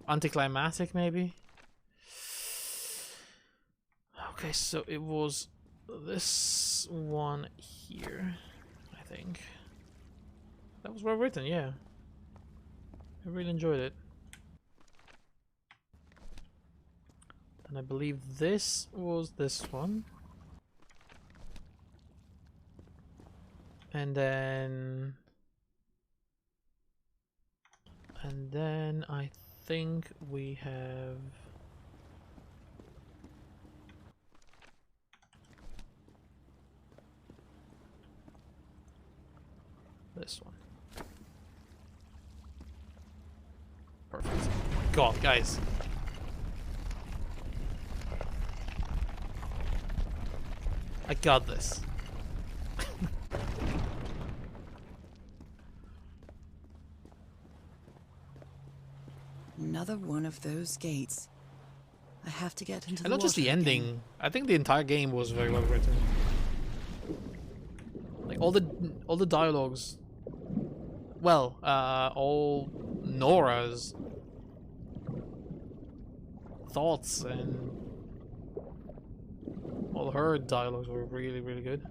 anticlimactic maybe. Okay, so it was this one here, I think. That was well written, yeah. I really enjoyed it. And I believe this was this one. And then I think we have this one. Perfect. Oh my God, guys. I got this. Another one of those gates. I have to get into the And not just the water ending. again. I think the entire game was very well written. Like all the dialogues. Well, all Nora's thoughts and all her dialogues were really, really good.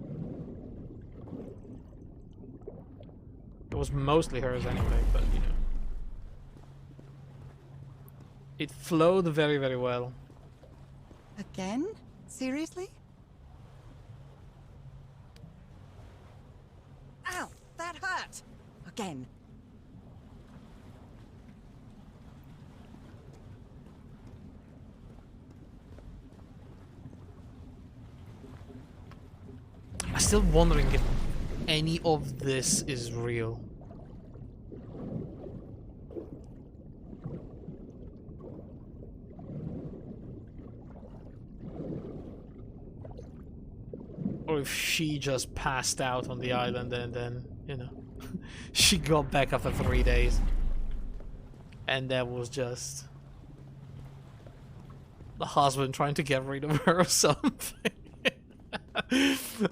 It was mostly hers anyway, but you know. It flowed very, very well. Again? Seriously? Ow! That hurt! Again. I'm still wondering if any of this is real. Or if she just passed out on the island and then, you know, she got back after 3 days. And that was just the husband trying to get rid of her or something.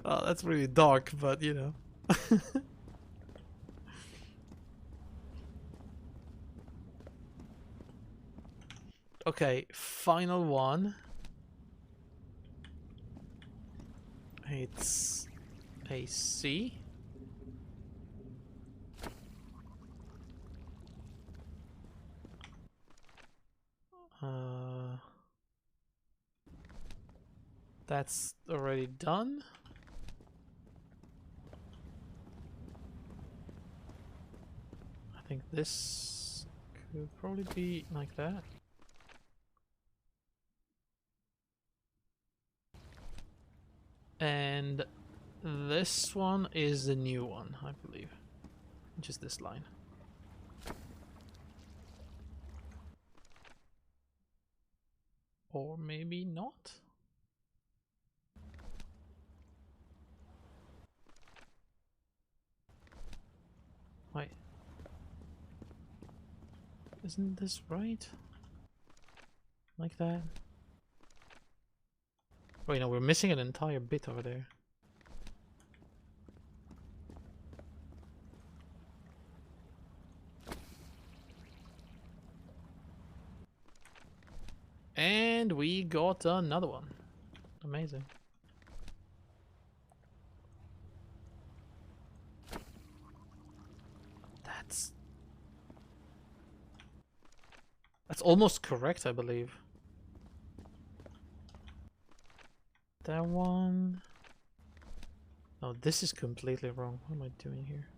Oh, that's really dark, but you know. Okay, final one. It's a C. That's already done. I think this could probably be like that. And this one is the new one, I believe. Just this line. Or maybe not? Wait. Isn't this right? Like that? Wait, no, we're missing an entire bit over there. And we got another one. Amazing. That's almost correct, I believe. That one. Oh, this is completely wrong. What am I doing here?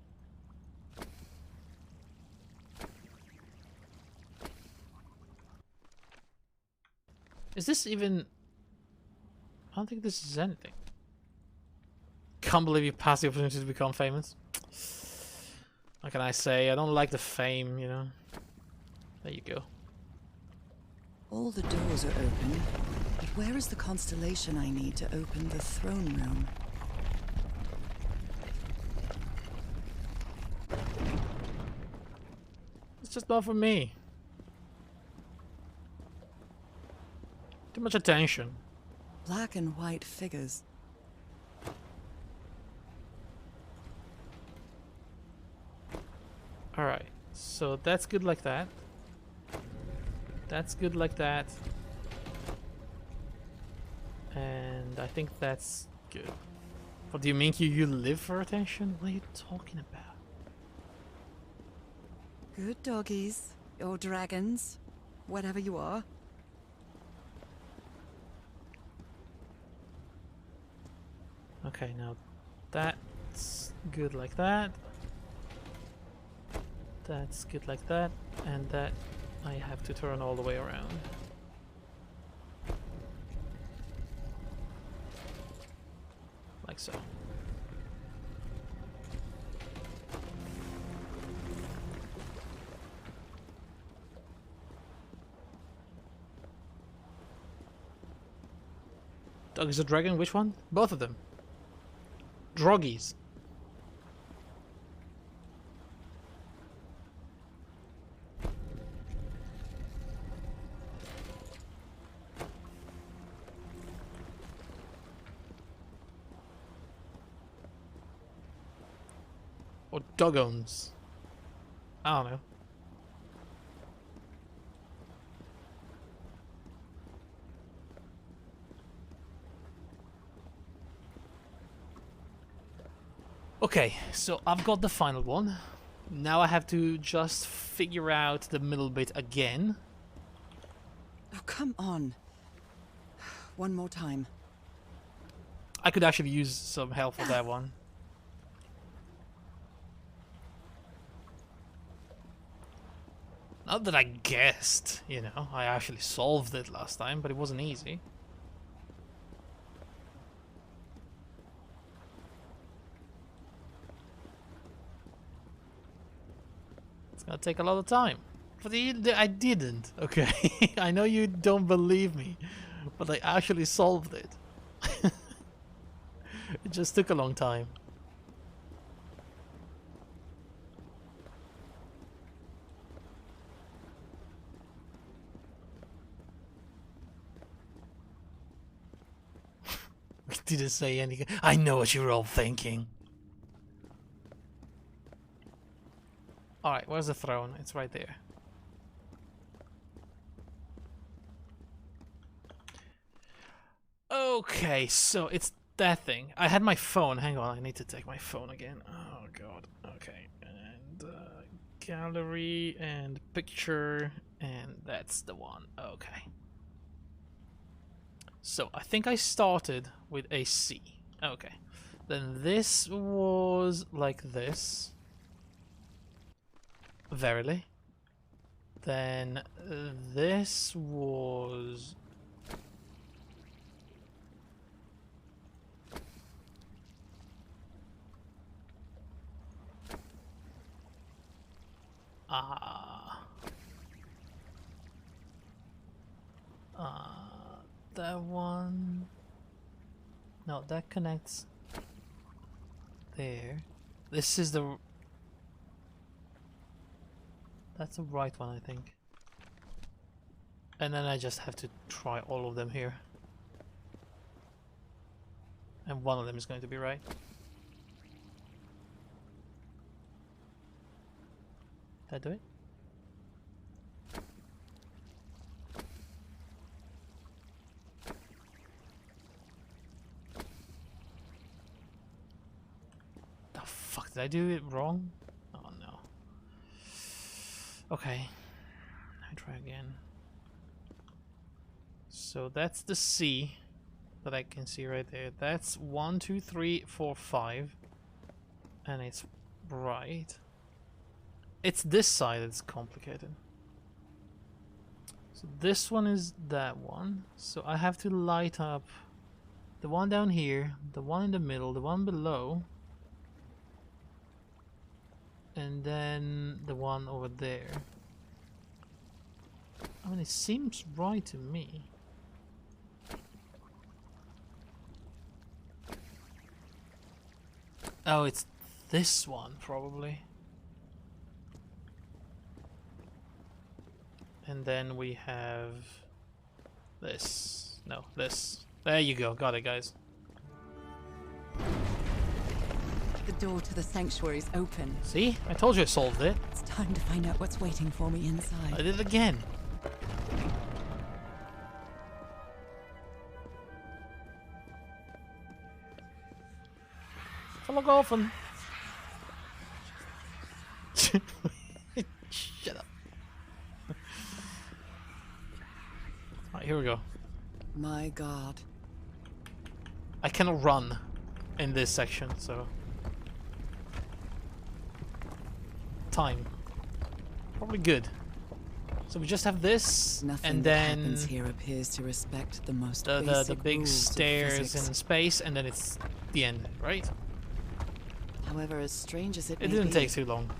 Is this even... I don't think this is anything. Can't believe you passed the opportunity to become famous. What can I say? I don't like the fame, you know. There you go. All the doors are open, but where is the constellation I need to open the throne room? It's just not for me. Too much attention. Black and white figures. Alright, so that's good like that. That's good like that. And I think that's good. What do you mean you live for attention? What are you talking about? Good doggies, or dragons, whatever you are. Okay, now that's good like that. That's good like that. And that I have to turn all the way around. Like so. Dog is a dragon? Which one? Both of them. Droggies. Or doggons. I don't know. Okay, so I've got the final one. Now I have to just figure out the middle bit again. Oh, come on. One more time. I could actually use some help for that one. Not that I guessed, you know, I actually solved it last time, but it wasn't easy. It's gonna take a lot of time. But I didn't, okay? I know you don't believe me, but I actually solved it. It just took a long time. Didn't say anything. I know what you're all thinking. Alright, where's the throne? It's right there. Okay, so it's that thing. I had my phone. Hang on, I need to take my phone again. Oh god. Okay. And gallery and picture, and that's the one. Okay. So I think I started with a C. Okay. Then this was like this. Verily. Then this was That one. No, that connects there. This is the. That's the right one, I think. And then I just have to try all of them here. And one of them is going to be right. Did I do it? The fuck, did I do it wrong? Oh no. Okay. Let me try again. So that's the C that I can see right there. That's 1, 2, 3, 4, 5. And it's right. It's this side that's complicated. So this one is that one. So I have to light up the one down here, the one in the middle, the one below, and then the one over there. I mean, it seems right to me. Oh, it's this one, probably. And then we have this. No, this. There you go. Got it, guys. The door to the sanctuary is open. See? I told you I solved it. It's time to find out what's waiting for me I inside. did it again. Verloren. Shut up. Alright, here we go. My God. I cannot run in this section, so... Time. Probably good. So we just have this, Nothing and that then happens here appears to respect the most the basic big rules of stairs physics. in space, and then it's the end, right? However, as strange as it It may didn't be, take too long.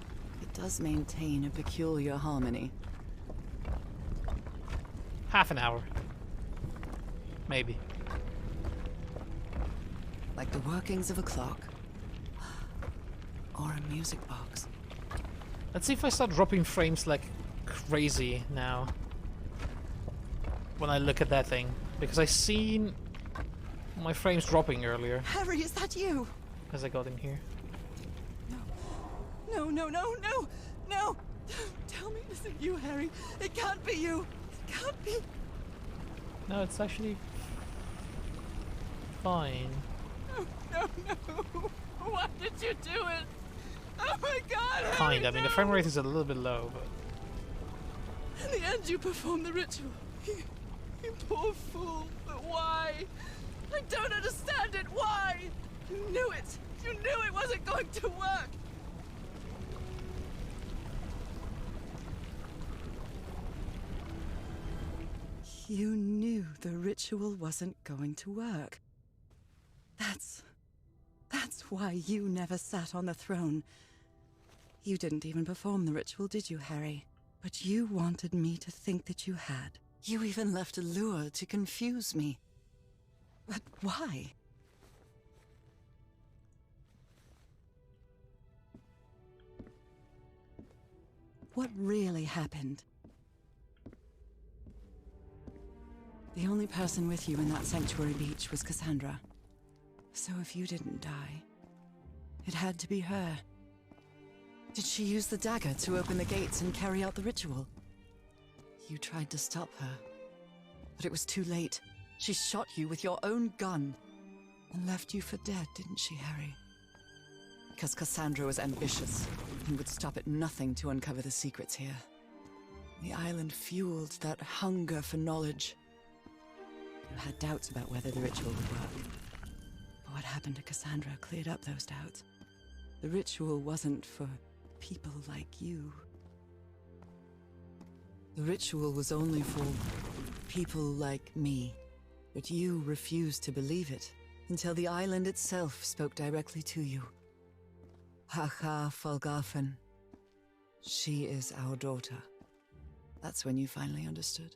it does maintain a peculiar harmony. Half an hour. Maybe. Like the workings of a clock. Or a music box. Let's see if I start dropping frames like crazy now. When I look at that thing. Because I seen my frames dropping earlier Harry, is that you? as I got in here. No, no, no, no, no! Tell me it isn't you, Harry. It can't be you. It can't be. No, it's actually fine. No, no. Why did you do it? Oh my God, Harry, Kind. I mean, the no. frame rate is a little bit low, but In the end, you performed the ritual. You poor fool. But why? I don't understand it. Why? You knew it. You knew it wasn't going to work. You knew the ritual wasn't going to work. That's why you never sat on the throne. You didn't even perform the ritual, did you, Harry? But you wanted me to think that you had. You even left a lure to confuse me. But why? What really happened? The only person with you in that sanctuary beach was Cassandra. So if you didn't die, it had to be her. Did she use the dagger to open the gates and carry out the ritual? You tried to stop her, but it was too late. She shot you with your own gun and left you for dead, didn't she, Harry? Because Cassandra was ambitious and would stop at nothing to uncover the secrets here. The island fueled that hunger for knowledge. You had doubts about whether the ritual would work. But what happened to Cassandra cleared up those doubts. The ritual wasn't for people like you. The ritual was only for people like me. But you refused to believe it until the island itself spoke directly to you. Hacha Falgafen. She is our daughter. That's when you finally understood.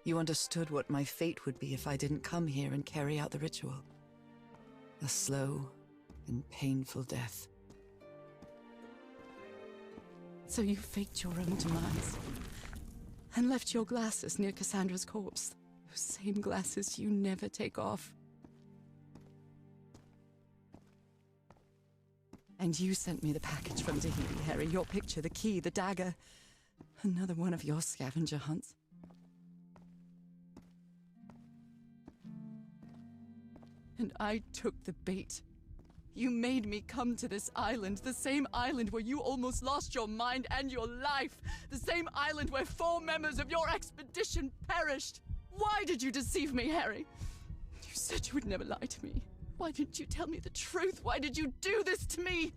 You understood what my fate would be if I didn't come here and carry out the ritual. A slow and painful death. So you faked your own demise and left your glasses near Cassandra's corpse. Those same glasses you never take off. And you sent me the package from Tahiti, Harry. Your picture, the key, the dagger. Another one of your scavenger hunts. And I took the bait. You made me come to this island, the same island where you almost lost your mind and your life, the same island where 4 members of your expedition perished. Why did you deceive me, Harry? You said you would never lie to me. Why didn't you tell me the truth? Why did you do this to me?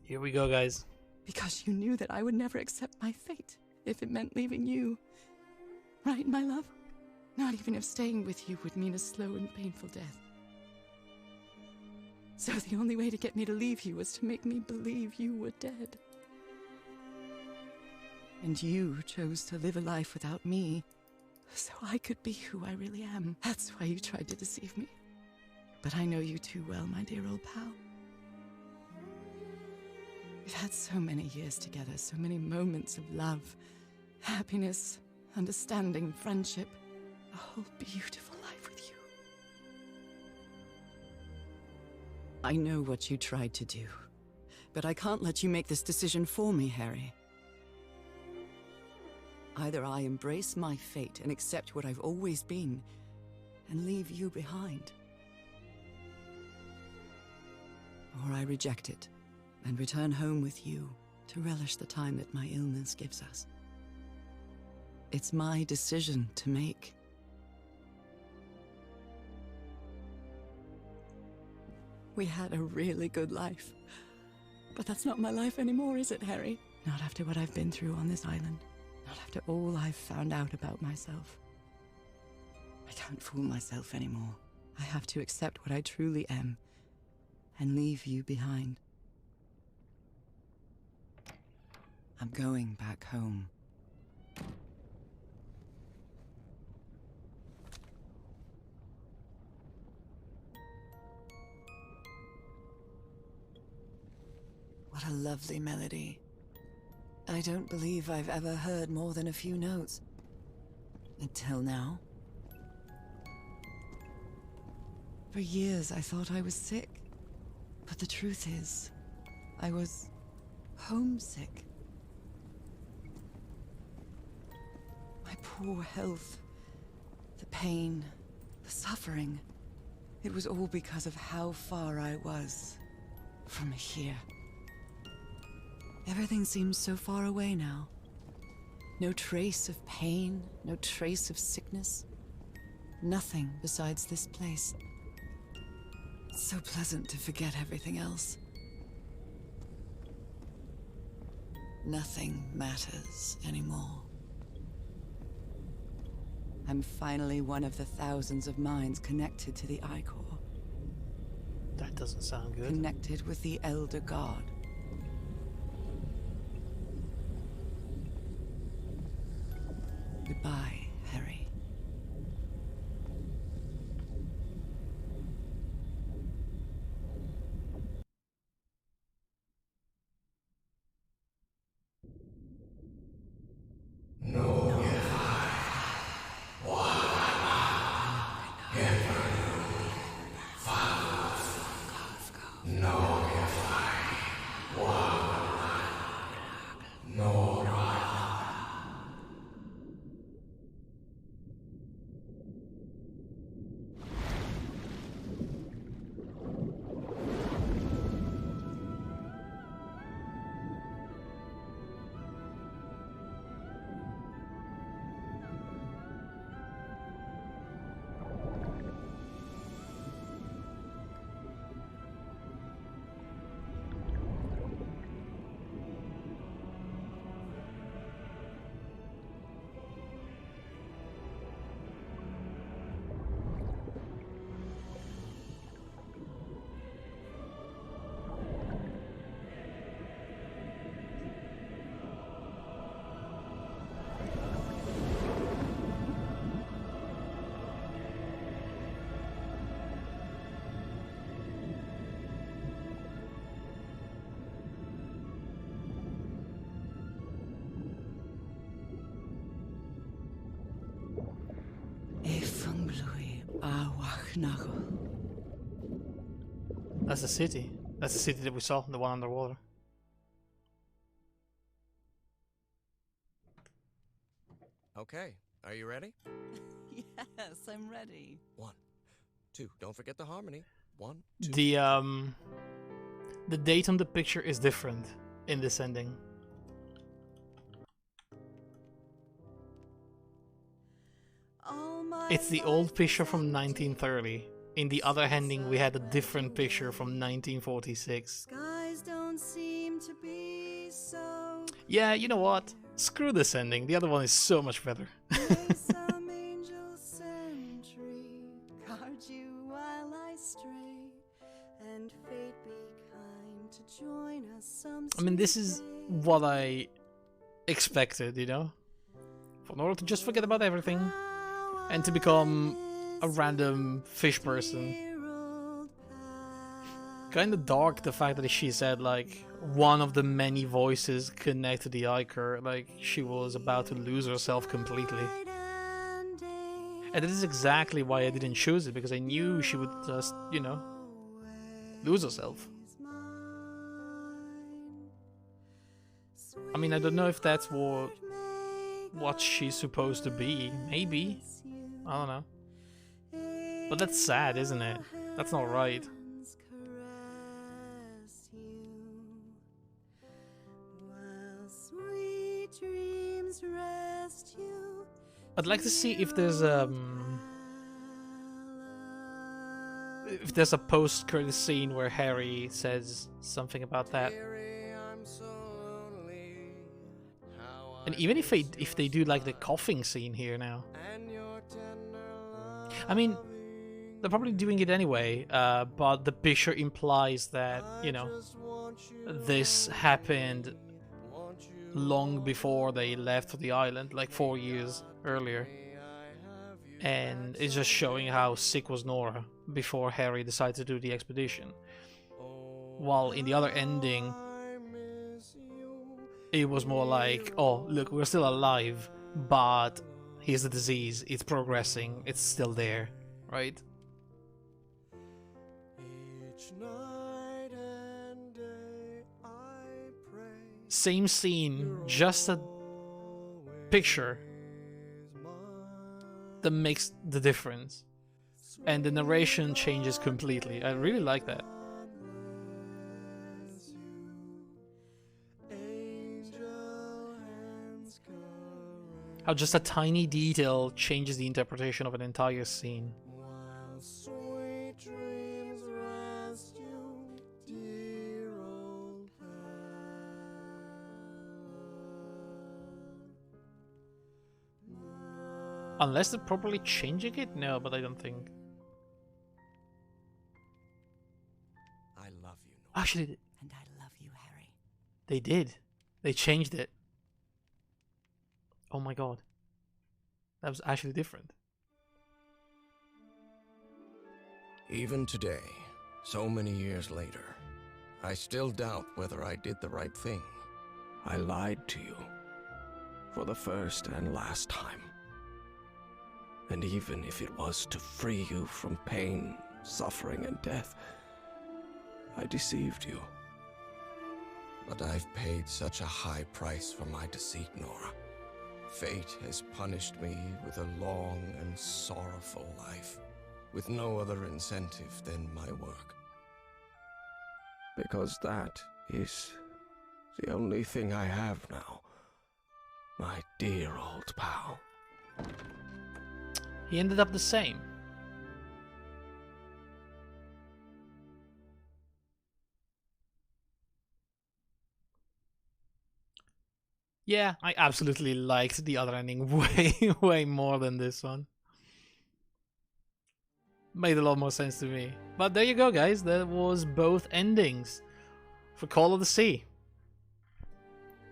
Here we go, guys. Because you knew that I would never accept my fate if it meant leaving you. Right, my love? Not even if staying with you would mean a slow and painful death. So the only way to get me to leave you was to make me believe you were dead. And you chose to live a life without me, so I could be who I really am. That's why you tried to deceive me. But I know you too well, my dear old pal. We've had so many years together, so many moments of love, happiness, understanding, friendship. A whole beautiful life with you. I know what you tried to do, but I can't let you make this decision for me, Harry. Either I embrace my fate and accept what I've always been, and leave you behind. Or I reject it, and return home with you to relish the time that my illness gives us. It's my decision to make. We had a really good life. But that's not my life anymore, is it, Harry? Not after what I've been through on this island. Not after all I've found out about myself. I can't fool myself anymore. I have to accept what I truly am and leave you behind. I'm going back home. What a lovely melody. I don't believe I've ever heard more than a few notes. Until now. For years I thought I was sick. But the truth is, I was homesick. My poor health, the pain, the suffering. It was all because of how far I was from here. Everything seems so far away now. No trace of pain, no trace of sickness. Nothing besides this place. It's so pleasant to forget everything else. Nothing matters anymore. I'm finally one of the thousands of minds connected to the Ichor. That doesn't sound good. Connected with the Elder God. Goodbye, Harry. Songlui Awachnago. That's the city. That's the city that we saw, the one underwater. Okay, are you ready? Yes, I'm ready. 1, 2. Don't forget the harmony. 1, 2. The date on the picture is different in this ending. It's the old picture from 1930. In the other ending, we had a different picture from 1946. Skies don't seem to be so. Yeah, you know what? Screw this ending. The other one is so much better. May some angel sentry guard you while I stray, and fate be kind to join us some. I mean, this sweet is day. what I expected, you know? For Nora to just forget about everything and to become a random fish person. Kinda dark, the fact that she said, like, one of the many voices connect to the Iker, like, she was about to lose herself completely. And this is exactly why I didn't choose it, because I knew she would just, you know, lose herself. I mean, I don't know if that's what she's supposed to be. Maybe. I don't know. But that's sad, isn't it? That's not right. I'd like to see if there's a post-credit scene where Harry says something about that. And even if they do like the coughing scene here now. I mean, they're probably doing it anyway, but the picture implies that, you know, this happened long before they left the island, like 4 years earlier. And it's just showing how sick was Nora before Harry decided to do the expedition. While in the other ending, it was more like, oh, look, we're still alive, but here's the disease, it's progressing, it's still there, right? Same scene, just a picture that makes the difference. And the narration changes completely. I really like that. How just a tiny detail changes the interpretation of an entire scene. Unless they're properly changing it? No, but I don't think. I love you. Actually, And I love you, Harry. they did. They changed it. Oh my god. That was actually different. Even today, so many years later, I still doubt whether I did the right thing. I lied to you. For the first and last time. And even if it was to free you from pain, suffering, and death, I deceived you. But I've paid such a high price for my deceit, Nora. Fate has punished me with a long and sorrowful life, with no other incentive than my work. Because that is the only thing I have now, my dear old pal. He ended up the same. Yeah, I absolutely liked the other ending way more than this one. Made a lot more sense to me. But there you go, guys. That was both endings for Call of the Sea.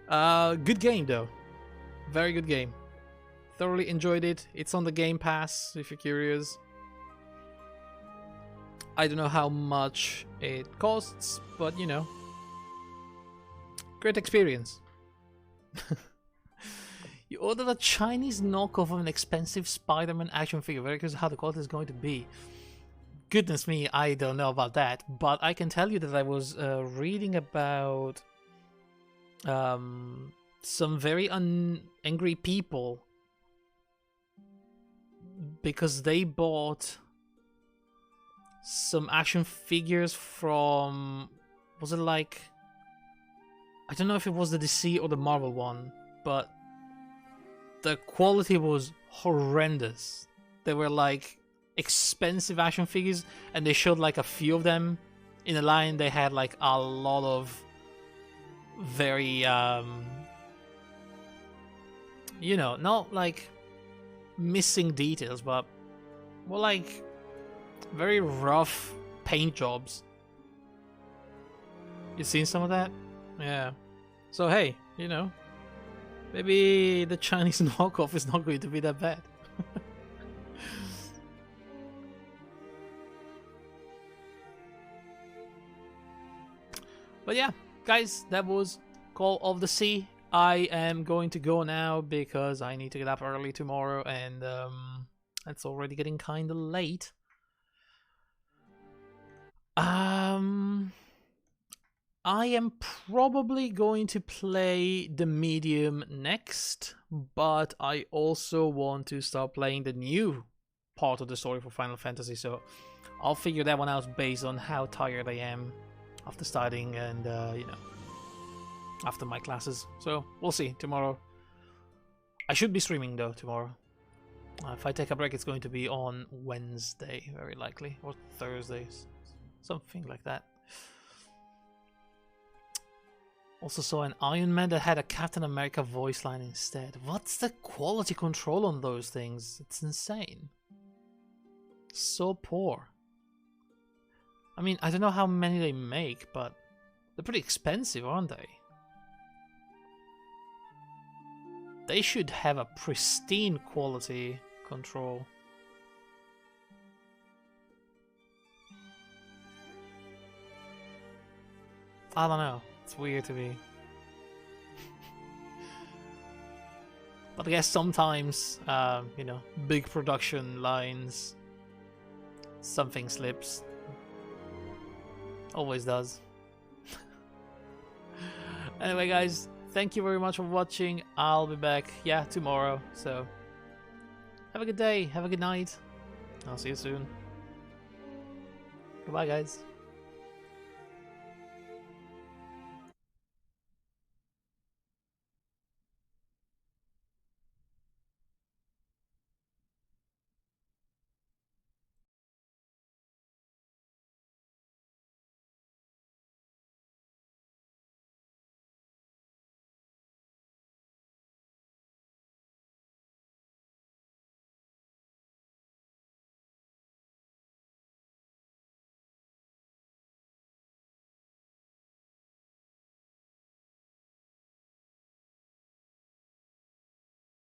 Good game, though. Very good game. Thoroughly enjoyed it. It's on the Game Pass, if you're curious. I don't know how much it costs, but you know. Great experience. You ordered a Chinese knockoff of an expensive Spider-Man action figure. Very curious how the quality is going to be. Goodness me, I don't know about that, but I can tell you that I was reading about some very angry people because they bought some action figures from, was it like, I don't know if it was the DC or the Marvel one, but the quality was horrendous. They were like expensive action figures, and they showed like a few of them in a line. They had like a lot of very you know, not like missing details, but more like very rough paint jobs. You seen some of that? Yeah. So hey, you know, maybe the Chinese knockoff is not going to be that bad. But yeah, guys, that was Call of the Sea. I am going to go now because I need to get up early tomorrow, and it's already getting kind of late. I am probably going to play the medium next, but I also want to start playing the new part of the story for Final Fantasy, so I'll figure that one out based on how tired I am after studying and, you know, after my classes. So we'll see tomorrow. I should be streaming though tomorrow. If I take a break, it's going to be on Wednesday, very likely, or Thursdays, something like that. Also saw an Iron Man that had a Captain America voice line instead. What's the quality control on those things? It's insane. So poor. I mean, I don't know how many they make, but they're pretty expensive, aren't they? They should have a pristine quality control. I don't know. It's weird to me. But I guess sometimes, you know, big production lines, something slips. Always does. Anyway, guys, thank you very much for watching. I'll be back, yeah, tomorrow. So, have a good day, have a good night. I'll see you soon. Goodbye, guys.